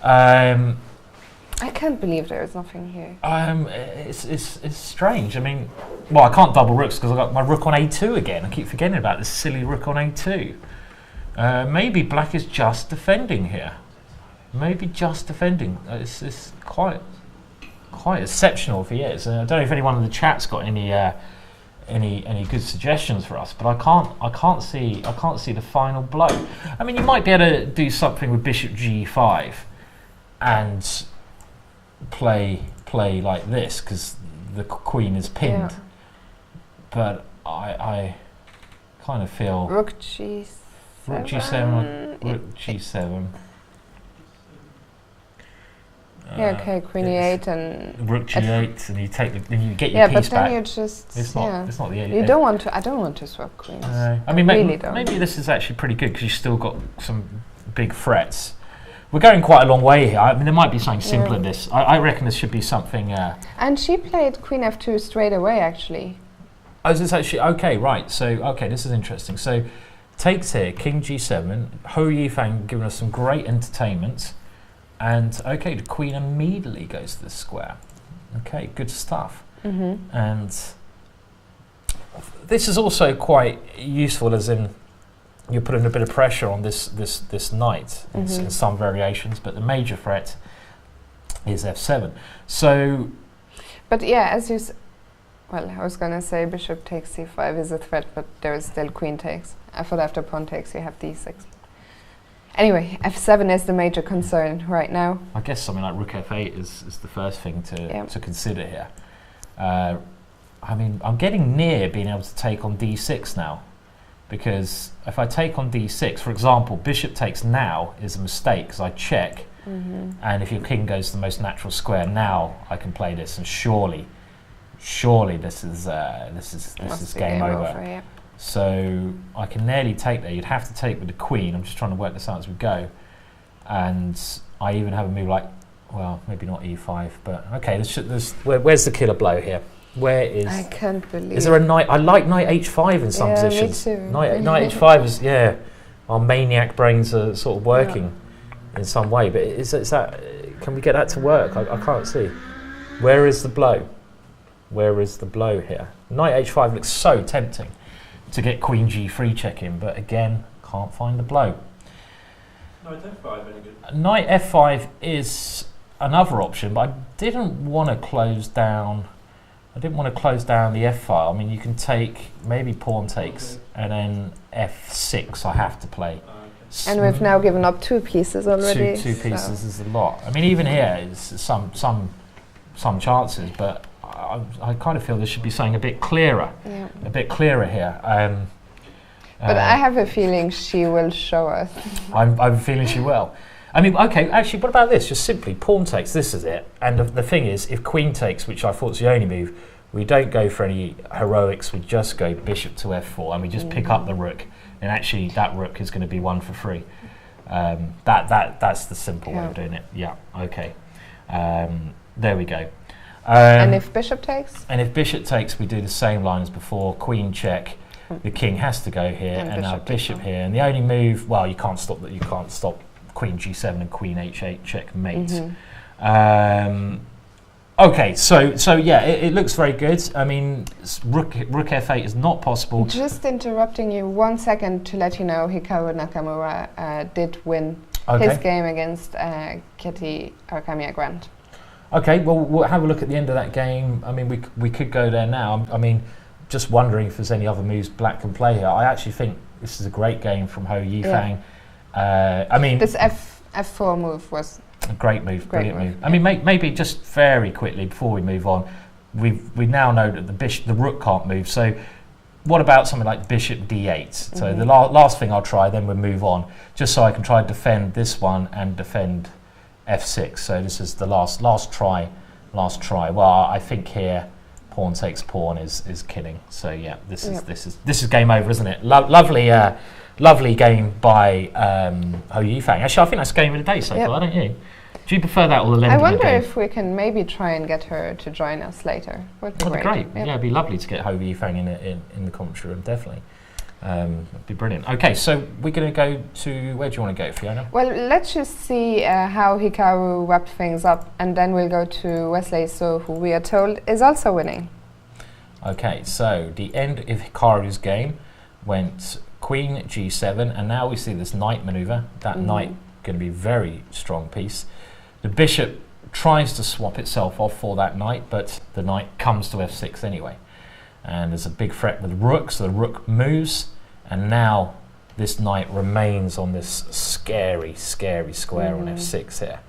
I can't believe there is nothing here. It's strange. I mean, well, I can't double rooks because I got my rook on A2 again. I keep forgetting about this silly rook on A2. Maybe black is just defending here. Maybe just defending. It's quite exceptional if he is. I don't know if anyone in the chat's got any good suggestions for us, but I can't see the final blow. I mean, you might be able to do something with Bishop G5 and play like this because the queen is pinned. Yeah. But I kind of feel Rook G7. Rook G7. Rook G7. Yeah, okay, Queen E8 and Rook G8, and you take then you get your piece but then back. you just It's not the you don't want to. I don't want to swap queens. I mean, really don't. maybe this is actually pretty good because you've still got some big threats. We're going quite a long way here. I mean, there might be something simpler in this. I reckon this should be something. And she played Queen F2 straight away, actually. Oh, is this actually okay? Right. So okay, this is interesting. So takes here, King G7. Hou Yifan giving us some great entertainment. And okay, the queen immediately goes to the square. Okay, good stuff. And this is also quite useful, as in you're putting a bit of pressure on this knight in some variations, but the major threat is F7. So, but yeah, as you well, I was gonna say Bishop takes C5 is a threat, but there is still Queen takes. I thought after pawn takes you have D6. Anyway, F7 is the major concern right now. I guess something like Rook F8 is the first thing to consider here. I mean, I'm getting near being able to take on D6 now, because if I take on D6, for example, Bishop takes now is a mistake because I check, and if your king goes to the most natural square, now I can play this, and surely this is game over. Yeah. So I can nearly take there. You'd have to take with the queen. I'm just trying to work this out as we go. And I even have a move like, well, maybe not E5, but okay. Where's the killer blow here? Where is? I can't believe. Is there a knight? I like knight H5 in some positions. Me too. Knight H5 is our maniac brains are sort of working in some way. But is that? Can we get that to work? I can't see. Where is the blow? Where is the blow here? Knight H5 looks so tempting to get Queen G3 check in, but again, can't find the blow. Knight F5 any good? Knight F5 is another option, but I didn't want to close down. I didn't want to close down the F file. I mean, you can take maybe pawn takes and then F6. I have to play. And we've now given up 2 pieces already. Two pieces is a lot. I mean, even here is some chances, but I kind of feel there should be something a bit clearer. Yeah. A bit clearer here. But I have a feeling she will show us. I'm feeling she will. I mean, okay, actually, what about this? Just simply pawn takes, this is it. And the thing is, if queen takes, which I thought is the only move, we don't go for any heroics, we just go bishop to F4 and we just pick up the rook. And actually, that rook is going to be 1 for free. That's the simple way of doing it. Yeah, okay. There we go. And if bishop takes? And if bishop takes, we do the same line as before, queen check. The king has to go here, and now bishop here. And the only move, well, you can't stop that. You can't stop Queen G7 and Queen H8 checkmate. Okay, so yeah, it looks very good. I mean, Rook F8 is not possible. Just interrupting you 1 second to let you know, Hikaru Nakamura did win his game against Kitty Arkamia Grant. Okay, well, we'll have a look at the end of that game. I mean, we could go there now. I mean, just wondering if there's any other moves Black can play here. I actually think this is a great game from Hou Yifan. I mean, this F4 move was a great move, brilliant move. I mean, maybe just very quickly before we move on, we now know that the rook can't move. So, what about something like Bishop D8? So the last thing I'll try, then we'll move on, just so I can try to defend this one and defend F6. So this is the last try. Well, I think here pawn takes pawn is killing. So yeah, this is game over, isn't it? Lovely game by Hou Yifan. Actually, I think that's game of the day so far, don't you? Do you prefer that or the lending I wonder game? if we can maybe try and get her to join us later. Would be That'd be great. Yep. Yeah, it'd be lovely to get Hou Yifan in the commentary room, definitely. It'd be brilliant. Okay, so we're going to go to, where do you want to go, Fiona? Well, let's just see how Hikaru wrapped things up, and then we'll go to Wesley So, who we are told is also winning. Okay, so the end of Hikaru's game went Queen G7, and now we see this knight maneuver. That knight going to be a very strong piece. The bishop tries to swap itself off for that knight, but the knight comes to F6 anyway. And there's a big threat with rook, so the rook moves, and now this knight remains on this scary, scary square on F6 here.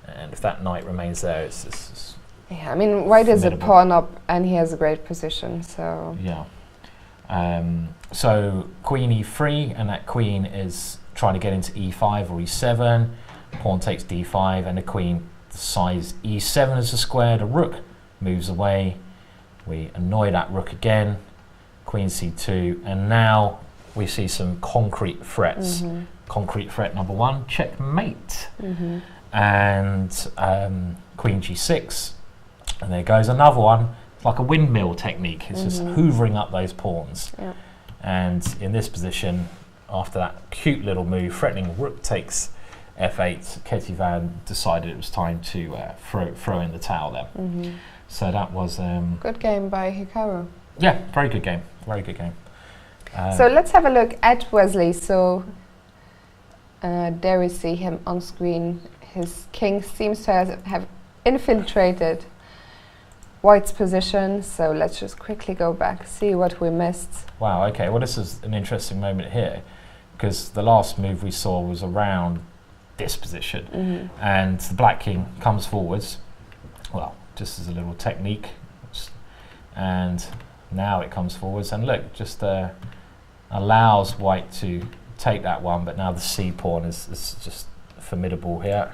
And if that knight remains there, it's Yeah, I mean, white is a formidable. pawn up, and he has a great position, so... Yeah. So queen E3, and that queen is trying to get into E5 or E7. Pawn takes D5, and the queen decides E7 as a square. The rook moves away. We annoy that rook again. Queen C2, and now we see some concrete threats. Concrete threat number 1, checkmate. And Queen G6, and there goes another one. It's like a windmill technique. It's just hoovering up those pawns. Yeah. And in this position, after that cute little move, threatening rook takes F8, Ketivan decided it was time to throw in the towel there. So that was... Good game by Hikaru. yeah, very good game. Very good game. So let's have a look at Wesley. So there we see him on screen. His king seems to have infiltrated White's position. So let's just quickly go back, see what we missed. Wow, okay. Well, this is an interesting moment here, because the last move we saw was around this position. And the black king comes forwards. Well, just as a little technique. And now it comes forwards, and look, just allows white to take that one, but now the C pawn is just formidable here.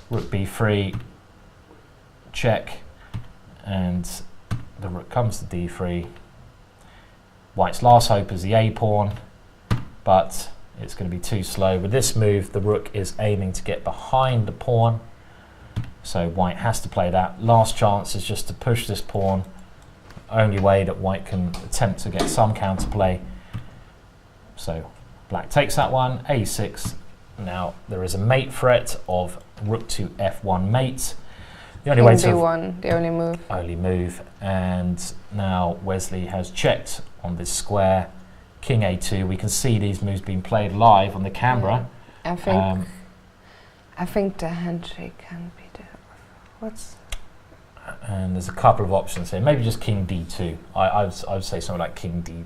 Rook B3, check, and the rook comes to D3. White's last hope is the A pawn, but it's going to be too slow. With this move, the rook is aiming to get behind the pawn, so white has to play that. Last chance is just to push this pawn. Only way that white can attempt to get some counterplay. So black takes that one, A6. Now there is a mate threat of rook to F1 mate. The only way to B1, the only move. And now Wesley has checked on this square. King A2. We can see these moves being played live on the camera. I think the handshake can be there. What's... And there's a couple of options here. Maybe just King D2. I would say something like King D.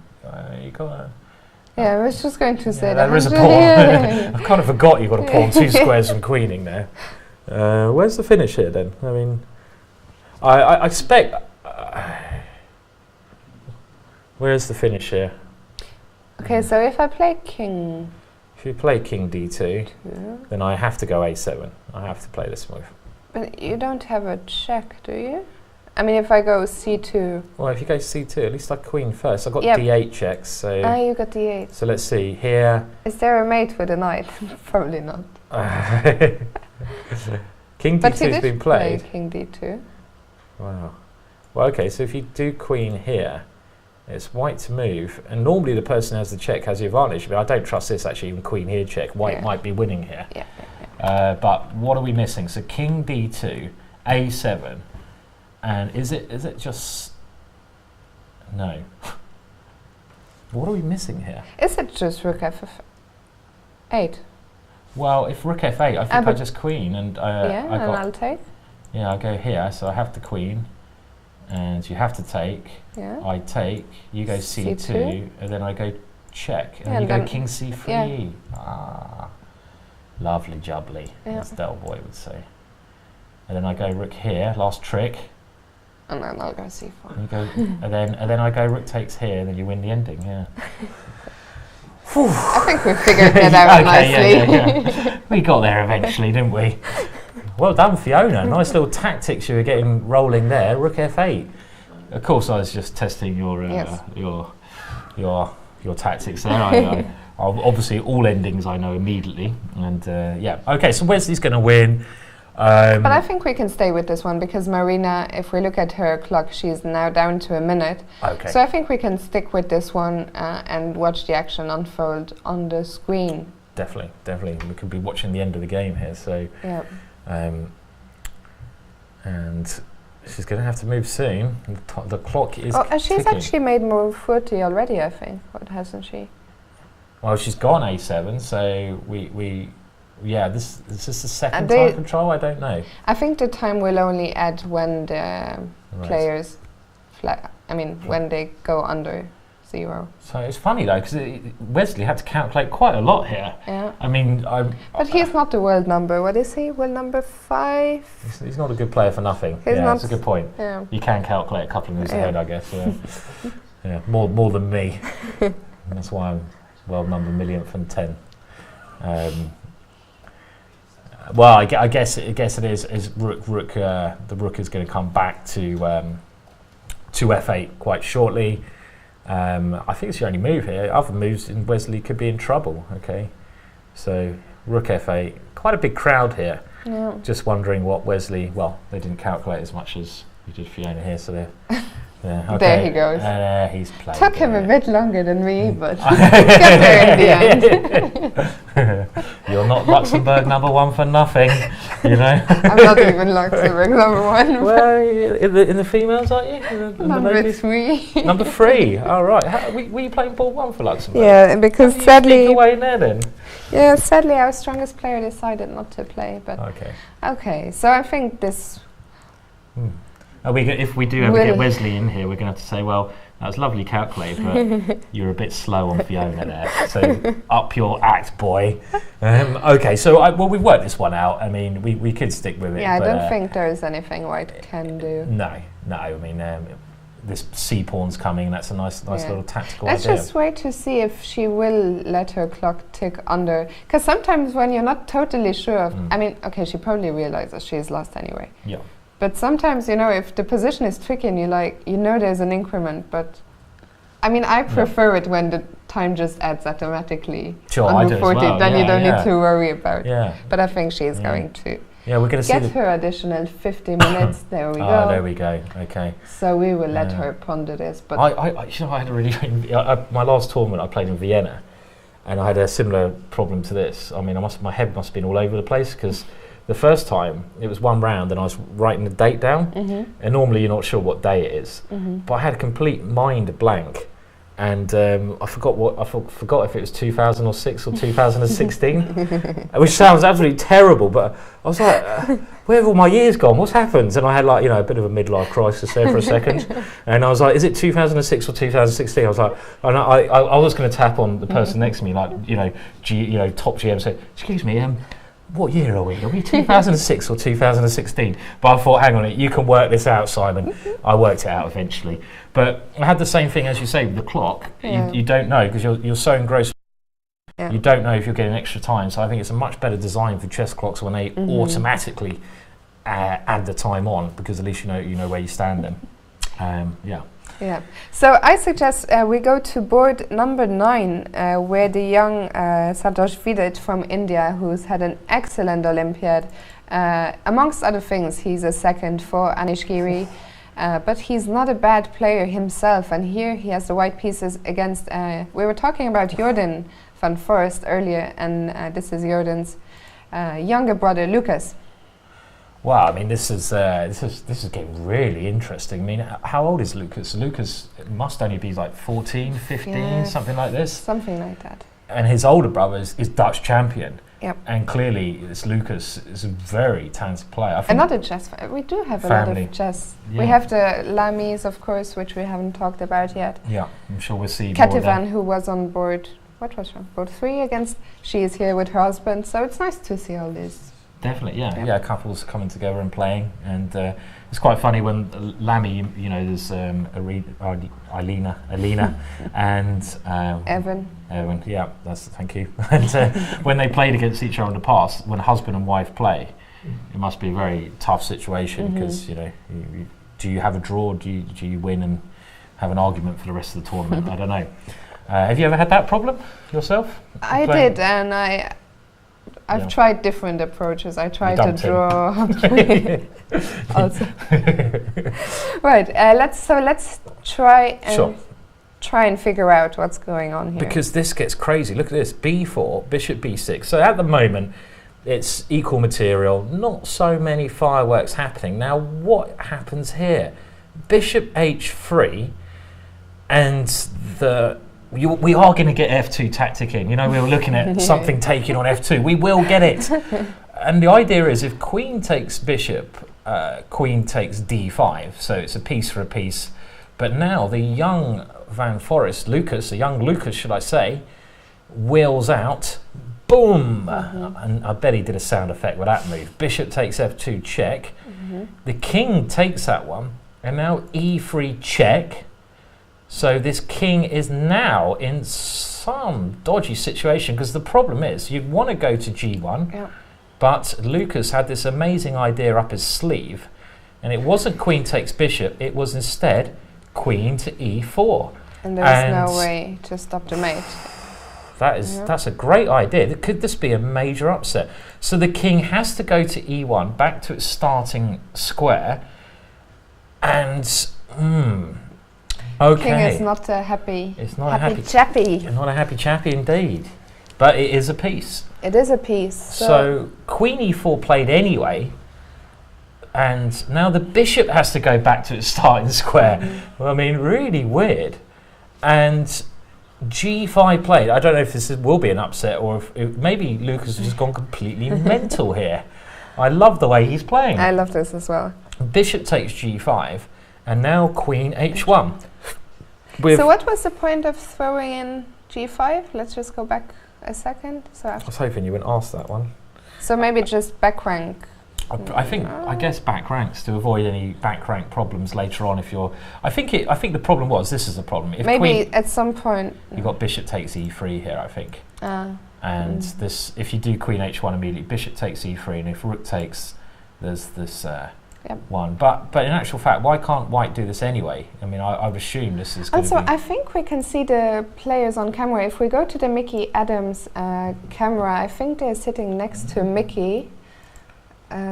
You got yeah, I was just going to say that. there is a pawn. I've kind of forgot you've got a pawn 2 squares from queening there. Where's the finish here then? I mean, I expect. Where's the finish here? Okay, so if I play King... If you play King D2, then I have to go A7. I have to play this move. But you don't have a check, do you? I mean, if I go C2... Well, if you go C2, at least I queen first. I've got Yep. D8 checks, so... Ah, you got D8. So let's see, here... Is there a mate with a knight? Probably not. King But D2 has been played. Play King D2. Wow. Well, okay, so if you do queen here, it's white to move, and normally the person who has the check has the advantage, but I don't trust this actually, even queen here check. White might be winning here. Yeah. But what are we missing? So King D2, A7, and is it just... No. What are we missing here? Is it just Rook F8? Well, if Rook F8, I think I just queen, and I'll take. Yeah, I go here, so I have to queen, and you have to take. Yeah. I take, you go C2, and then I go check, and then you go King C3. Yeah. Ah, lovely jubbly, as Del Boy would say. And then I go rook here, last trick. And then I'll go C4. And you go, and then I go rook takes here, and then you win the ending. Yeah. I think we figured that out nicely. Yeah. We got there eventually, didn't we? Well done, Fiona. Nice little tactics you were getting rolling there. Rook F8. Of course, I was just testing your tactics there. Obviously, all endings I know immediately, and yeah. Okay, so Wesley's going to win. But I think we can stay with this one because Marina, if we look at her clock, she's now down to a minute. Okay. So I think we can stick with this one and watch the action unfold on the screen. Definitely, definitely. We could be watching the end of the game here. So, yeah. And she's going to have to move soon. The clock is she's ticking. actually made move 40 already, I think. What hasn't she? Well, she's gone A7, so this is the second time control. I don't know. I think the time will only add when the players, when they go under 0. So it's funny though, because Wesley had to calculate quite a lot here. Yeah. I mean, but he's not the world number. What is he? World number 5? He's not a good player for nothing. That's a good point. Yeah. You can calculate a couple of moves ahead, I guess. Yeah. Yeah. More than me. That's why I'm world number millionth and 10. Well, I guess it is rook. The rook is going to come back to f8 quite shortly. I think it's the only move here. Other moves in Wesley could be in trouble. Okay, so rook f8. Quite a big crowd here. Yeah. Just wondering what Wesley. Well, they didn't calculate as much as you did Fiona here, so they're. Yeah, okay. There he goes. He's played. Took him a bit longer than me, but got there in the end. You're not Luxembourg number 1 for nothing, you know. I'm not even Luxembourg number 1. Well, in the females, aren't you? Number 3. Number 3. All right. Were you playing ball 1 for Luxembourg? Yeah, because sadly. Away in there then. Yeah, sadly, our strongest player decided not to play. But okay. So I think this. If we do ever get Wesley in here, we're going to have to say, well, that was lovely calculated, but you're a bit slow on Fiona there. So up your act, boy. Okay, so we've worked this one out. I mean, we could stick with it. Yeah, I don't think there's anything White can do. No. I mean, this c-pawn's coming. That's a nice little tactical Let's idea. just wait to see if she will let her clock tick under. Because sometimes when you're not totally sure of... I mean, okay, she probably realizes she's lost anyway. Yeah. But sometimes, if the position is tricky and there's an increment, but I mean, I prefer it when the time just adds automatically on the 40, then you don't need to worry about it. But I think she's going to we're going to get her additional 50 minutes. There we go. There we go. Okay. So we will let her ponder this. But I had a really my last tournament I played in Vienna, and I had a similar problem to this. I mean, my head must have been all over the place because. The first time, it was one round and I was writing the date down, and normally you're not sure what day it is, but I had a complete mind blank, and I forgot if it was 2006 or 2016, which sounds absolutely terrible, but I was like, where have all my years gone? What's happened? And I had a bit of a midlife crisis there for a second, and I was like, is it 2006 or 2016? I was like, and I was going to tap on the person next to me, top GM, say, excuse me, what year are we? Are we 2006 or 2016? But I thought, hang on, you can work this out, Simon. I worked it out eventually. But I had the same thing, as you say, with the clock. You don't know, because you're so engrossed. You don't know if you're getting extra time. So I think it's a much better design for chess clocks when they automatically add the time on, because at least you know where you stand then. Yeah. So I suggest we go to board number 9, where the young Santosh Vidit from India, who's had an excellent Olympiad. Amongst other things, he's a second for Anish Giri, but he's not a bad player himself. And here he has the white pieces against. We were talking about Jordan van Forest earlier, and this is Jordan's younger brother, Lucas. Wow, I mean, this is getting really interesting. I mean, how old is Lucas? Lucas must only be like 14, 15, something like this. Something like that. And his older brother is Dutch champion. Yep. And clearly, Lucas is a very talented player. Another chess. We do have a lot of chess. Yeah. We have the Lamis, of course, which we haven't talked about yet. Yeah, I'm sure we'll see. Kativan, who was on board. What was she on board 3 against? She is here with her husband, so it's nice to see all this. Definitely, yeah, couples coming together and playing, and it's quite funny when Lamy, there's Alina, and Evan, yeah, thank you. And when they played against each other in the past, when husband and wife play, it must be a very tough situation because do you have a draw? Do you win and have an argument for the rest of the tournament? I don't know. Have you ever had that problem yourself? I did, and I've tried different approaches. I tried to dumped him. draw also. Right. Let's try and try and figure out what's going on here. Because this gets crazy. Look at this. B4, bishop B6. So at the moment, it's equal material. Not so many fireworks happening. Now, what happens here? Bishop H3, and we are going to get F2 tactic in. You know, we were looking at something taken on F2. We will get it. And the idea is if queen takes bishop, queen takes D5. So it's a piece for a piece. But now the young young Lucas, should I say, wheels out. Boom! And I bet he did a sound effect with that move. Bishop takes F2 check. The king takes that one. And now E3 check. So this king is now in some dodgy situation, because the problem is you'd want to go to G1, but Lucas had this amazing idea up his sleeve, and it wasn't queen takes bishop, it was instead queen to E4. And there's no way to stop the mate. That's a great idea. Could this be a major upset? So the king has to go to E1, back to its starting square, and okay. King is not a happy. It's not happy a chappy. Not a happy chappy indeed, but it is a piece. It is a piece. So Queen E4 played anyway, and now the bishop has to go back to its starting square. Well, I mean, really weird. And G5 played. I don't know if this will be an upset, or if maybe Lucas has just gone completely mental here. I love the way he's playing. I love this as well. Bishop takes G5, and now Queen H1. So what was the point of throwing in G5? Let's just go back a second. So I was hoping you wouldn't ask that one. So maybe just back rank. I guess back ranks to avoid any back rank problems later on. If you're, I think the problem was, this is the problem. If maybe at some point you got bishop takes E3 here, I think. And this, if you do Queen H1 immediately, bishop takes E3, and if rook takes, there's this one. But in actual fact, why can't white do this anyway? I mean, I would assume this is. Also, I think we can see the players on camera. If we go to the Mickey Adams camera, I think they're sitting next to Mickey.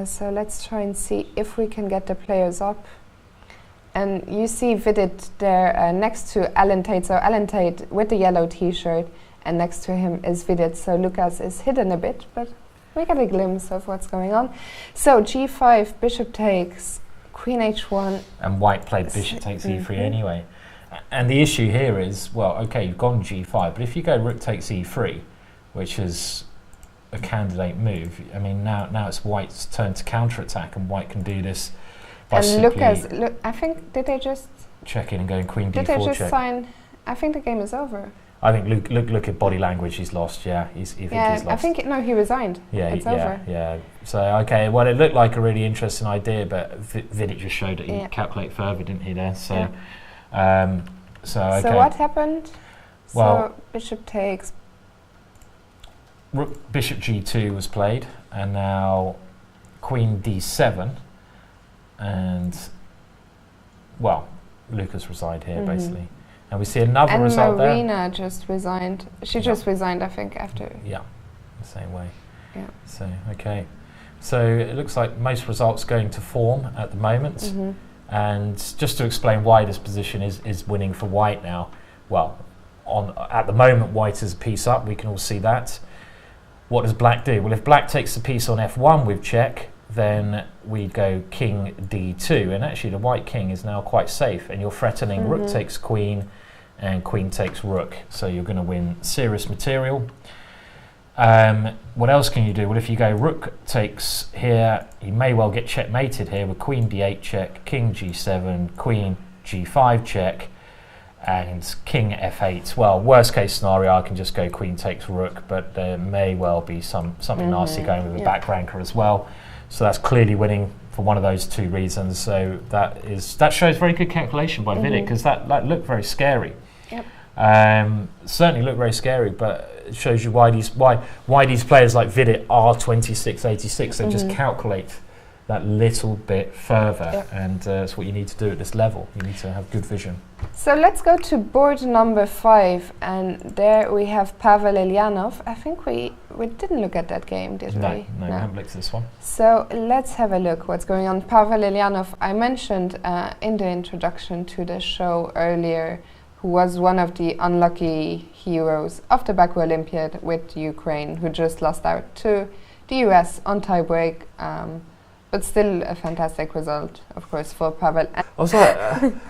So let's try and see if we can get the players up. And you see Vidit there next to Alan Tate. So Alan Tate with the yellow t-shirt, and next to him is Vidit. So Lucas is hidden a bit, but we get a glimpse of what's going on. So G5, bishop takes, queen H1. And white played bishop takes E3 anyway. And the issue here is, well, okay, you've gone G5, but if you go rook takes E3, which is a candidate move, I mean, now it's white's turn to counterattack, and white can do this by and simply Lucas, I think, did they just check in and going queen D4 check? Did they just check. sign? I think the game is over. I think look at body language. He's lost. Yeah, he's lost. I think no, he resigned. Yeah, it's over. Yeah. So okay, well, it looked like a really interesting idea, but Vidit just showed that he calculate further, didn't he? There. So, okay. So what happened? Well, so bishop takes. Bishop G2 was played, and now Queen D7, and well, Lucas resigned here basically. And we see another result there. And Marina just resigned. She just resigned, I think, after. Yeah, the same way. Yeah. So, okay. So it looks like most results going to form at the moment. And just to explain why this position is winning for white now. Well, at the moment, white is a piece up. We can all see that. What does black do? Well, if black takes the piece on F1 with check, then we go king D2. And actually, the white king is now quite safe. And you're threatening rook takes queen, and queen takes rook, so you're going to win serious material. What else can you do? Well, if you go rook takes here, you may well get checkmated here with queen d8 check, king g7, queen g5 check, and king f8. Well, worst case scenario, I can just go queen takes rook, but there may well be something nasty going with a back ranker as well. So that's clearly winning for one of those two reasons. So that shows very good calculation by Vidit, because that looked very scary. Certainly looked very scary, but it shows you why these players like Vidit are 26-86. They just calculate that little bit further, and that's what you need to do at this level. You need to have good vision. So let's go to board number 5, and there we have Pavel Eljanov. I think we didn't look at that game, did we? No, we haven't looked at this one. So let's have a look what's going on. Pavel Eljanov, I mentioned in the introduction to the show earlier, who was one of the unlucky heroes of the Baku Olympiad with Ukraine, who just lost out to the US on tie-break. But still a fantastic result, of course, for Pavel. I was like,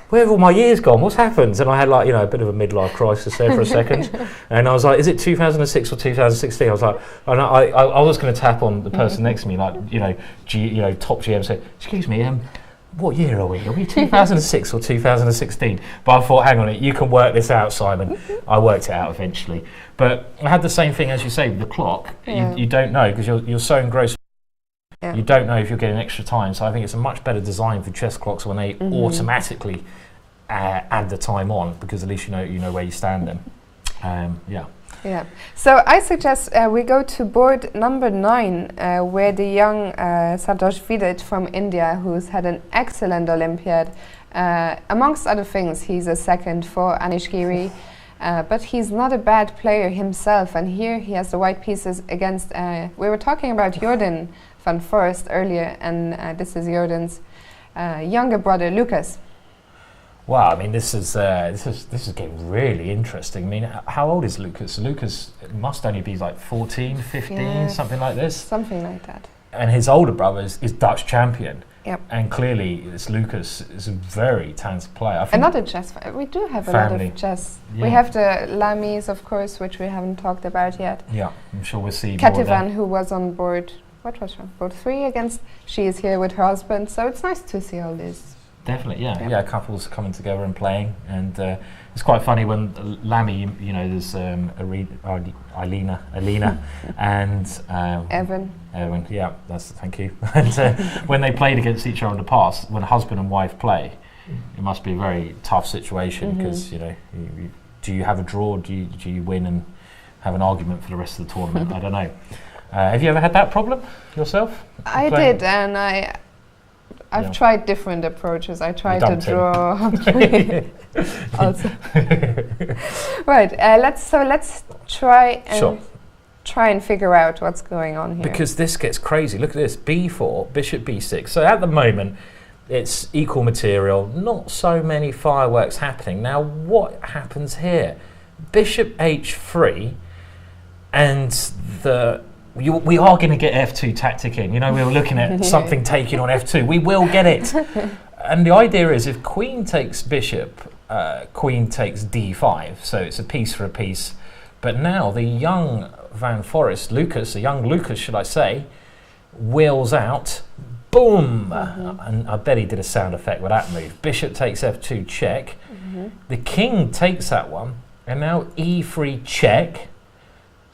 where have all my years gone? What's happened? And I had like, a bit of a midlife crisis there for a second. And I was like, is it 2006 or 2016? I was like, and I was going to tap on the person next to me, like, top GM, say, excuse me, what year are we? Are we 2006 or 2016? But I thought, hang on, you can work this out, Simon. I worked it out eventually. But I had the same thing, as you say, with the clock. Yeah. You don't know, because you're so engrossed. Yeah. You don't know if you're getting extra time, so I think it's a much better design for chess clocks when they automatically add the time on, because at least you know where you stand then. Yeah. So I suggest we go to board number 9, where the young Santosh Vidit from India, who's had an excellent Olympiad. Amongst other things, he's a second for Anish Giri, but he's not a bad player himself. And here he has the white pieces against. We were talking about Jordan van Forest earlier, and this is Jordan's younger brother, Lucas. Wow, I mean, this is getting really interesting. I mean, how old is Lucas? Lucas must only be like 14, 15, something like this. Something like that. And his older brother is Dutch champion. Yep. And clearly, this Lucas is a very talented player. Another chess. We do have family. A lot of chess. Yeah. We have the Lamis, of course, which we haven't talked about yet. Yeah, I'm sure we'll see. Kativan, who was on board. What was she on board 3 against? She is here with her husband, so it's nice to see all this. Definitely, yeah, couples coming together and playing, and it's quite funny when Lamy, there's Alina, and Evan, yeah, thank you. And when they played against each other in the past, when husband and wife play, it must be a very tough situation, because do you have a draw, do you win and have an argument for the rest of the tournament? I don't know. Have you ever had that problem yourself? I did, and I've tried different approaches. I tried to draw also. Right, let's try and figure out what's going on here. Because this gets crazy. Look at this, b4, bishop b6. So at the moment, it's equal material, not so many fireworks happening. Now, what happens here? Bishop h3, and we are going to get f2 tactic in. We were looking at something taking on f2. We will get it. And the idea is, if queen takes bishop, queen takes d5. So it's a piece for a piece. But now the young Van Forest, the young Lucas, should I say, wheels out. Boom! And I bet he did a sound effect with that move. Bishop takes f2 check. The king takes that one. And now e3 check.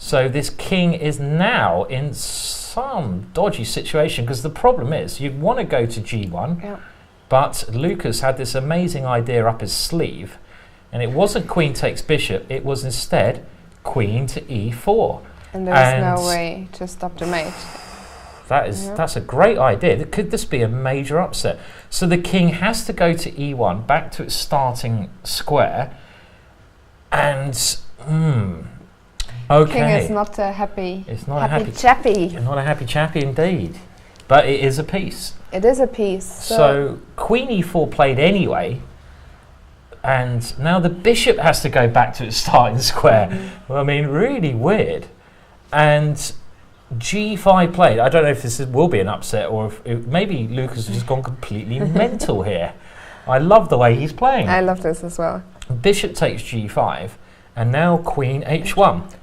So this king is now in some dodgy situation, because the problem is you want to go to g1, but Lucas had this amazing idea up his sleeve, and it wasn't queen takes bishop, it was instead queen to e4. And there's no way to stop the mate. That's a great idea. Could this be a major upset? So the king has to go to e1, back to its starting square, and okay. King is not a happy. It's not a happy chappy. Not a happy chappy indeed, but it is a piece. It is a piece. So queen e4 played anyway, and now the bishop has to go back to its starting square. Well, I mean, really weird. And g5 played. I don't know if this will be an upset, or if maybe Lucas has just gone completely mental here. I love the way he's playing. I love this as well. Bishop takes g5, and now queen h1.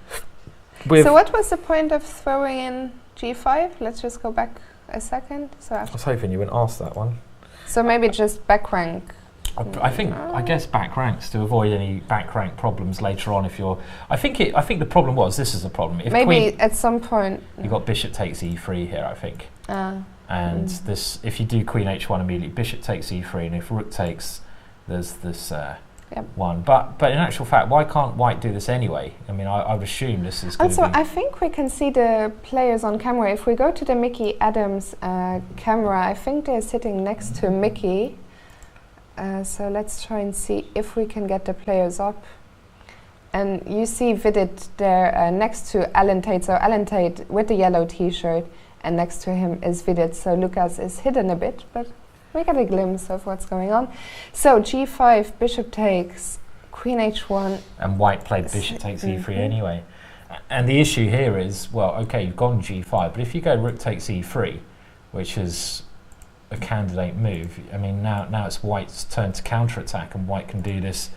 So what was the point of throwing in g5? Let's just go back a second. I was hoping you wouldn't ask that one. So maybe just back rank. I guess back ranks to avoid any back rank problems later on. If you're, I think the problem was, this is the problem. If maybe at some point you got bishop takes e3 here, I think. And this, if you do queen h1 immediately, bishop takes e3, and if rook takes, there's this one. But in actual fact, why can't White do this anyway? I mean, I would assume this is going to Also, be... I think we can see the players on camera. If we go to the Mickey Adams camera, I think they're sitting next to Mickey. So let's try and see if we can get the players up. And you see Vidit there next to Alan Tate. So Alan Tate with the yellow t-shirt, and next to him is Vidit. So Lucas is hidden a bit, but we get a glimpse of what's going on. So G5, bishop takes, queen H1. And White played bishop takes E3 anyway. And the issue here is, well, okay, you've gone G5, but if you go rook takes E3, which is a candidate move, I mean, now it's White's turn to counterattack, and White can do this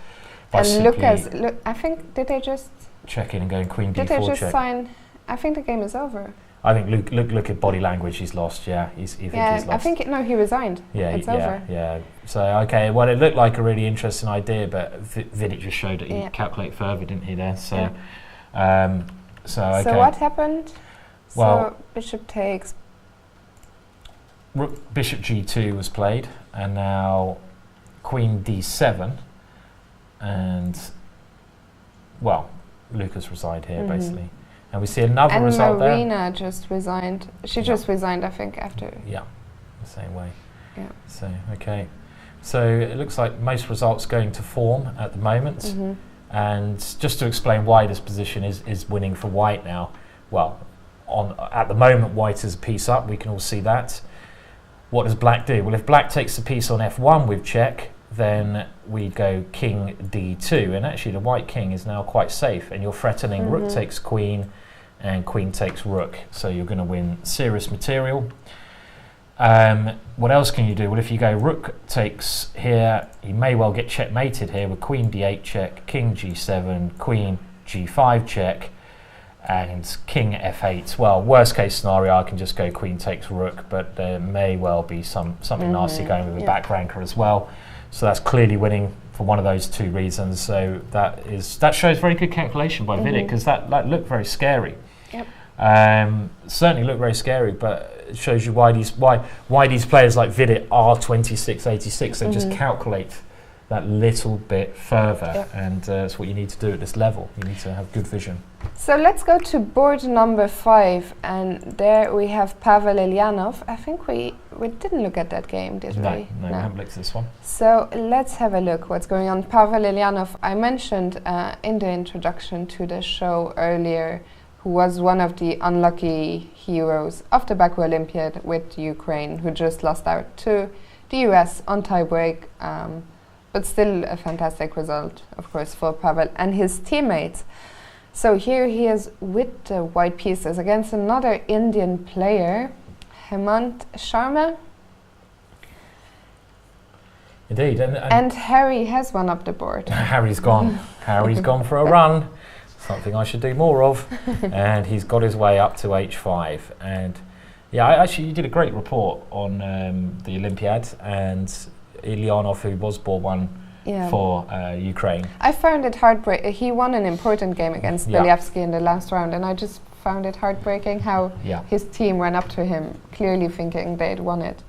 by And Lucas, I think, did they just check in and going queen D4 did they just check. sign? I think the game is over. I think look at body language. He's lost. Yeah, he's he's lost. I think no, he resigned. Yeah, it's over. Yeah. So okay, well, it looked like a really interesting idea, but Vidit just showed that he calculated further, didn't he? There. So, okay. So what happened? Well, so bishop takes. Rook bishop G2 was played, and now queen D7, and well, Lucas resigned here basically. And we see another result there. And Marina just resigned. She just resigned, I think, after. Yeah, the same way. Yeah. So, okay. So it looks like most results going to form at the moment. And just to explain why this position is winning for White now. Well, at the moment, White is a piece up. We can all see that. What does Black do? Well, if Black takes the piece on F1 with check, then we go king D2, and actually the White king is now quite safe, and you're threatening rook takes queen and queen takes rook, so you're going to win serious material. What else can you do? Well, if you go rook takes here, you may well get checkmated here with queen D8 check, king G7, queen G5 check, and king F8. Well, worst case scenario, I can just go queen takes rook, but there may well be something nasty going with a back ranker as well. So that's clearly winning for one of those two reasons. So that shows very good calculation by Vidit, because that looked very scary. Certainly looked very scary, but it shows you why these players like Vidit are 26-86. They just calculate that little bit further, and that's what you need to do at this level. You need to have good vision. So let's go to board number 5, and there we have Pavel Eljanov. I think we didn't look at that game, did we? No, we haven't looked at this one. So let's have a look what's going on. Pavel Eljanov, I mentioned in the introduction to the show earlier, who was one of the unlucky heroes of the Baku Olympiad with Ukraine, who just lost out to the US on tiebreak. But still a fantastic result, of course, for Pavel and his teammates. So here he is with the white pieces against another Indian player, Hemant Sharma. Indeed. And Harry has one up the board. Harry's gone. Harry's gone for a run. Something I should do more of. And he's got his way up to H5. And yeah, you did a great report on the Olympiad, and Eljanov, who was board one for Ukraine. I found it heartbreaking. He won an important game against Believsky in the last round, and I just found it heartbreaking how his team ran up to him, clearly thinking they'd won it.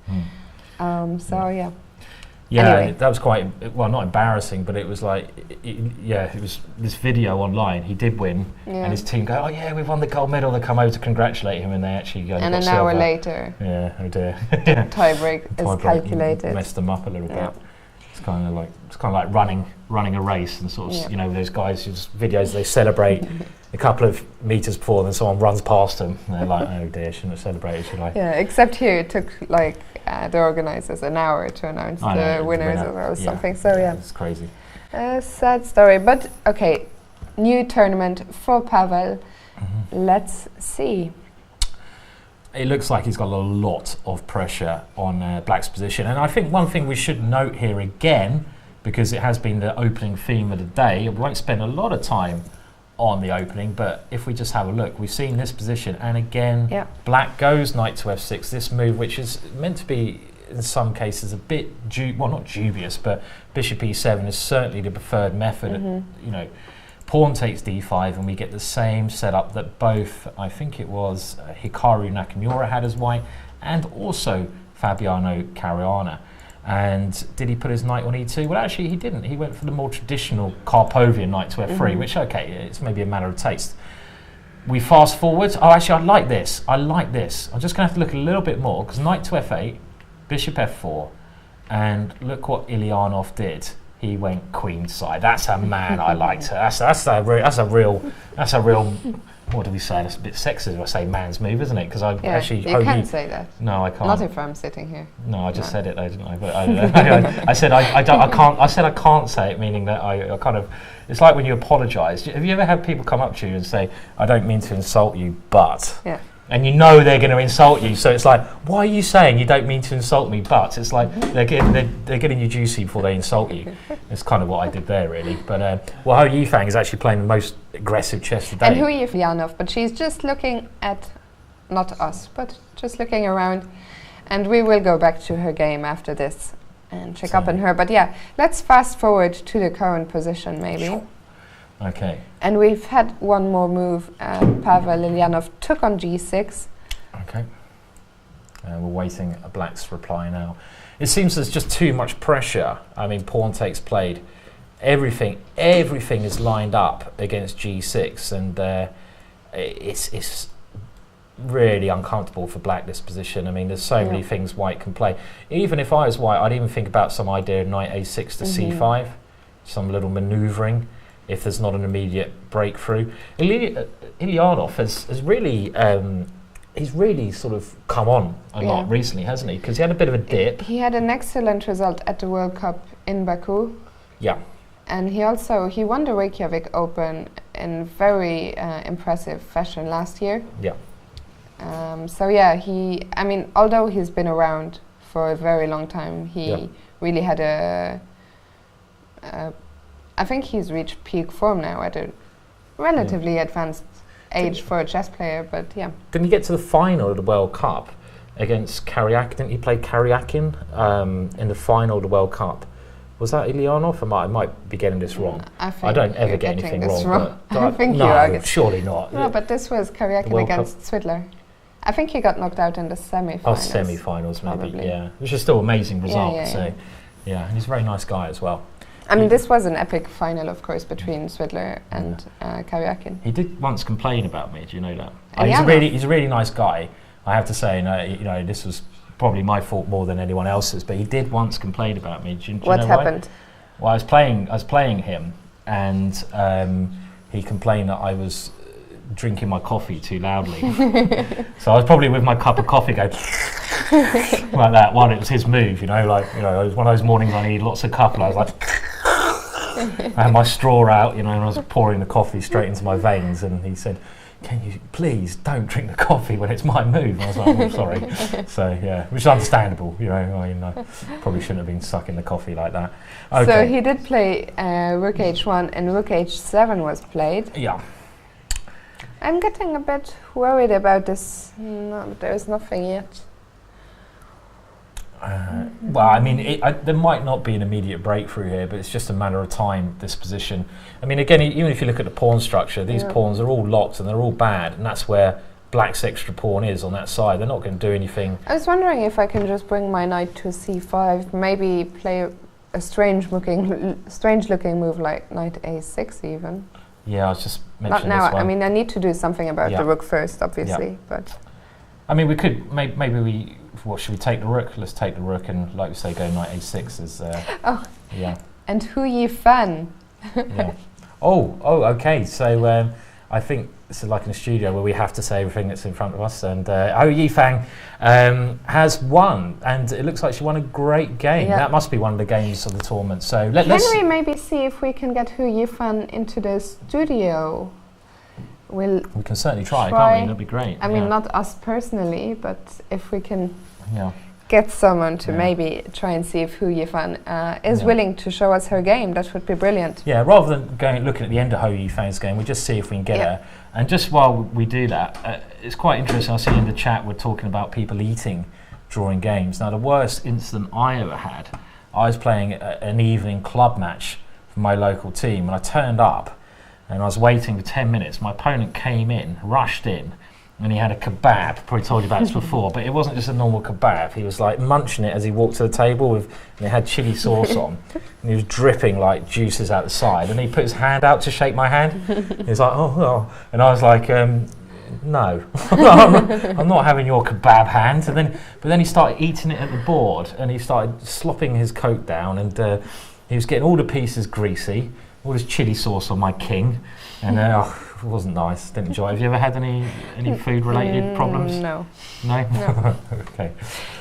Yeah, anyway. that was quite, well, not embarrassing, but it was like, it was this video online. He did win, and his team go, oh yeah, we've won the gold medal. They come over to congratulate him, and they actually go, and an hour later, oh dear, tiebreak is calculated. Messed them up a little bit. It's kind of like running a race, and sort of those guys whose videos they celebrate a couple of meters before, then someone runs past them, and they're like, oh dear, shouldn't have celebrated, should I? Yeah, except here it took like the organisers an hour to announce the winners or something. So it's crazy. Sad story, but okay, new tournament for Pavel. Let's see. It looks like he's got a lot of pressure on Black's position, and I think one thing we should note here again, because it has been the opening theme of the day, we won't spend a lot of time on the opening, but if we just have a look, we've seen this position, and again Black goes knight to f6, this move which is meant to be in some cases a bit not dubious, but bishop e7 is certainly the preferred method. Pawn takes d5, and we get the same setup that both, I think it was Hikaru Nakamura had as white, and also Fabiano Caruana. And did he put his knight on e2? Well, actually, he didn't. He went for the more traditional Karpovian knight to f3, which, okay, it's maybe a matter of taste. We fast forward. Oh, actually, I like this. I'm just going to have to look a little bit more, because knight to f8, bishop f4, and look what Eljanov did. He went queenside. That's a man I liked. That's a real. What do we say? That's a bit sexist if I say man's move, isn't it? Because I actually. You can't say that. No, I can't. Not if I'm sitting here. No, I just said it though, didn't I? But I said I can't. I said I can't say it, meaning that I kind of. It's like when you apologise. Have you ever had people come up to you and say, "I don't mean to insult you, but," and you know they're going to insult you, so it's like, "Why are you saying you don't mean to insult me, but?" It's like they're getting you juicy before they insult you. It's kind of what I did there, really. But Hou Yifan is actually playing the most aggressive chess today. And Hou Yifan, but she's just looking at, not us, but just looking around, and we will go back to her game after this and check up on her. But yeah, let's fast forward to the current position, maybe. Sure. Okay. And we've had one more move. Pavel Eljanov took on g6. Okay. We're waiting a black's reply now. It seems there's just too much pressure. I mean, pawn takes played. Everything is lined up against g6, and it's really uncomfortable for black, this position. I mean, there's so many things white can play. Even if I was white, I'd even think about some idea of knight a6 to c5, some little manoeuvring, if there's not an immediate breakthrough. Eljanov has really, he's really sort of come on a lot recently, hasn't he? Because he had a bit of a dip. He had an excellent result at the World Cup in Baku. Yeah. And he won the Reykjavik Open in very impressive fashion last year. Yeah. So yeah, I mean, although he's been around for a very long time, he really had I think he's reached peak form now at a relatively advanced age for a chess player, but yeah. Didn't he get to the final of the World Cup against Karyakin? Didn't he play Karyakin in the final of the World Cup? Was that Eljanov? I might be getting this wrong. I don't ever get anything wrong. I think no, you are. Surely not. No, but this was Karyakin against Swidler. I think he got knocked out in the semi-finals. Oh, semi-finals maybe, probably. Yeah. Which is still amazing result. Yeah. And he's a very nice guy as well. I mean, this was an epic final, of course, between Swidler and Karyakin. He did once complain about me. Do you know that? He's a really nice guy, I have to say. And this was probably my fault more than anyone else's. But he did once complain about me. Do you what know happened? Why? Well, I was playing him, and he complained that I was drinking my coffee too loudly. So I was probably with my cup of coffee going like that. One, it was his move, it was one of those mornings I need lots of cup, and I was like. I had my straw out, and I was pouring the coffee straight into my veins, and he said, "Can you please don't drink the coffee when it's my move?" And I was like, "Oh, sorry." So yeah, which is understandable, I probably shouldn't have been sucking the coffee like that. Okay. So he did play Rook H1 and Rook H7 was played. Yeah. I'm getting a bit worried about this. No, there's nothing yet. Well, I mean, there might not be an immediate breakthrough here, but it's just a matter of time, this position. I mean, again, even if you look at the pawn structure, these pawns are all locked and they're all bad, and that's where black's extra pawn is on that side. They're not going to do anything. I was wondering if I can just bring my knight to c5, maybe play a strange-looking move like knight a6 even. Yeah, I was just mentioning Not now. this one. I mean, I need to do something about the rook first, obviously, but... I mean, we could, maybe should we take the rook? Let's take the rook and, like we say, go knight a6 as... And Hou Yifan. Yeah. Oh, okay. So I think this is like in a studio where we have to say everything that's in front of us. And Hou Yifan has won, and it looks like she won a great game. Yeah. That must be one of the games of the tournament. So can we maybe see if we can get Hou Yifan into the studio? We can certainly try, can't we? That'd be great. I mean, not us personally, but if we can get someone to maybe try and see if Hou Yifan is willing to show us her game, that would be brilliant. Yeah, rather than looking at the end of Hou Yifan's game, we just see if we can get her. And just while we do that, it's quite interesting. I see in the chat we're talking about people eating during games. Now, the worst incident I ever had, I was playing an evening club match for my local team, and I turned up and I was waiting for 10 minutes. My opponent came in, rushed in, and he had a kebab. Probably told you about this before, but it wasn't just a normal kebab. He was like munching it as he walked to the table and it had chili sauce on, and he was dripping like juices out the side. And he put his hand out to shake my hand. He was like, oh, and I was like, no, I'm not having your kebab hand. But then he started eating it at the board, and he started slopping his coat down, and he was getting all the pieces greasy, all this chili sauce on my king, and it wasn't nice. Didn't enjoy it. Have you ever had any food-related problems? No. No? No. Okay.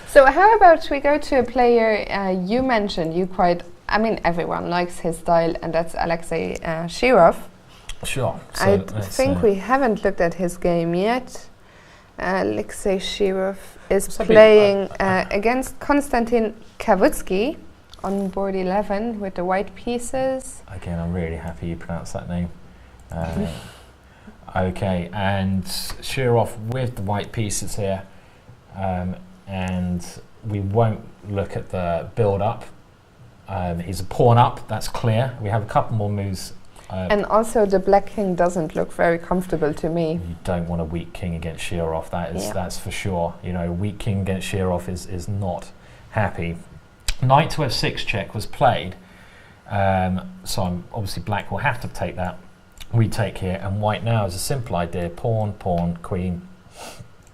So how about we go to a player you mentioned, everyone likes his style, and that's Alexei Shirov. Sure. I think we haven't looked at his game yet. Alexei Shirov is playing against Konstantin Kavutsky on board 11 with the white pieces. Again, I'm really happy you pronounced that name. Okay, and Shirov with the white pieces here, and we won't look at the build-up. He's a pawn up, that's clear. We have a couple more moves. And also the black king doesn't look very comfortable to me. You don't want a weak king against Shirov, that's for sure. You know, weak king against Shirov is not happy. Knight to f6 check was played, so obviously black will have to take that. We take here, and white now is a simple idea: pawn, pawn, queen.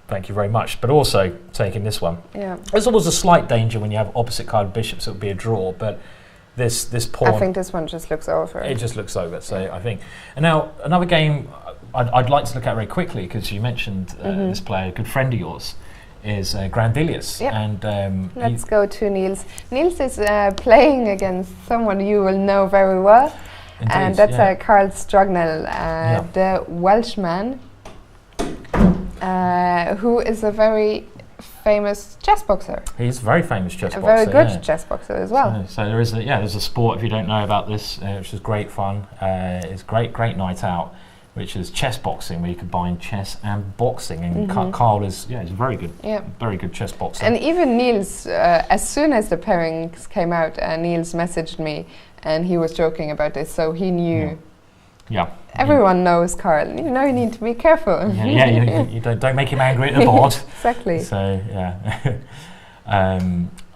Thank you very much. But also taking this one. Yeah. There's always a slight danger when you have opposite card bishops; it would be a draw. But this pawn. I think this one just looks over. It just looks over. So I think. And now another game I'd like to look at very quickly, because you mentioned this player, a good friend of yours, is Grandilius. Yep. And let's go to Niels. Niels is playing against someone you will know very well. Indeed, and that's Karl Strugnell, the Welshman, who is a very famous chess boxer. He's a very famous chess boxer. A very good chess boxer as well. So there's a sport, if you don't know about this, which is great fun. It's great night out, which is chess boxing, where you combine chess and boxing. And Karl is he's very good chess boxer. And even Niels, as soon as the pairings came out, Niels messaged me. And he was joking about this, so he knew. Yeah. Everyone knows Karl. You need to be careful. You don't make him angry at the board. Exactly. So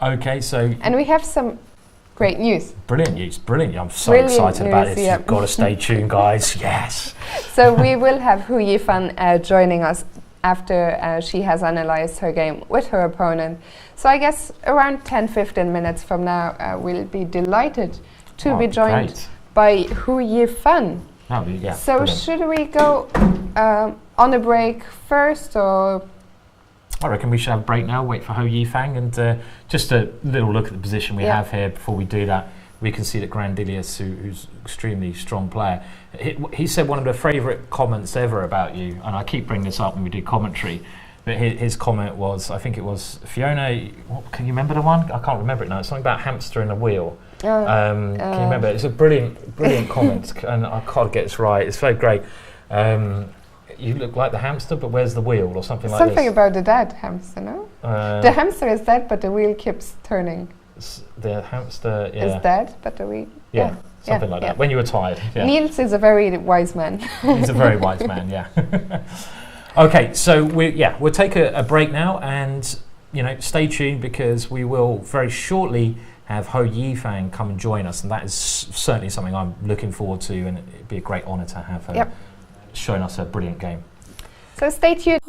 okay, so. And we have some great news. Brilliant news, brilliant. I'm so excited about this. You've got to stay tuned, guys. Yes. So we will have Hou Yifan joining us after she has analyzed her game with her opponent. So I guess around 10-15 minutes from now, we'll be delighted to be joined by Hou Yifan. So brilliant. Should we go on a break first, or? I reckon we should have a break now, wait for Hou Yifan, and just a little look at the position we have here. Before we do that, we can see that Grandilius, who's an extremely strong player, he said one of the favourite comments ever about you, and I keep bringing this up when we do commentary, but his comment was, I think it was, Fiona, can you remember the one? I can't remember it now. It's something about hamster in a wheel. Can you remember? It's a brilliant comment, and I can't get this right. It's so great. You look like the hamster, but where's the wheel, or something like this? Something about the dead hamster, no? The hamster is dead, but the wheel keeps turning. The hamster is dead, but the wheel... Yeah, something like that. When you were tired. Yeah. Niels is a very wise man. He's a very wise man, yeah. Okay, so we'll take a break now, and stay tuned, because we will very shortly have Hou Yifan come and join us, and that is certainly something I'm looking forward to, and it'd be a great honour to have her showing us a brilliant game. So stay tuned.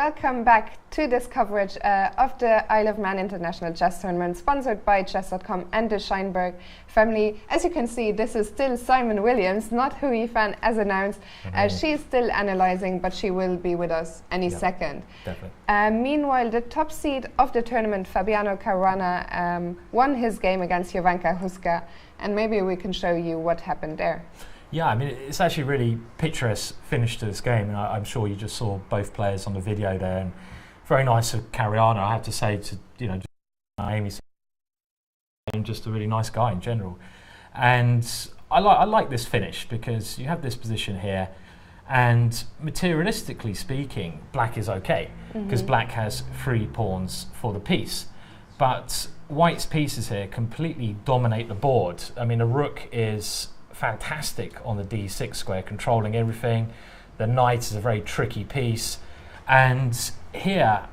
welcome back to this coverage of the Isle of Man International Chess Tournament, sponsored by Chess.com and the Scheinberg family. As you can see, this is still Simon Williams, not Hou Yifan as announced. She's still analyzing, but she will be with us any second. Definitely. Meanwhile, the top seed of the tournament, Fabiano Caruana, won his game against Jovanka Huska, and maybe we can show you what happened there. Yeah, I mean, it's actually really picturesque finish to this game, and I'm sure you just saw both players on the video there, and very nice of Caruana, I have to say, to, you know, Amy, just a really nice guy in general. And I like this finish because you have this position here, and materialistically speaking, black is okay, because black has 3 pawns for the piece. But white's pieces here completely dominate the board. I mean, the rook is fantastic on the d6 square, controlling everything. The knight is a very tricky piece, and here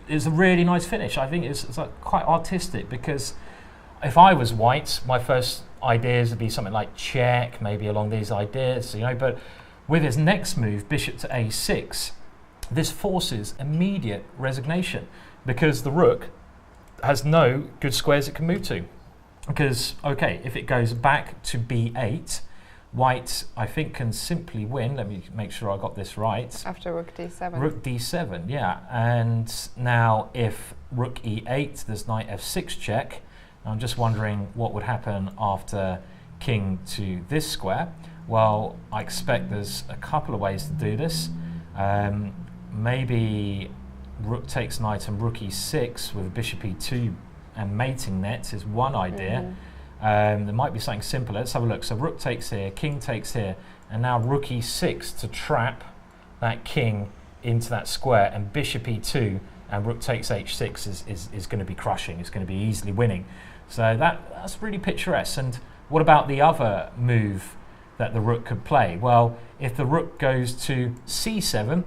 is a really nice finish. I think it's like quite artistic, because if I was white, my first ideas would be something like check, maybe along these ideas, you know. But with his next move, bishop to a6, this forces immediate resignation, because the rook has no good squares it can move to. Because, okay, if it goes back to b8, white, I think, can simply win. Let me make sure I got this right. After rook d7. Rook d7, yeah. And now if rook e8, there's knight f6 check. I'm just wondering what would happen after king to this square. Well, I expect there's a couple of ways to do this. Maybe rook takes knight and rook e6 with bishop e2 and mating nets is one idea. There might be something simpler. Let's have a look. So rook takes here, king takes here, and now rook e6 to trap that king into that square, and bishop e2 and rook takes h6 is going to be crushing. It's going to be easily winning. So that's really picturesque. And what about the other move that the rook could play? Well, if the rook goes to c7,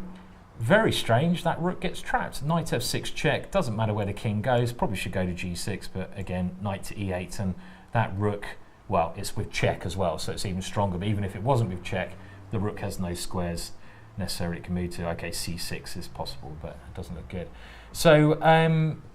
very strange, that rook gets trapped. Knight f6 check, doesn't matter where the king goes, probably should go to g6, but again, knight to e8, and that rook, well, it's with check as well, so it's even stronger. But even if it wasn't with check, the rook has no squares necessarily it can move to. Okay, c6 is possible, but it doesn't look good. So,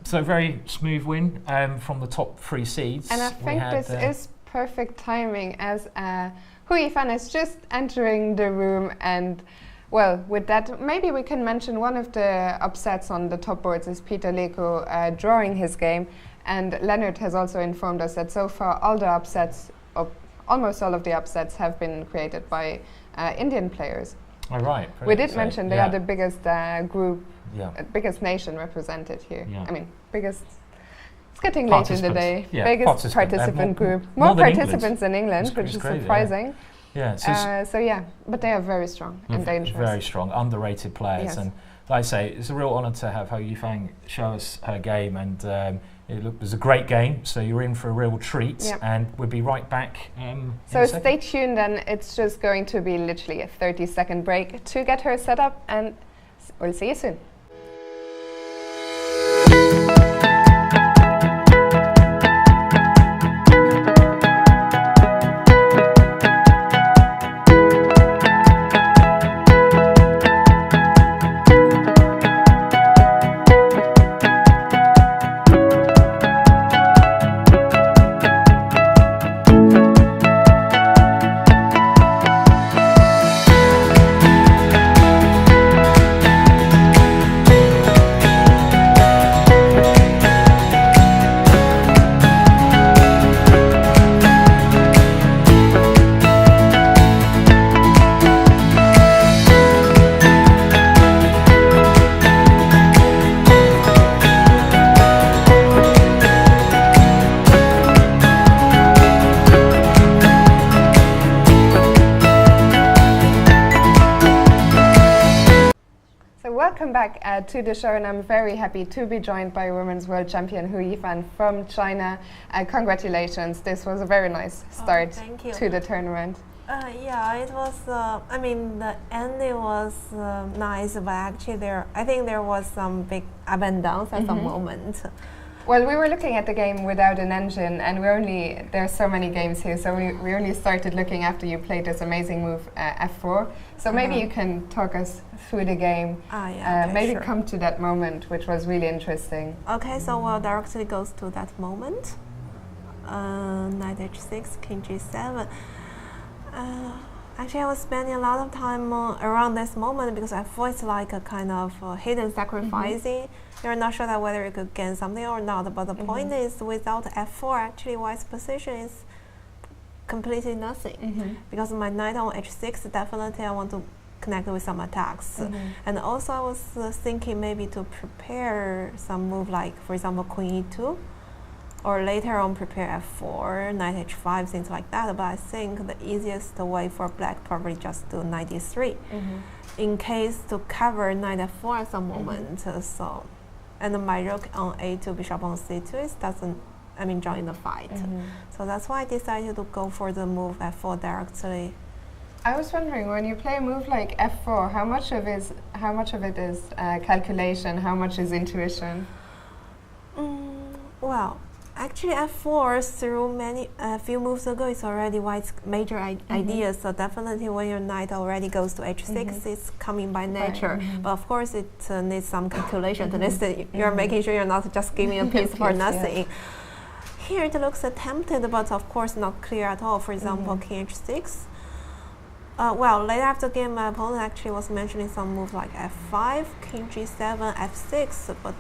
so very smooth win from the top 3 seeds. And I think this is perfect timing, as Hou Yifan is just entering the room, and well, with that, maybe we can mention one of the upsets on the top boards is Peter Leko drawing his game, and Leonard has also informed us that so far all the upsets, almost all of the upsets, have been created by Indian players. Oh, right. We did mention they are the biggest group, biggest nation represented here. Yeah. I mean, biggest. It's getting late in the day. Yeah, biggest participant group. More participants in England, which is crazy, surprising. Yeah, so yeah, but they are very strong and dangerous. Very strong, underrated players. Yes. And like I say, it's a real honour to have Hou Yifan show us her game, and it was a great game, so you're in for a real treat, and we'll be right back. So stay tuned, and it's just going to be literally a 30-second break to get her set up, and we'll see you soon. Welcome back to the show, and I'm very happy to be joined by Women's World Champion Hou Yifan from China. Congratulations, this was a very nice start to the tournament. Yeah, it was, I mean, the ending was nice, but actually I think there was some big up and downs at some moment. Well, we were looking at the game without an engine, and there's so many games here, so we only started looking after you played this amazing move, F4. So maybe you can talk us through the game, Okay, maybe sure. come to that moment, which was really interesting. Okay, so we'll directly goes to that moment. Knight h6, king g7. Actually, I was spending a lot of time around this moment because f4 is like a kind of hidden sacrificing. You're not sure that whether you could gain something or not, but the point is without f4, actually white's position is completely nothing. Because my knight on h6, definitely I want to connect with some attacks. And also I was thinking maybe to prepare some move like, for example, queen e2. Or later on prepare f4, knight h5, things like that. But I think the easiest way for black probably just do knight d3, in case to cover knight f4 at some moment. And my rook on a2, bishop on c2 is join the fight. So that's why I decided to go for the move f4 directly. I was wondering, when you play a move like f4, how much of it is calculation, how much is intuition? Well, actually, f4 through a few moves ago, it's already white's major idea. So definitely, when your knight already goes to h6, it's coming by nature. But of course, it needs some calculation to this. You're making sure you're not just giving a piece for nothing. Here it looks attempted, but of course not clear at all. For example, king h6. Well, later after the game, my opponent actually was mentioning some moves like f5, king g7, f6. But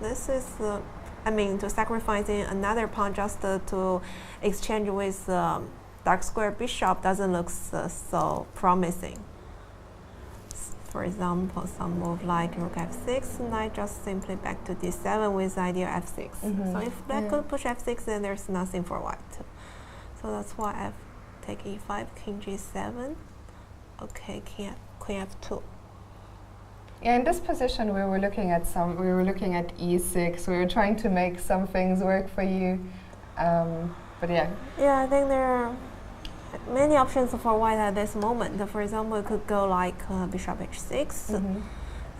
this is. To sacrificing another pawn just to exchange with dark square bishop doesn't look so promising. For example, some move like rook f6, knight just simply back to d7 with idea f6. So if black could push f6, then there's nothing for white. So that's why take e5, king g7. Okay, queen f2. Yeah, in this position we were looking at e6. We were trying to make some things work for you, but yeah. Yeah, I think there are many options for white at this moment. For example, it could go like bishop h6,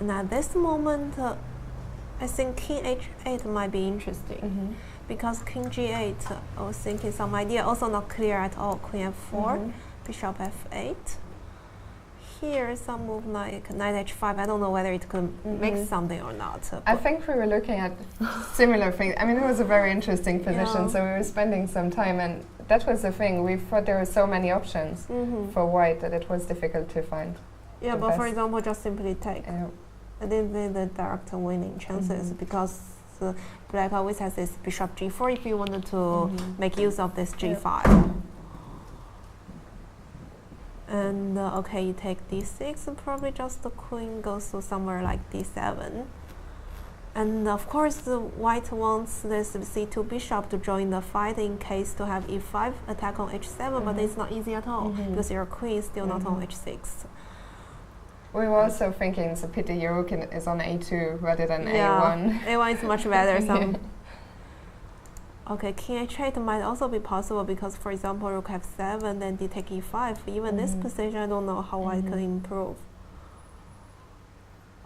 and at this moment, I think king h8 might be interesting because king g8. I was thinking some idea, also not clear at all. Queen f4, bishop f8. Here, some move like knight h5. I don't know whether it could make something or not. I think we were looking at similar things. It was a very interesting position, so we were spending some time, and that was the thing. We thought there were so many options for white that it was difficult to find. Yeah, but for example, just simply take. I didn't think the direct winning chances because black always has this bishop g4 if you wanted to make use of this g5. And okay, you take d6, and probably just the queen goes to somewhere like d7. And of course, the white wants this c2 bishop to join the fight in case to have e5 attack on h7, but it's not easy at all because your queen is still not on h6. We were also thinking it's a pity your rook is on a2 rather than a1. a1 is much better. Okay, king h8 might also be possible because, for example, rook f7, then d take e5. Even this position, I don't know how white can improve.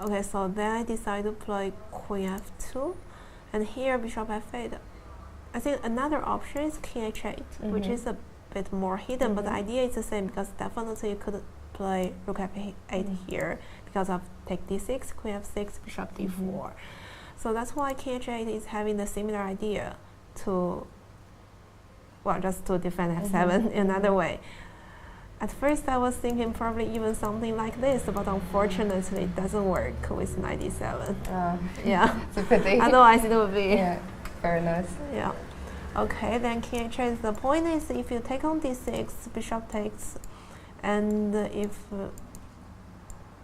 Okay, so then I decide to play queen f2, and here bishop f8. I think another option is king h8, which is a bit more hidden, but the idea is the same because definitely you could play rook f8 here because of take d6, queen f6, bishop d4. So that's why king h8 is having the similar idea. Just to defend f7 in another way. At first I was thinking probably even something like this, but unfortunately it doesn't work with knight d7. Yeah, it's a pity. Otherwise it would be very nice. Yeah. Okay, then king h8. The point is if you take on d6, bishop takes, and if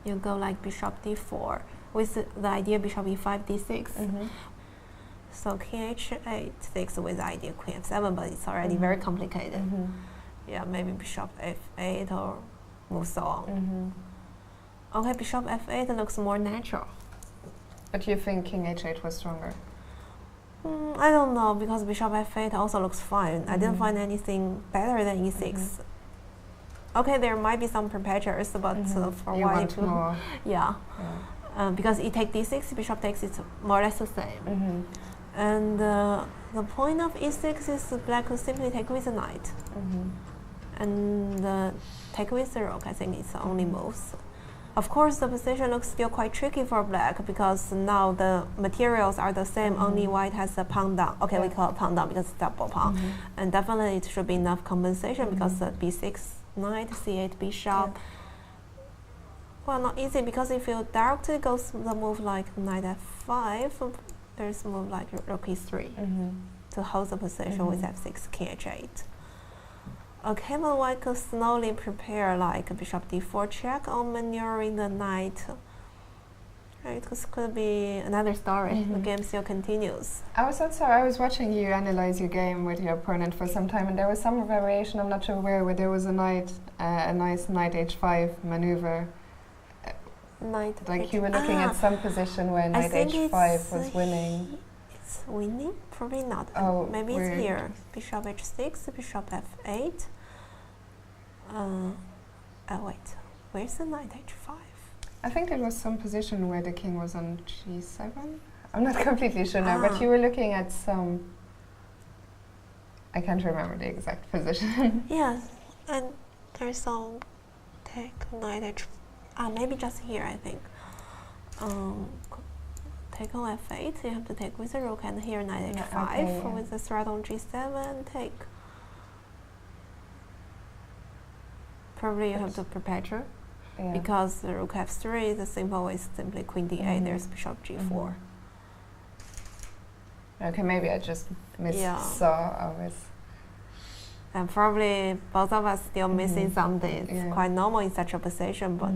you go like bishop d4 with the idea bishop e5, d6. So king h8 takes with the idea queen f7, but it's already very complicated. Yeah, maybe bishop f8 or move so on. Okay, bishop f8 looks more natural. But you think king h8 was stronger? I don't know, because bishop f8 also looks fine. I didn't find anything better than e6. Okay, there might be some perpetrators, but for white, because e take d6, bishop takes, it's more or less the same. And the point of e6 is black could simply take with the knight. And take with the rook, I think it's the only moves. Of course, the position looks still quite tricky for black because now the materials are the same, only white has a pawn down. Okay, we call it pawn down because it's double pawn. And definitely it should be enough compensation because the b6 knight, c8 bishop. Well, not easy because if you directly go the move like knight f5, there's a move like rook e3 to hold the position with f6, king h8. Okay, but white could slowly prepare like bishop d4 check or maneuvering the knight. Right, this could be another story. The game still continues. I was watching you analyze your game with your opponent for some time, and there was some variation. I'm not sure where there was a nice knight h5 maneuver. Like you were looking at some position where knight h5 was winning. It's winning? Probably not. Oh, maybe it's here. Bishop h6, bishop f8. Wait, where's the knight h5? I think there was some position where the king was on g7. I'm not completely sure now, but you were looking at some. I can't remember the exact position. Yes, and there's some take knight h5. Maybe just here, I think. Take on f8, you have to take with the rook, and here knight h5 with the threat on g7, take. Probably you have to perpetuate because the rook f3, the simple way is simply queen d8, there's bishop g4. Okay, maybe I just saw always. And probably both of us still missing something. It's quite normal in such a position, but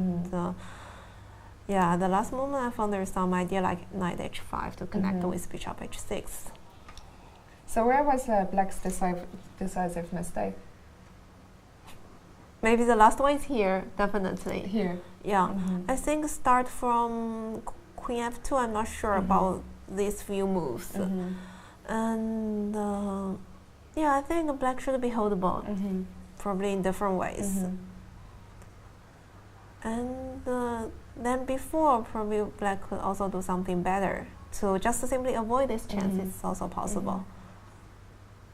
the last moment I found there's some idea like knight h5 to connect with bishop h6. So where was black's decisive mistake? Maybe the last one is here, definitely. Here? Yeah. I think start from queen f2, I'm not sure about these few moves. And I think black should be holdable, probably in different ways. And then before, probably black could also do something better to just simply avoid this chance. It's also possible.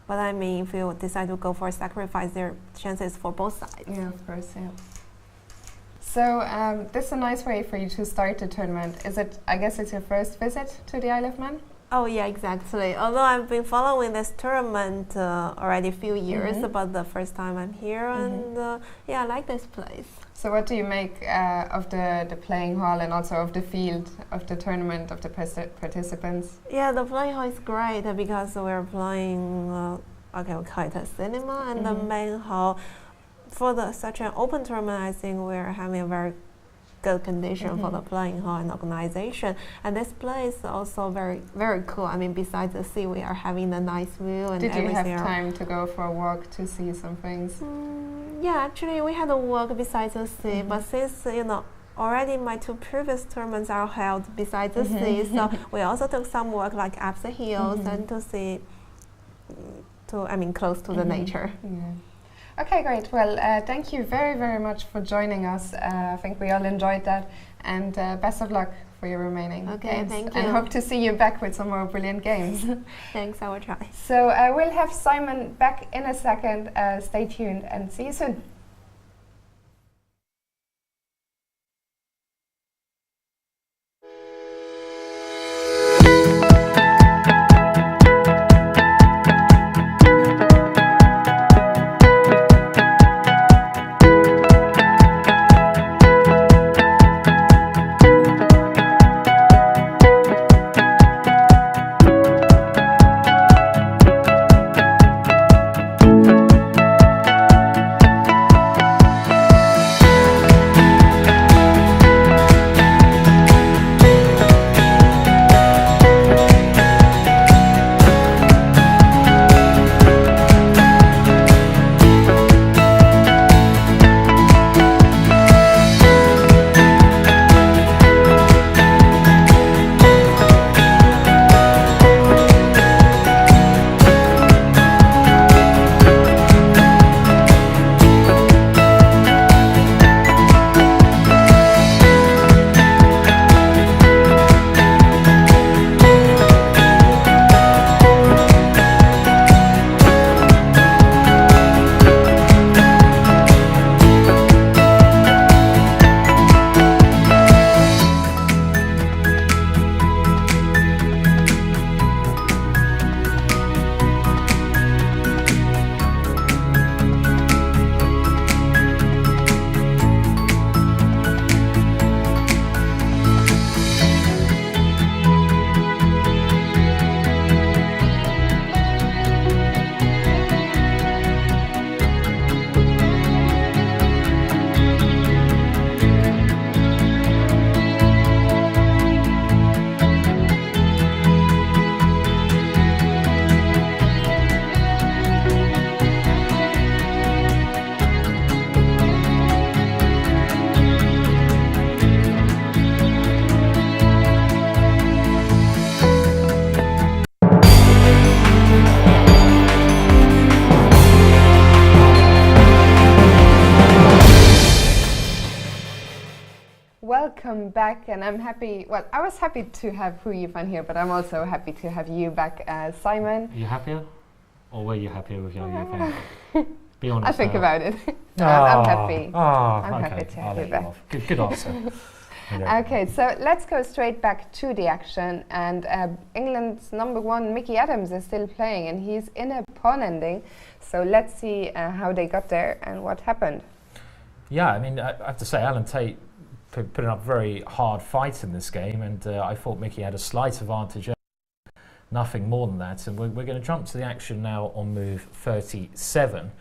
But I mean, if you decide to go for a sacrifice, there are chances for both sides. Yeah, of course, yeah. So this is a nice way for you to start the tournament. Is it? I guess it's your first visit to the Isle of Man? Oh yeah, exactly. Although I've been following this tournament already a few years, but the first time I'm here, and I like this place. So what do you make of the playing hall and also of the field of the tournament, of the participants? Yeah, the playing hall is great because we're playing, we call it a cinema, and the main hall. For such an open tournament, I think we're having a very good condition for the playing hall and organization. And this place is also very, very cool. I mean, besides the sea, we are having a nice view and everything. Did you have time to go for a walk to see some things? Yeah, actually, we had a walk besides the sea, but since, already my two previous tournaments are held beside the sea, so we also took some walk like up the hills and to see, close to the nature. Yeah. Okay, great. Well, thank you very, very much for joining us. I think we all enjoyed that, and best of luck for your remaining games. Thank you. And hope to see you back with some more brilliant games. Thanks, I will try. So we'll have Simon back in a second. Stay tuned and see you soon. welcome back, and I'm happy. Well, I was happy to have Hou Yifan here, but I'm also happy to have you back, Simon. Are you happier? Or were you happier with your Yifan? Be honest. I think about it. I'm happy. I'm okay. happy to have you back. Good answer. Okay, so let's go straight back to the action. And England's #1, Mickey Adams, is still playing, and he's in a pawn ending. So let's see how they got there and what happened. Yeah, I mean, I have to say, Alan Tate putting up a very hard fight in this game, and I thought Mickey had a slight advantage. Nothing more than that. And we're going to jump to the action now on move 37.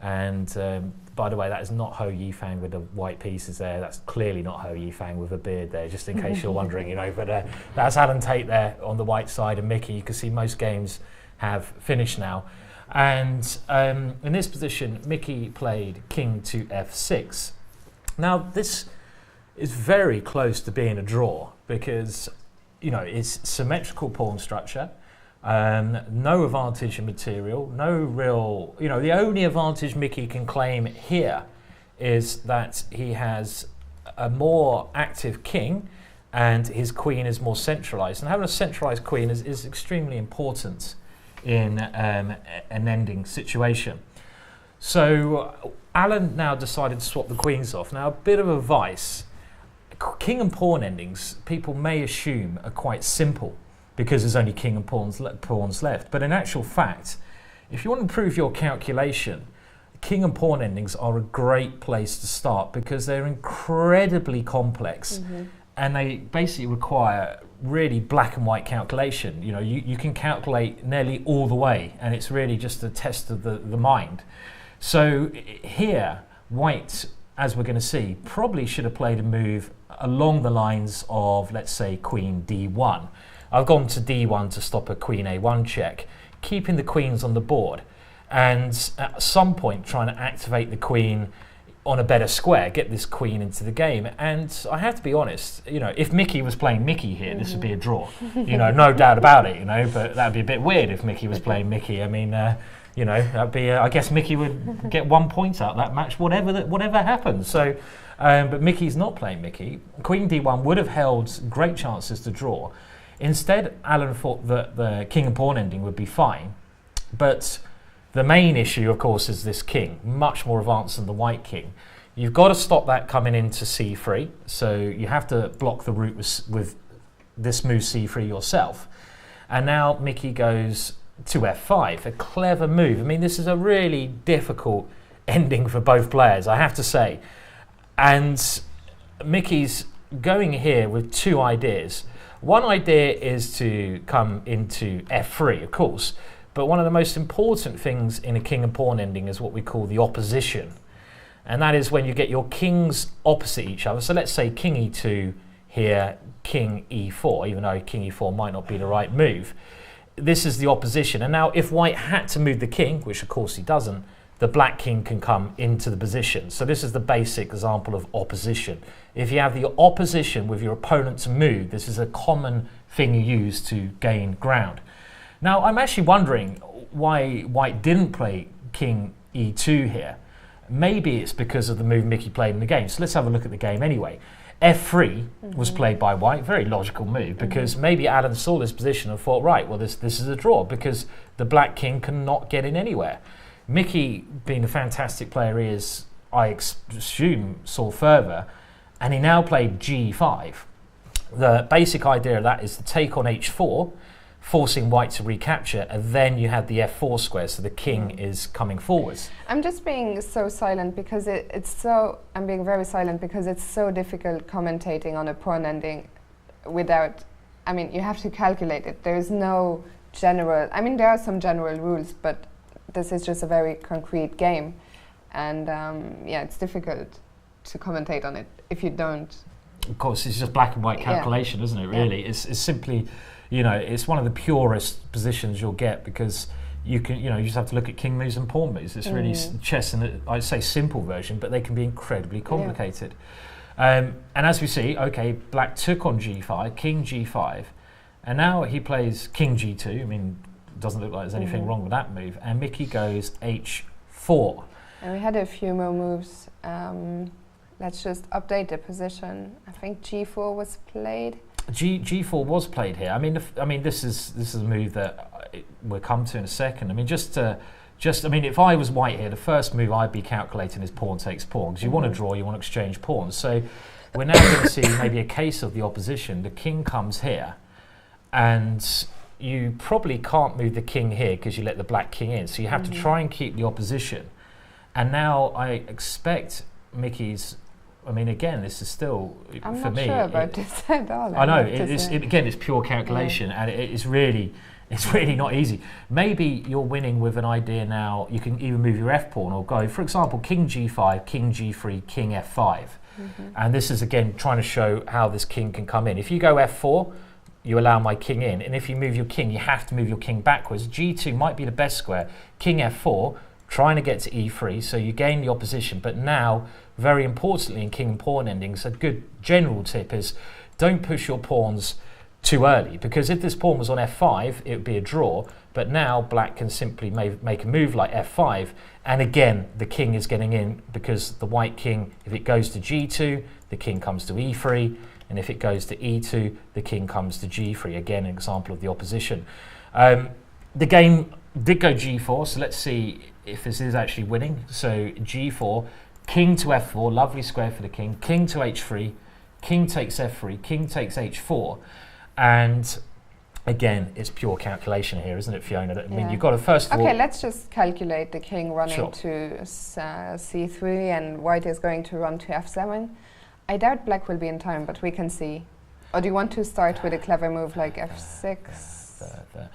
And by the way, that is not Hou Yifan with the white pieces there. That's clearly not Hou Yifan with a beard there, just in case you're wondering, you know. But that's Alan Tate there on the white side, and Mickey. You can see most games have finished now. And in this position, Mickey played king to f6. Now, this is very close to being a draw because, you know, it's symmetrical pawn structure. No advantage in material, no real, you know, the only advantage Mickey can claim here is that he has a more active king and his queen is more centralized. And having a centralized queen is extremely important in an ending situation. So Alan now decided to swap the queens off. Now, a bit of advice, king and pawn endings, people may assume are quite simple, because there's only king and pawns left. But in actual fact, if you want to improve your calculation, king and pawn endings are a great place to start because they're incredibly complex and they basically require really black and white calculation. You know, you can calculate nearly all the way, and it's really just a test of the mind. So here, white, as we're going to see, probably should have played a move along the lines of, let's say, queen d1. I've gone to d1 to stop a queen a1 check, keeping the queens on the board, and at some point trying to activate the queen on a better square, get this queen into the game. And I have to be honest, you know, if Mickey was playing Mickey here, this would be a draw. You know, no doubt about it, you know, but that'd be a bit weird if Mickey was playing Mickey. I mean, you know, that'd be, I guess Mickey would get 1 point out of that match, whatever happens. So, but Mickey's not playing Mickey. Queen d1 would have held great chances to draw. Instead, Alan thought that the king and pawn ending would be fine, but the main issue, of course, is this king, much more advanced than the white king. You've got to stop that coming into c3, so you have to block the route with this move c3 yourself. And now Mickey goes to f5, a clever move. I mean, this is a really difficult ending for both players, I have to say. And Mickey's going here with two ideas. One idea is to come into f3, of course, but one of the most important things in a king and pawn ending is what we call the opposition. And that is when you get your kings opposite each other. So let's say king e2 here, king e4, even though king e4 might not be the right move. This is the opposition. And now if white had to move the king, which of course he doesn't, the black king can come into the position. So this is the basic example of opposition. If you have the opposition with your opponent to move, this is a common thing you use to gain ground. Now, I'm actually wondering why white didn't play king e2 here. Maybe it's because of the move Mickey played in the game. So let's have a look at the game anyway. f3 was played by white, very logical move, because maybe Alan saw this position and thought, right, well, this is a draw because the black king cannot get in anywhere. Mickey, being the fantastic player he is, I assume, saw further, and he now played g5. The basic idea of that is to take on h4, forcing white to recapture, and then you have the f4 square, so the king is coming forwards. I'm just being so silent because I'm being very silent because it's so difficult commentating on a pawn ending without, I mean, you have to calculate it. There's no general, I mean, there are some general rules, but this is just a very concrete game. And yeah, it's difficult to commentate on it if you don't. Of course, it's just black and white calculation, isn't it, really? Yeah. It's simply, you know, it's one of the purest positions you'll get because you can, you know, you just have to look at king moves and pawn moves. It's really chess in, I'd say, simple version, but they can be incredibly complicated. Yeah. And as we see, okay, black took on g5, king g5, and now he plays king g2. I mean, it doesn't look like there's anything wrong with that move. And Mickey goes h4. And we had a few more moves let's just update the position. I think G4 was played. G4 was played here. I mean, this is a move that we'll come to in a second. I mean, I mean, if I was white here, the first move I'd be calculating is pawn takes pawn, because you want to draw, you want to exchange pawns. So we're now going to see maybe a case of the opposition. The king comes here, and you probably can't move the king here because you let the black king in. So you have to try and keep the opposition. And now I expect Mickey's. I mean, again, this is still I'm for me. I'm not sure about this at all. I know again, it's pure calculation, and it's really not easy. Maybe you're winning with an idea now. You can either move your f pawn or go, for example, king g5, king g3, king f5, and this is again trying to show how this king can come in. If you go f4, you allow my king in, and if you move your king, you have to move your king backwards. G2 might be the best square. King f4, trying to get to e3, so you gain the opposition. But now, very importantly in king and pawn endings, a good general tip is don't push your pawns too early, because if this pawn was on f5, it would be a draw. But now black can simply make a move like f5, and again the king is getting in, because the white king, if it goes to g2, the king comes to e3, and if it goes to e2, the king comes to g3. Again, an example of the opposition. The game did go g4, so let's see if this is actually winning. So g4, king to f4, lovely square for the king, king to h3, king takes f3, king takes h4, and again, it's pure calculation here, isn't it, Fiona? I mean, you've got to first of all... Okay, let's just calculate the king running to c3, and white is going to run to f7. I doubt black will be in time, but we can see. Or do you want to start with a clever move like f6?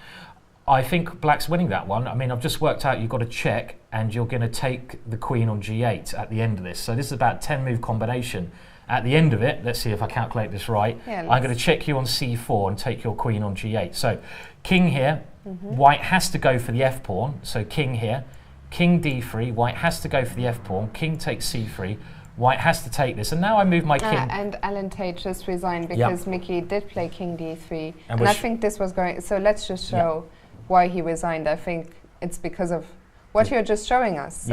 I think black's winning that one. I mean, I've just worked out you've got to check, and you're going to take the queen on g8 at the end of this. So this is about 10-move combination. At the end of it, let's see if I calculate this right. Yeah, I'm going to check you on c4 and take your queen on g8. So king here, white has to go for the f-pawn. So king here, king d3, white has to go for the f-pawn, king takes c3, white has to take this. And now I move my king. And Alan Tate just resigned because Mickey did play king d3. And I think this was going... So let's just show why he resigned. I think it's because of what you're just showing us.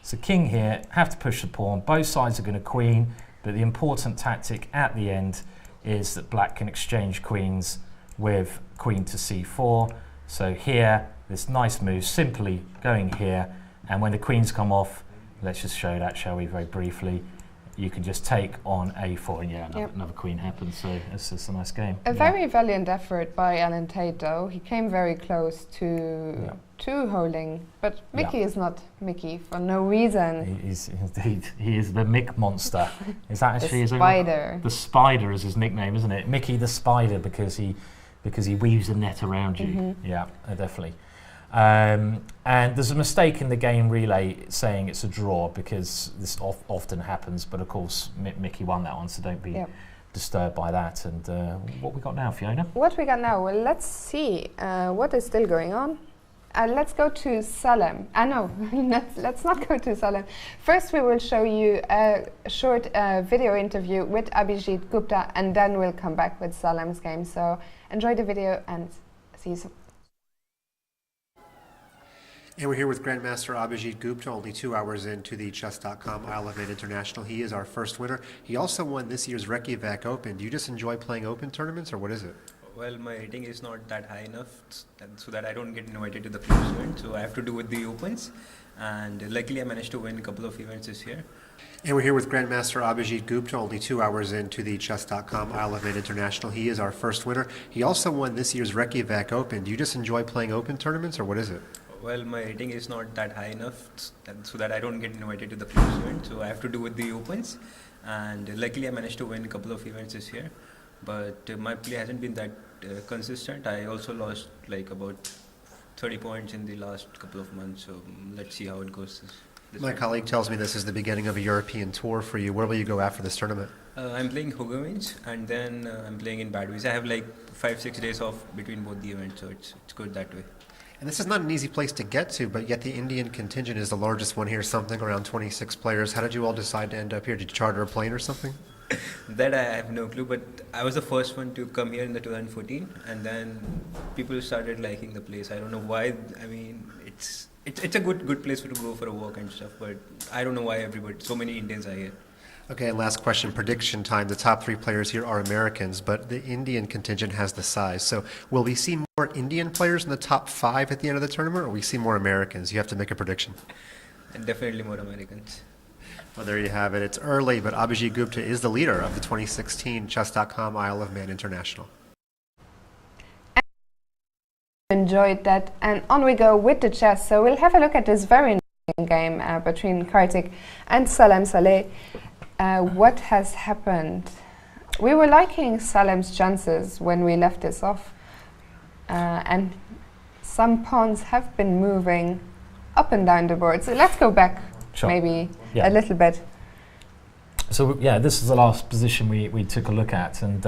So king here, have to push the pawn. Both sides are going to queen. But the important tactic at the end is that black can exchange queens with queen to c4. So here, this nice move, simply going here, and when the queens come off, let's just show that, shall we, very briefly. You can just take on a4, and another queen happens, so it's just a nice game. A very valiant effort by Alan Tate, though. He came very close to holding, but Mickey is not Mickey for no reason. He is the Mick monster. Is that actually the spider? The spider is his nickname, isn't it? Mickey the spider, because he weaves a net around you. Yeah, definitely. And there's a mistake in the game relay saying it's a draw, because this often happens, but of course Mickey won that one, so don't be disturbed by that. And what we got now, Fiona? What we got now? Well, let's see what is still going on. Let's go to Salim. No, let's not go to Salim. First, we will show you a short video interview with Abhijit Gupta, and then we'll come back with Salim's game. So enjoy the video and see you soon. And we're here with Grandmaster Abhijit Gupta, only 2 hours into the Chess.com Isle of Man International. He is our first winner. He also won this year's Reykjavik Open. Do you just enjoy playing open tournaments, or what is it? Well, my rating is not that high enough so that I don't get invited to the previous event, so I have to do with the opens. And luckily, I managed to win a couple of events this year. And we're here with Grandmaster Abhijit Gupta, only 2 hours into the Chess.com Isle of Man International. He is our first winner. He also won this year's Reykjavik Open. Do you just enjoy playing open tournaments, or what is it? Well, my rating is not that high enough so that I don't get invited to the previous event, so I have to do with the opens. And luckily, I managed to win a couple of events this year. But my play hasn't been that consistent. I also lost like about 30 points in the last couple of months, so let's see how it goes this My colleague tells me this is the beginning of a European tour for you. Where will you go after this tournament? I'm playing Hugawins, and then I'm playing in Badways. I have like 5-6 days off between both the events, so it's good that way. And this is not an easy place to get to, but yet the Indian contingent is the largest one here, something around 26 players. How did you all decide to end up here? Did you charter a plane or something? That I have no clue, but I was the first one to come here in the 2014, and then people started liking the place. I don't know why. I mean, it's a good place to go for a walk and stuff, but I don't know why so many Indians are here. Okay, and last question, prediction time. The top 3 players here are Americans, but the Indian contingent has the size. So will we see more Indian players in the top 5 at the end of the tournament, or will we see more Americans? You have to make a prediction. And definitely more Americans. Well, there you have it. It's early, but Abhijit Gupta is the leader of the 2016 Chess.com Isle of Man International. Enjoyed that, and on we go with the chess. So we'll have a look at this very interesting game between Kartik and Salim Saleh. What has happened? We were liking Salim's chances when we left this off, and some pawns have been moving up and down the board. So let's go back maybe a little bit. So yeah, this is the last position we took a look at, and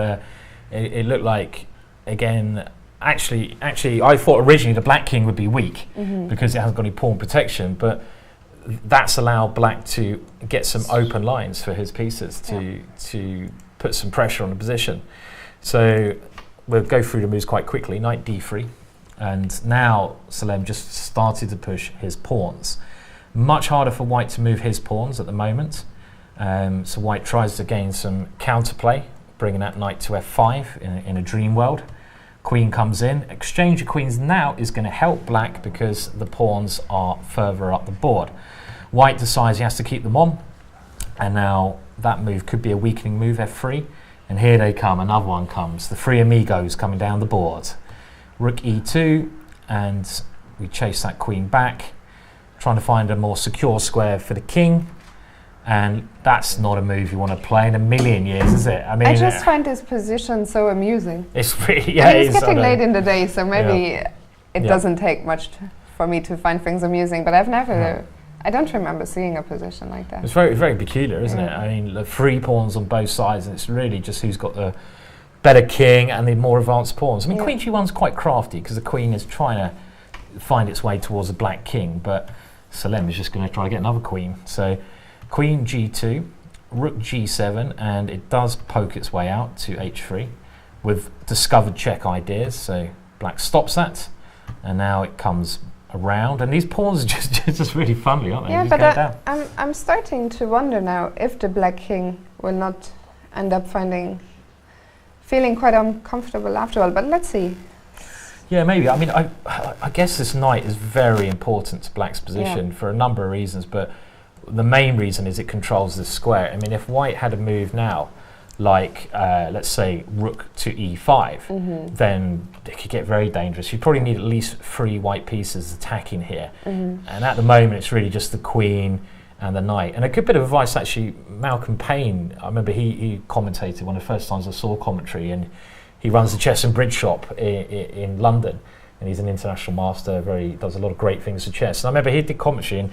it looked like, again, actually I thought originally the black king would be weak because it hasn't got any pawn protection, but that's allowed black to get some open lines for his pieces to put some pressure on the position. So we'll go through the moves quite quickly. Knight d3, and now Salim just started to push his pawns. Much harder for white to move his pawns at the moment. So white tries to gain some counterplay, bringing that knight to f5 in a dream world. Queen comes in. Exchange of queens now is going to help black because the pawns are further up the board. White decides he has to keep them on, and now that move could be a weakening move, f3. And here they come, another one comes. The 3 amigos coming down the board. Rook e2, and we chase that queen back, trying to find a more secure square for the king. And that's not a move you want to play in a million years, is it? I mean, I just find this position so amusing. It's really, yeah. It's getting late in the day, so maybe it doesn't take much for me to find things amusing. But I've never, I don't remember seeing a position like that. It's very, very peculiar, isn't it? I mean, the 3 pawns on both sides, and it's really just who's got the better king and the more advanced pawns. I mean, queen g1's quite crafty because the queen is trying to find its way towards the black king, but Salim is just going to try to get another queen. So queen g2, rook g7, and it does poke its way out to h3 with discovered check ideas. So black stops that, and now it comes around, and these pawns are just really funny, aren't they? Yeah, but I'm starting to wonder now if the black king will not end up feeling quite uncomfortable after all. But let's see. Yeah, maybe. I mean, I guess this knight is very important to black's position for a number of reasons, but the main reason is it controls this square. I mean, if white had a move now, like let's say rook to e5, then it could get very dangerous. You probably need at least 3 white pieces attacking here. And at the moment, it's really just the queen and the knight. And a good bit of advice, actually, Malcolm Payne, I remember he commentated one of the first times I saw commentary, and he runs the chess and bridge shop in London, and he's an international master, does a lot of great things for chess. And I remember he did commentary, and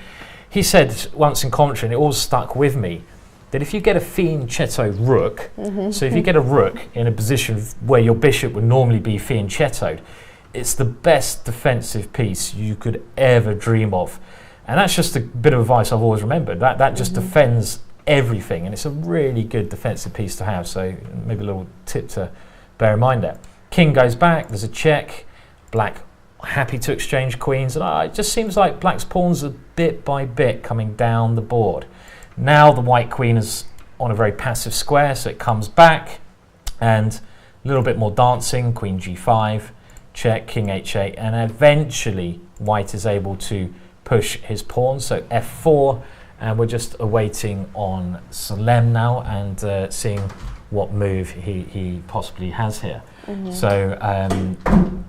he said once in commentary, and it always stuck with me, that if you get a fianchettoed rook, so if you get a rook in a position where your bishop would normally be fianchettoed, it's the best defensive piece you could ever dream of. And that's just a bit of advice I've always remembered. That just defends everything, and it's a really good defensive piece to have. So maybe a little tip to bear in mind there. King goes back, there's a check, black happy to exchange queens, and it just seems like black's pawns are bit by bit coming down the board. Now the white queen is on a very passive square, so it comes back, and a little bit more dancing, queen g5, check, king h8, and eventually white is able to push his pawns, so f4, and we're just awaiting on Salim now and seeing what move he possibly has here. So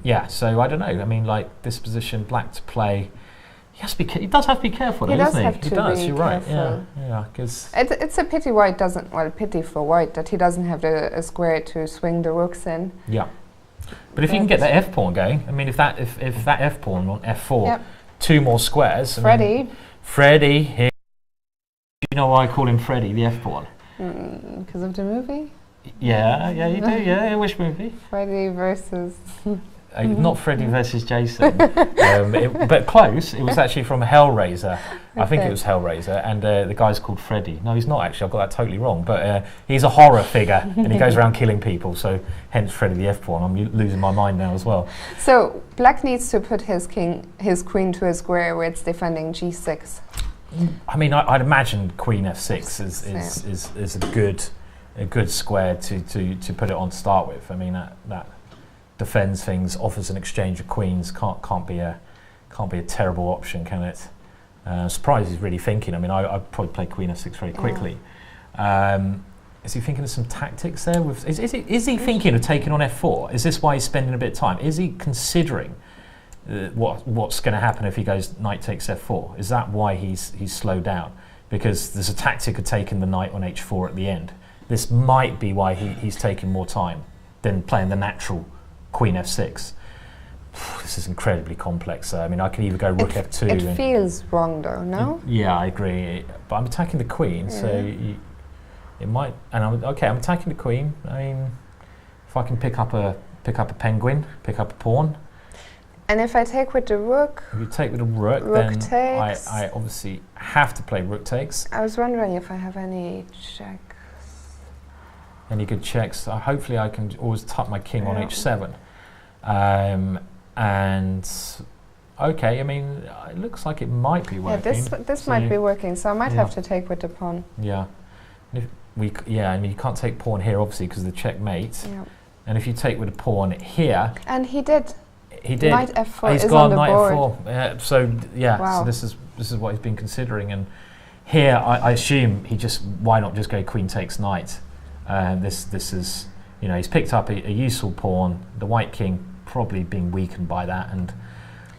yeah, so I don't know. I mean, like this position, black to play, he does have to be careful, doesn't he? He does. You're right. Yeah, because it's a pity white doesn't. Well, pity for white that he doesn't have a square to swing the rooks in. Yeah, but if you can get that f pawn going, I mean, if that f pawn on f4, 2 more squares. Freddie. Here, you know why I call him Freddie, the f pawn? Because of the movie. Yeah, you do. Yeah, which movie? Freddy versus. Not Freddy versus Jason, but close. It was actually from Hellraiser. I think it was Hellraiser, and the guy's called Freddy. No, he's not actually. I've got that totally wrong. But he's a horror figure, and he goes around killing people. So hence Freddy the F pawn. I'm losing my mind now as well. So black needs to put his queen to a square where it's defending g6. I mean, I'd imagine Queen F6 is a good square to put it on to start with. I mean, that defends things, offers an exchange of queens. Can't be a terrible option, can it? Surprised he's really thinking. I mean, I'd probably play Queen F6 very quickly. Is he thinking of some tactics there? Is he thinking of taking on F4? Is this why he's spending a bit of time? Is he considering what's going to happen if he goes knight takes F4? Is that why he's slowed down? Because there's a tactic of taking the knight on H4 at the end. This might be why he's taking more time than playing the natural Queen F6. This is incredibly complex. I mean, I could either go Rook F2. It feels wrong, though. No. Yeah, I agree. But I'm attacking the queen, so it might. And I'm attacking the queen. I mean, if I can pick up a penguin, pick up a pawn. And if I take with the rook. If you take with a rook, then takes. I obviously have to play rook takes. I was wondering if I have any checks. Any good checks? Hopefully, I can always tuck my king on H7. And okay, I mean, it looks like it might be working. Yeah, this might be working. So I might have to take with the pawn. Yeah, and you can't take pawn here, obviously, because of the checkmate. Yeah. And if you take with a pawn here, and he did. Knight F4 he's is gone on the knight board. F4. So this is what he's been considering. And here, I assume why not just go queen takes knight? This is, he's picked up a useful pawn. The white king probably being weakened by that, and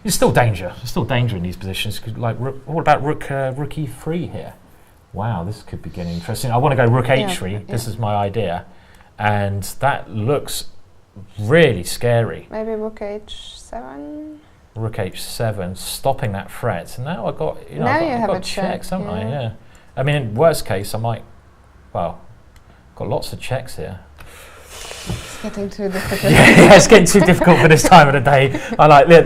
there's still danger. There's still danger in these positions. Like, what about rook E3 here? Wow, this could be getting interesting. I want to go rook H3. This is my idea, and that looks really scary. Maybe rook H7. Rook H7, stopping that threat. And now I've got, I've got checks, haven't I? Yeah. I mean, in worst case, I might. Well, got lots of checks here. It's getting too difficult. Yeah, it's getting too difficult for this time of the day.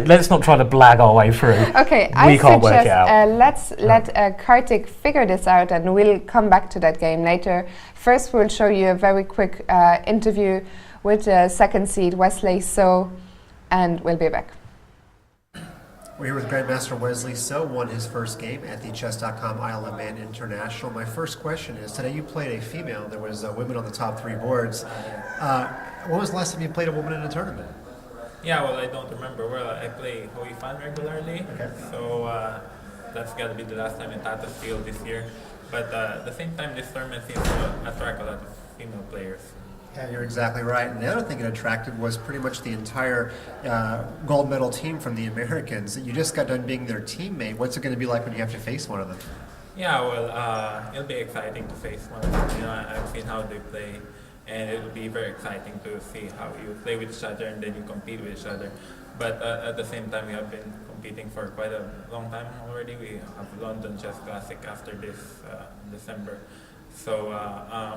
Let's not try to blag our way through. Okay, I can't work it out. Let's let Kartik figure this out, and we'll come back to that game later. First, we'll show you a very quick interview with second seed Wesley So, and we'll be back. We're here with Grandmaster Wesley So, won his first game at the Chess.com Isle of Man International. My first question is, today you played a female. There was women on the top 3 boards. When was the last time you played a woman in a tournament? Yeah, well, I don't remember. Well, I play Hou Yifan regularly, so that's got to be the last time in Tata's field this year. But at the same time, this tournament seems to attract a lot of female players. Yeah, you're exactly right. And the other thing it attracted was pretty much the entire gold medal team from the Americans. You just got done being their teammate. What's it going to be like when you have to face one of them? Yeah, well, it'll be exciting to face one of them. I've seen how they play, and it'll be very exciting to see how you play with each other and then you compete with each other. But at the same time, we have been competing for quite a long time already. We have London Chess Classic after this December. So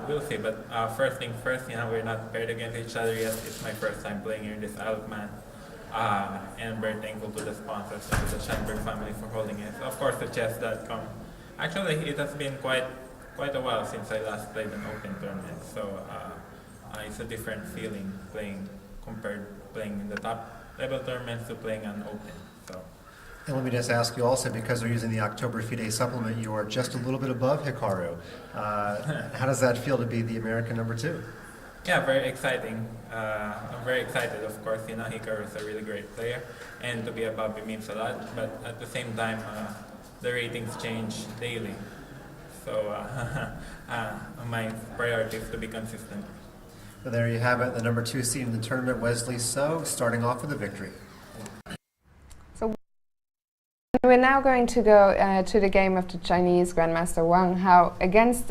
we'll see, but first thing first, we're not paired against each other yet. It's my first time playing here in this Isle of Man, and I'm very thankful to the sponsors and to the Schenberg family for holding it. Of course, the chess.com. Actually, it has been quite a while since I last played an open tournament, so it's a different feeling playing in the top level tournaments to playing an open. So. And let me just ask you also, because we're using the October FIDE supplement, you are just a little bit above Hikaru. How does that feel to be the American number 2? Yeah, very exciting. I'm very excited, of course. Hikaru is a really great player, and to be above it means a lot. But at the same time, the ratings change daily. So my priority is to be consistent. So there you have it, the number 2 seed in the tournament, Wesley So, starting off with a victory. We're now going to go to the game of the Chinese Grandmaster Wang Hao against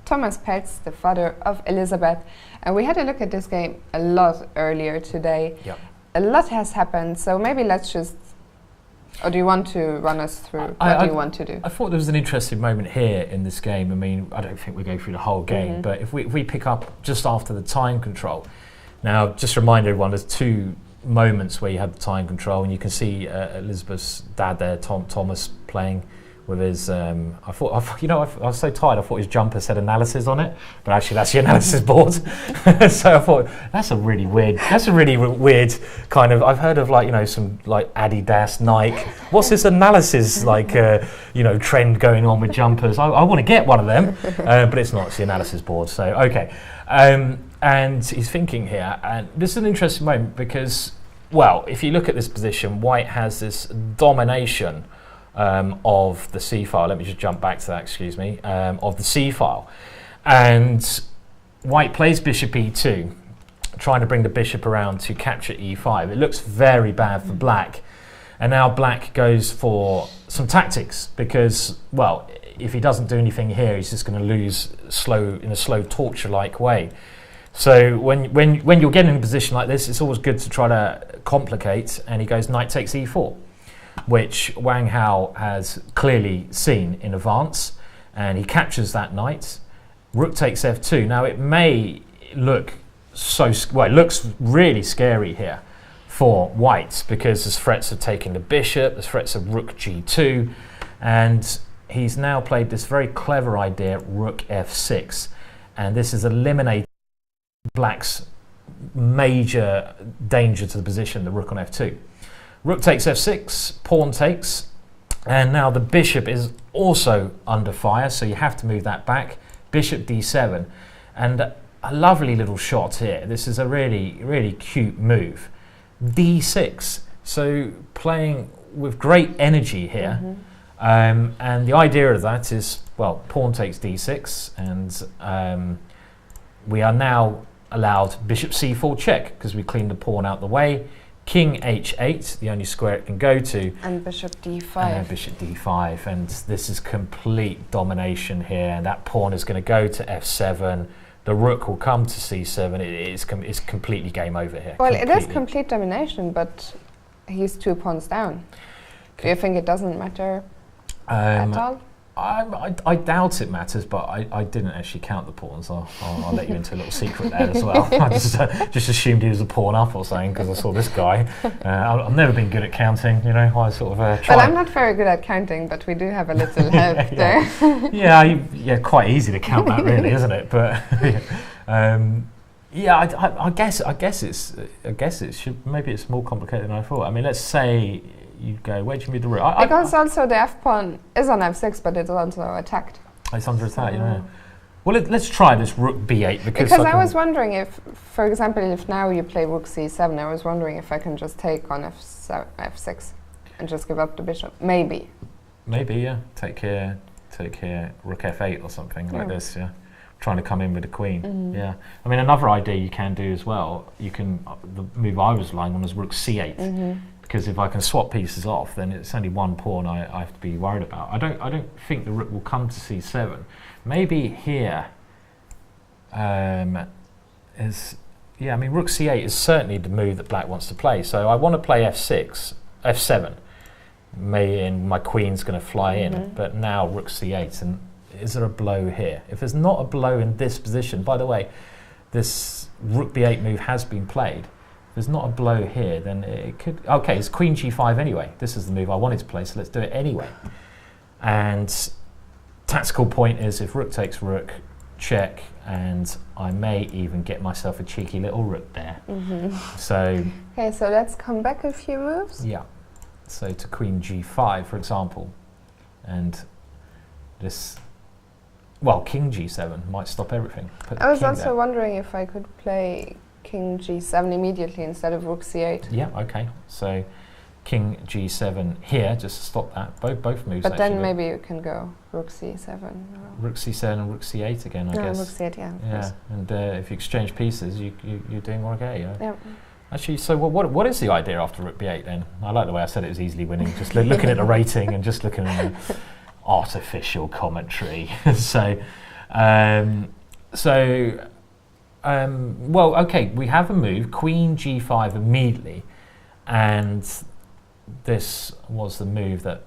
Thomas Petz, the father of Elizabeth. And we had a look at this game a lot earlier today. Yep. A lot has happened, so maybe let's just... Or do you want to run us through what do you want to do? I thought there was an interesting moment here in this game. I mean, I don't think we go through the whole game, but if we pick up just after the time control. Now, just remind everyone, there's 2 moments where you had the time control, and you can see Elizabeth's dad there, Thomas, playing with his, I thought, you know, I was so tired. I thought his jumper said analysis on it, but actually that's the analysis board. So I thought that's a really weird kind of. I've heard of like, you know, some like Adidas, Nike. What's this analysis like? You know, trend going on with jumpers. I want to get one of them, but it's not. It's the analysis board. So okay, and he's thinking here, and this is an interesting moment because, well, if you look at this position, White has this domination. Of the C file. Let me just jump back to that, excuse me, of the C file. And White plays bishop e2, trying to bring the bishop around to capture e5. It looks very bad for black. And now black goes for some tactics because, well, if he doesn't do anything here, he's just going to lose in a slow torture-like way. So when you're getting in a position like this, it's always good to try to complicate, and he goes knight takes e4. Which Wang Hao has clearly seen in advance, and he captures that knight. Rook takes f2. Now it may look it looks really scary here for White because there's threats of taking the bishop, there's threats of rook g2, and he's now played this very clever idea, rook f6, and this has eliminated Black's major danger to the position, the rook on f2. Rook takes f6, pawn takes, and now the bishop is also under fire, so you have to move that back. Bishop d7, and a lovely little shot here. This is a really, really cute move. d6, so playing with great energy here. And the idea of that is, well, pawn takes d6, and we are now allowed bishop c4 check because we cleaned the pawn out the way. King h8, the only square it can go to. And bishop d5. Bishop d5, and this is complete domination here. And that pawn is going to go to f7. The rook will come to c7. It's completely game over here. Well, it is complete domination, but he's 2 pawns down. Do you think it doesn't matter at all? I doubt it matters, but I didn't actually count the pawns. I'll let you into a little secret there as well. I just assumed he was a pawn up or something because I saw this guy. I've never been good at counting, you know. I sort of try. Well, I'm not very good at counting, but we do have a little help there. Yeah, quite easy to count that, really, isn't it? But I guess it should. Maybe it's more complicated than I thought. I mean, let's say. You go, where do you move the rook? Because also the f-pawn is on f6, but it's also attacked. It's under attack, yeah. Well, let's try this rook b8 because I was wondering if, for example, if now you play rook c7, I was wondering if I can just take on f6 and just give up the bishop. Maybe, yeah. Take here, rook f8 or something like this, yeah. Trying to come in with the queen, yeah. I mean, another idea you can do as well, you can, the move I was relying on was rook c8. Because if I can swap pieces off, then it's only one pawn I have to be worried about. I don't think the rook will come to c7. Maybe here I mean, rook c8 is certainly the move that black wants to play. So I want to play f7. And my queen's going to fly in, but now rook c8. And is there a blow here? If there's not a blow in this position, by the way, this rook b8 move has been played. There's not a blow here, then it could... Okay, it's queen g5 anyway. This is the move I wanted to play, so let's do it anyway. And tactical point is if rook takes rook, check, and I may even get myself a cheeky little rook there. So... Okay, so let's come back a few moves. Yeah. So to queen g5, for example. And this... Well, king g7 might stop everything. I was also wondering if I could play... King g7 immediately instead of rook c8. Yeah, okay. So king g7 here, just to stop that. Both moves. But then maybe you can go rook c7. Rook c7 and rook c8 again, I guess. Rook c8, yeah. Yeah, and if you exchange pieces, you're doing okay. Yeah. Actually, so what is the idea after rook b8 then? I like the way I said it was easily winning. Just looking at the rating and just looking at the artificial commentary. Well, okay, we have a move, queen g5 immediately, and this was the move that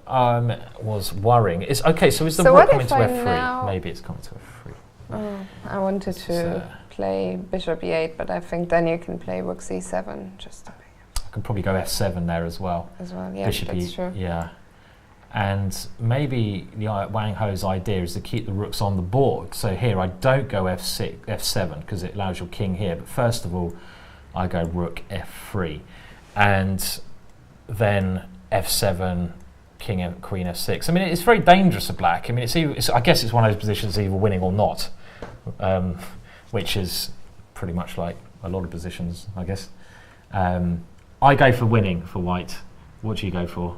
was worrying. It's okay, so is the rook coming to f3? Maybe it's coming to f3. Oh, I wanted to play bishop e8, but I think then you can play rook c7 just to I can probably go f7 there as well. Yeah, bishop that's true. Yeah. And maybe Wang Hao's idea is to keep the rooks on the board. So here I don't go f6, f7 because it allows your king here. But first of all, I go rook f3, and then f7, king, queen f6. I mean, it's very dangerous for black. I mean, I guess it's one of those positions either winning or not, which is pretty much like a lot of positions, I guess. I go for winning for white. What do you go for?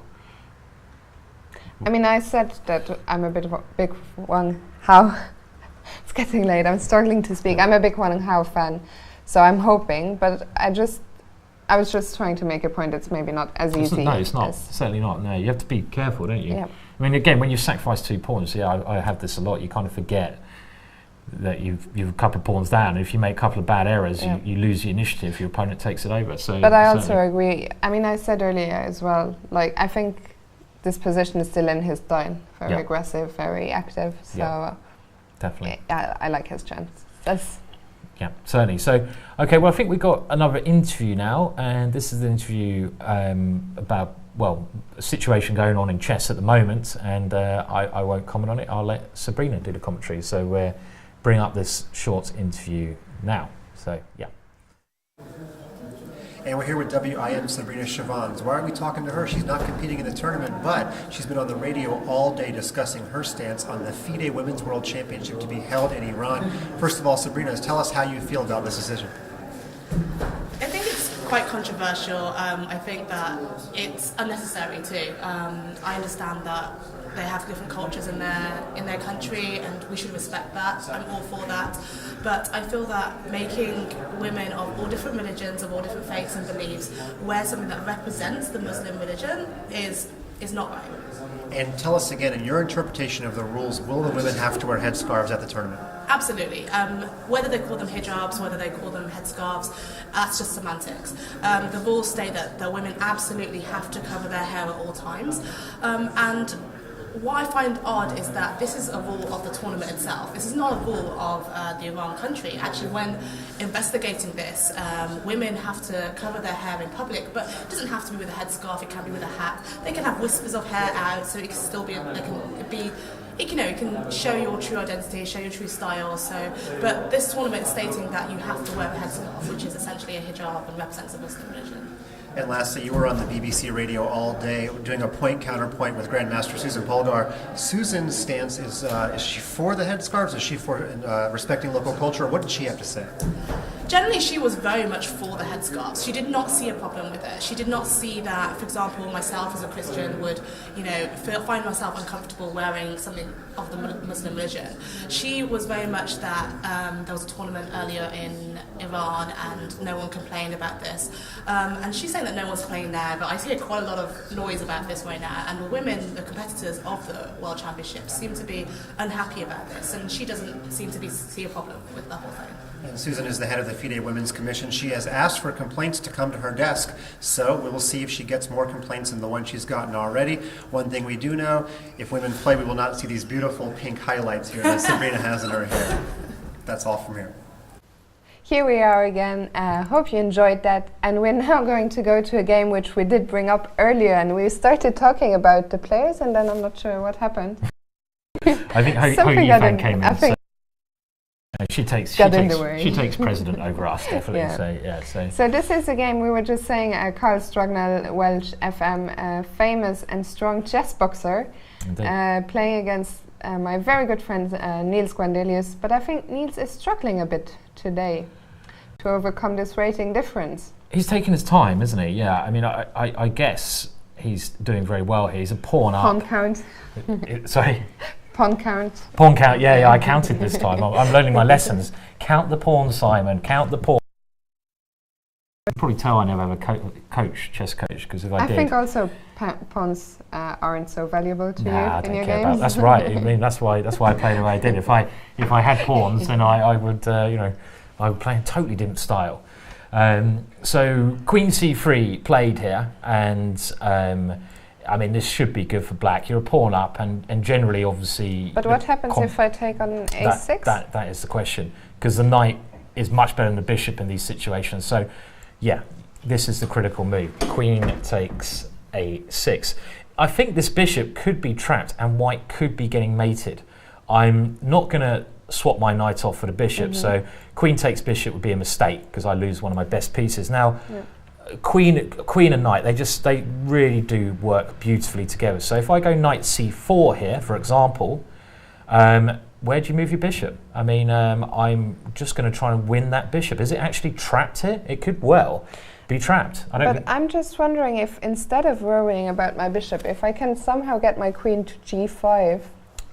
I mean, I said that I'm a bit of a big Wang Hao. It's getting late. I'm struggling to speak. I'm a big Wang Hao fan, so I'm hoping. But I was just trying to make a point. It's maybe not as easy. No, it's not. Certainly not. No, you have to be careful, don't you? Yeah. I mean, again, when you sacrifice 2 pawns, I have this a lot. You kind of forget that you've a couple of pawns down. If you make a couple of bad errors, you lose the initiative. Your opponent takes it over. So. But I also agree. I mean, I said earlier as well. Like, I think this position is still in his style. Very aggressive, very active. So definitely, I like his chance. Yeah, certainly. So, okay, well, I think we've got another interview now, and this is an interview about, well, a situation going on in chess at the moment, and I won't comment on it. I'll let Sabrina do the commentary. So we're bringing up this short interview now. So, yeah. And we're here with WIM Sabrina Shavans. Why are we talking to her? She's not competing in the tournament, but she's been on the radio all day discussing her stance on the FIDE Women's World Championship to be held in Iran. First of all, Sabrina, tell us how you feel about this decision. I think it's quite controversial. I think that it's unnecessary too. I understand that they have different cultures in their country, and we should respect that. I'm all for that. But I feel that making women of all different religions, of all different faiths and beliefs, wear something that represents the Muslim religion is not right. And tell us again, in your interpretation of the rules, will the women have to wear headscarves at the tournament? Absolutely. Whether they call them hijabs, whether they call them headscarves, that's just semantics. The rules state that the women absolutely have to cover their hair at all times. And what I find odd is that this is a rule of the tournament itself. This is not a rule of the Iran country. Actually, when investigating this, women have to cover their hair in public, but it doesn't have to be with a headscarf. It can be with a hat. They can have whiskers of hair out, so it can still be. It can show your true identity, show your true style. So, but this tournament is stating that you have to wear a headscarf, which is essentially a hijab and represents the Muslim religion. And lastly, you were on the BBC radio all day doing a point-counterpoint with Grandmaster Susan Polgar. Susan's stance is she for the headscarves? Is she for respecting local culture? What did she have to say? Generally, she was very much for the headscarves. She did not see a problem with it. She did not see that, for example, myself as a Christian would, find myself uncomfortable wearing something of the Muslim religion. She was very much that there was a tournament earlier in Iran and no one complained about this. And she's saying that no one's playing there, but I hear quite a lot of noise about this right now. And the women, the competitors of the World Championship, seem to be unhappy about this. And she doesn't seem to see a problem with the whole thing. And Susan is the head of the FIDE Women's Commission. She has asked for complaints to come to her desk, so we will see if she gets more complaints than the one she's gotten already. One thing we do know, if women play, we will not see these beautiful pink highlights here that Sabrina has in her hair. That's all from here. Here we are again. Hope you enjoyed that. And we're now going to go to a game which we did bring up earlier, and we started talking about the players, and then I'm not sure what happened. I think Hou Yifan came in. She takes precedent over us, definitely. Yeah. So this is a game we were just saying. Carl Strugnell, Welsh FM, a famous and strong chess boxer, playing against my very good friend Niels Guandelius. But I think Niels is struggling a bit today to overcome this rating difference. He's taking his time, isn't he? Yeah. I mean, I guess he's doing very well here. He's a pawn up. Pawn count. Sorry. Pawn count. Pawn count, yeah, I counted this time. I'm learning my lessons. Count the pawns, Simon, count the pawns. You can probably tell I never have a chess coach, because if I did... I think also pawns aren't so valuable to you in your games. That's right. I mean, that's why I played the way I did. If I had pawns, then I would, I would play a totally different style. So Queen C3 played here, and... I mean, this should be good for black. You're a pawn up, and generally, obviously... But what happens if I take on a6? That is the question, because the knight is much better than the bishop in these situations. So, yeah, this is the critical move. Queen takes a6. I think this bishop could be trapped and white could be getting mated. I'm not going to swap my knight off for the bishop, so queen takes bishop would be a mistake because I lose one of my best pieces. Now, queen and knight, they really do work beautifully together. So if I go knight c4 here, for example, where do you move your bishop? I mean, I'm just going to try and win that bishop. Is it actually trapped here? It could well be trapped. But I'm just wondering if instead of worrying about my bishop, if I can somehow get my queen to g5.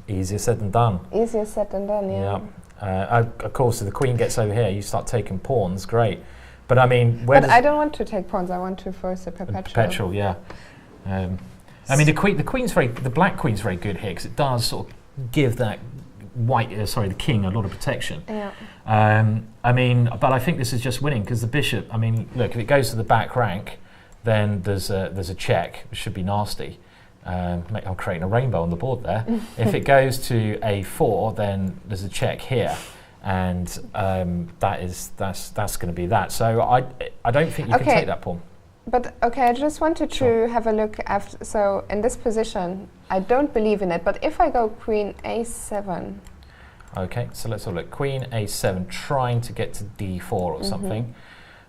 Easier said than done. Easier said than done, yeah. Of course, if the queen gets over here, you start taking pawns, great. But I mean, I don't want to take pawns. I want to force a perpetual. Perpetual, yeah. I mean, the black queen's very good here because it does sort of give that the king a lot of protection. Yeah. I mean, but I think this is just winning because the bishop. I mean, look, if it goes to the back rank, then there's a check, which should be nasty. I'm creating a rainbow on the board there. If it goes to a4, then there's a check here, and that's going to be that. So I don't think you can take that pawn. But I just wanted to have a look after. So in this position, I don't believe in it. But if I go queen a7. Okay, so let's have a look. Queen a7, trying to get to d4 or something.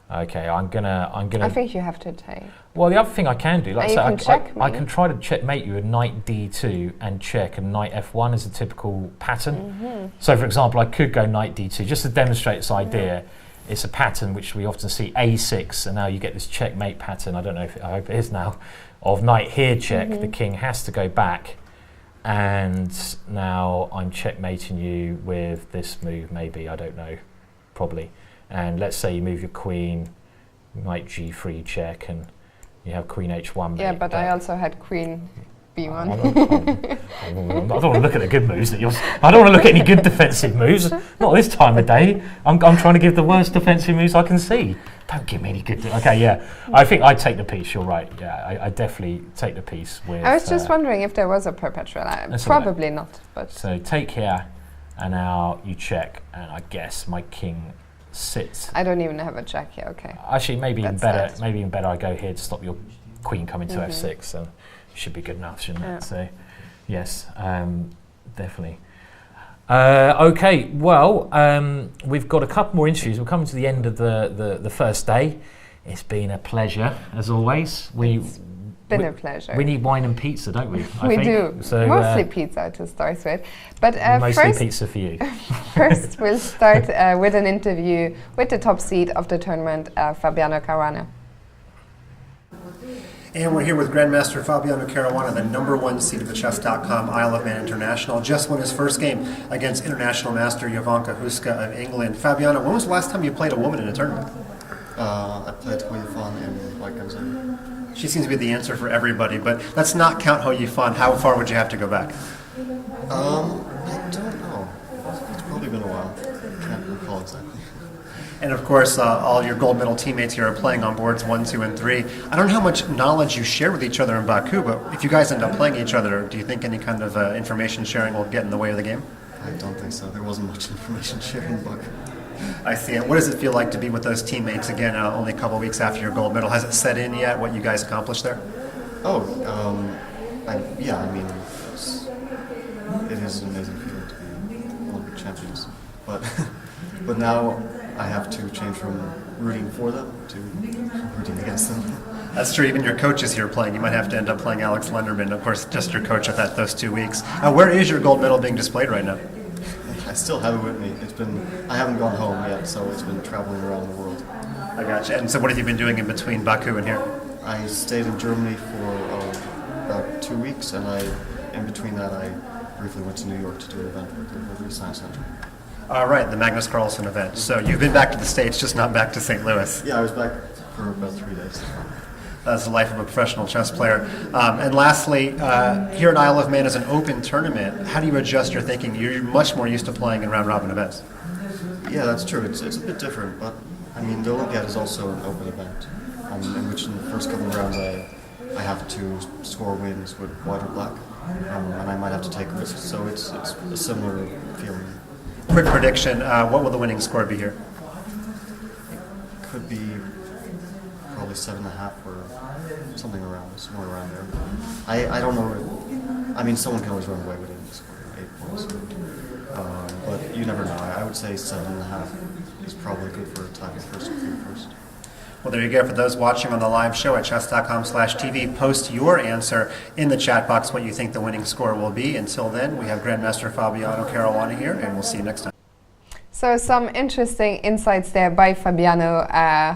Okay, I'm gonna. I think you have to take. Well, the other thing I can do, like I said, I can try to checkmate you with knight d2 and check, and knight f1 is a typical pattern. So, for example, I could go knight d2 just to demonstrate this idea. It's a pattern which we often see a6, and now you get this checkmate pattern. I don't know I hope it is now, of knight here check. The king has to go back, and now I'm checkmating you with this move. Maybe, I don't know, probably. And let's say you move your queen, knight g3 check, and you have queen h1. Yeah, but I also had queen b1. I don't want to look at the good moves that I don't want to look at any good defensive moves. Not this time of day. I'm trying to give the worst defensive moves I can see. Don't give me any good. Okay, yeah. I think I take the piece. You're right. Yeah, I definitely take the piece with. I was just wondering if there was a perpetual. Probably not. But so take here, and now you check, and I guess my king sits. I don't even have a check here. Okay. Actually, maybe even better. Maybe even better. I go here to stop your queen coming to f6, and should be good enough, shouldn't it? So, yes, definitely. Okay, well, we've got a couple more interviews. We're coming to the end of the first day. It's been a pleasure as always. It's been a pleasure. We need wine and pizza, don't we? We do. So, mostly pizza to start with. But mostly pizza for you. First, we'll start with an interview with the top seed of the tournament, Fabiano Caruana. And we're here with Grandmaster Fabiano Caruana, the #1 seed of the Chess.com Isle of Man International. Just won his first game against International Master Jovanka Huska of England. Fabiano, when was the last time you played a woman in a tournament? I played Hou Yifan in Gonzaga. She seems to be the answer for everybody, but let's not count Hou Yifan. How far would you have to go back? I don't know. It's probably been a while. Can't recall exactly. And of course, all your gold medal teammates here are playing on boards 1, 2, and 3. I don't know how much knowledge you share with each other in Baku, but if you guys end up playing each other, do you think any kind of information sharing will get in the way of the game? I don't think so. There wasn't much information sharing in Baku. I see. And what does it feel like to be with those teammates again, only a couple of weeks after your gold medal? Has it set in yet, what you guys accomplished there? Yeah, I mean, it is an amazing feeling to be Olympic champions. But now I have to change from rooting for them to rooting against them. That's true. Even your coach is here playing. You might have to end up playing Alex Lenderman, of course, just your coach at those 2 weeks. Where is your gold medal being displayed right now? I still have it with me. I haven't gone home yet, so it's been traveling around the world. I gotcha. And so what have you been doing in between Baku and here? I stayed in Germany for about 2 weeks, and in between that I briefly went to New York to do an event with the Liberty Science Center. All right, the Magnus Carlsen event. So you've been back to the States, just not back to St. Louis. Yeah, I was back for about 3 days. That's the life of a professional chess player. And lastly, here at Isle of Man is an open tournament. How do you adjust your thinking? You're much more used to playing in round-robin events. Yeah, that's true. It's a bit different, but I mean, the Olympiad is also an open event, in which in the first couple of rounds I have to score wins with white or black, and I might have to take risks. So it's a similar feeling. Quick prediction, what will the winning score be here? Could be probably probably 7.5 or something around, somewhere around there. I don't know. I mean, someone can always run away with it and score 8 points. But you never know. I would say 7.5 is probably good for a tie first. Well, there you go. For those watching on the live show at chess.com/TV, post your answer in the chat box what you think the winning score will be. Until then, we have Grandmaster Fabiano Caruana here, and we'll see you next time. So some interesting insights there by Fabiano.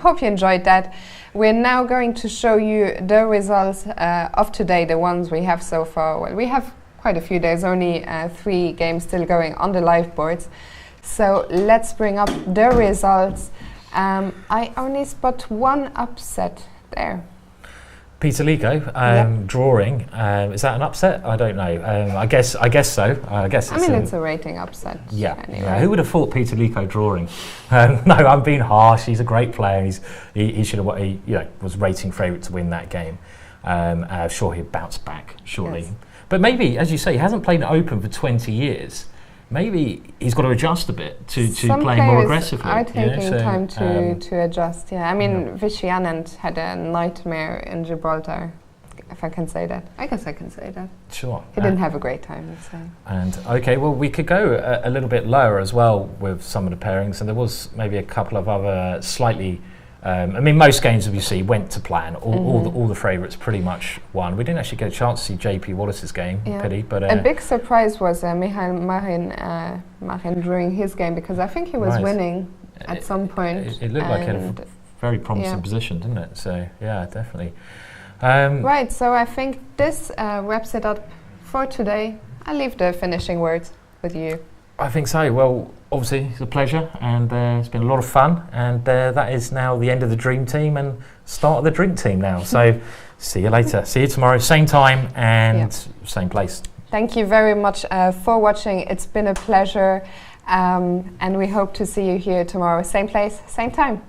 Hope you enjoyed that. We're now going to show you the results of today, the ones we have so far. Well, we have quite a few. There's only 3 games still going on the live boards. So let's bring up the results. I only spot one upset there. Peter Lico drawing. Is that an upset? I don't know. I guess so. I guess. I mean, it's a rating upset. Yeah. Anyway. Yeah. Who would have thought Peter Lico drawing? No, I'm being harsh. He's a great player. He should have. He was rating favourite to win that game. Sure, he'd bounce back. Surely, yes. But maybe, as you say, he hasn't played an Open for 20 years. Maybe he's got to adjust a bit to playing more aggressively. Are taking time to adjust. Yeah, I mean, Vichy Anand had a nightmare in Gibraltar, if I can say that. I guess I can say that. Sure. He didn't have a great time, let's say. And okay, well, we could go a little bit lower as well with some of the pairings, and there was maybe a couple of other slightly. I mean, most games, as you see, went to plan. All the favourites pretty much won. We didn't actually get a chance to see JP Wallace's game, pity. But a big surprise was Michael Marin drawing his game, because I think he was winning at some point. It looked like he had a very promising position, didn't it? So, yeah, definitely. Right, so I think this wraps it up for today. I'll leave the finishing words with you. I think so. Well, obviously, it's a pleasure, and it's been a lot of fun. And that is now the end of the Dream Team and start of the Drink Team now. So, see you later. See you tomorrow, same time and same place. Thank you very much for watching. It's been a pleasure, and we hope to see you here tomorrow, same place, same time.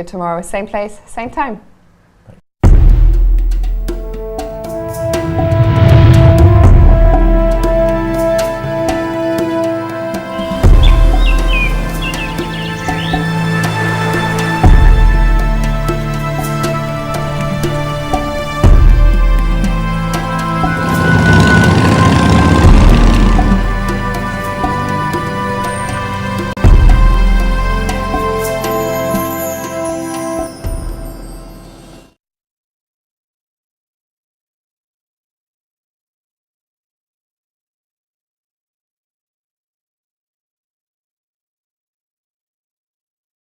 Tomorrow, same place, same time.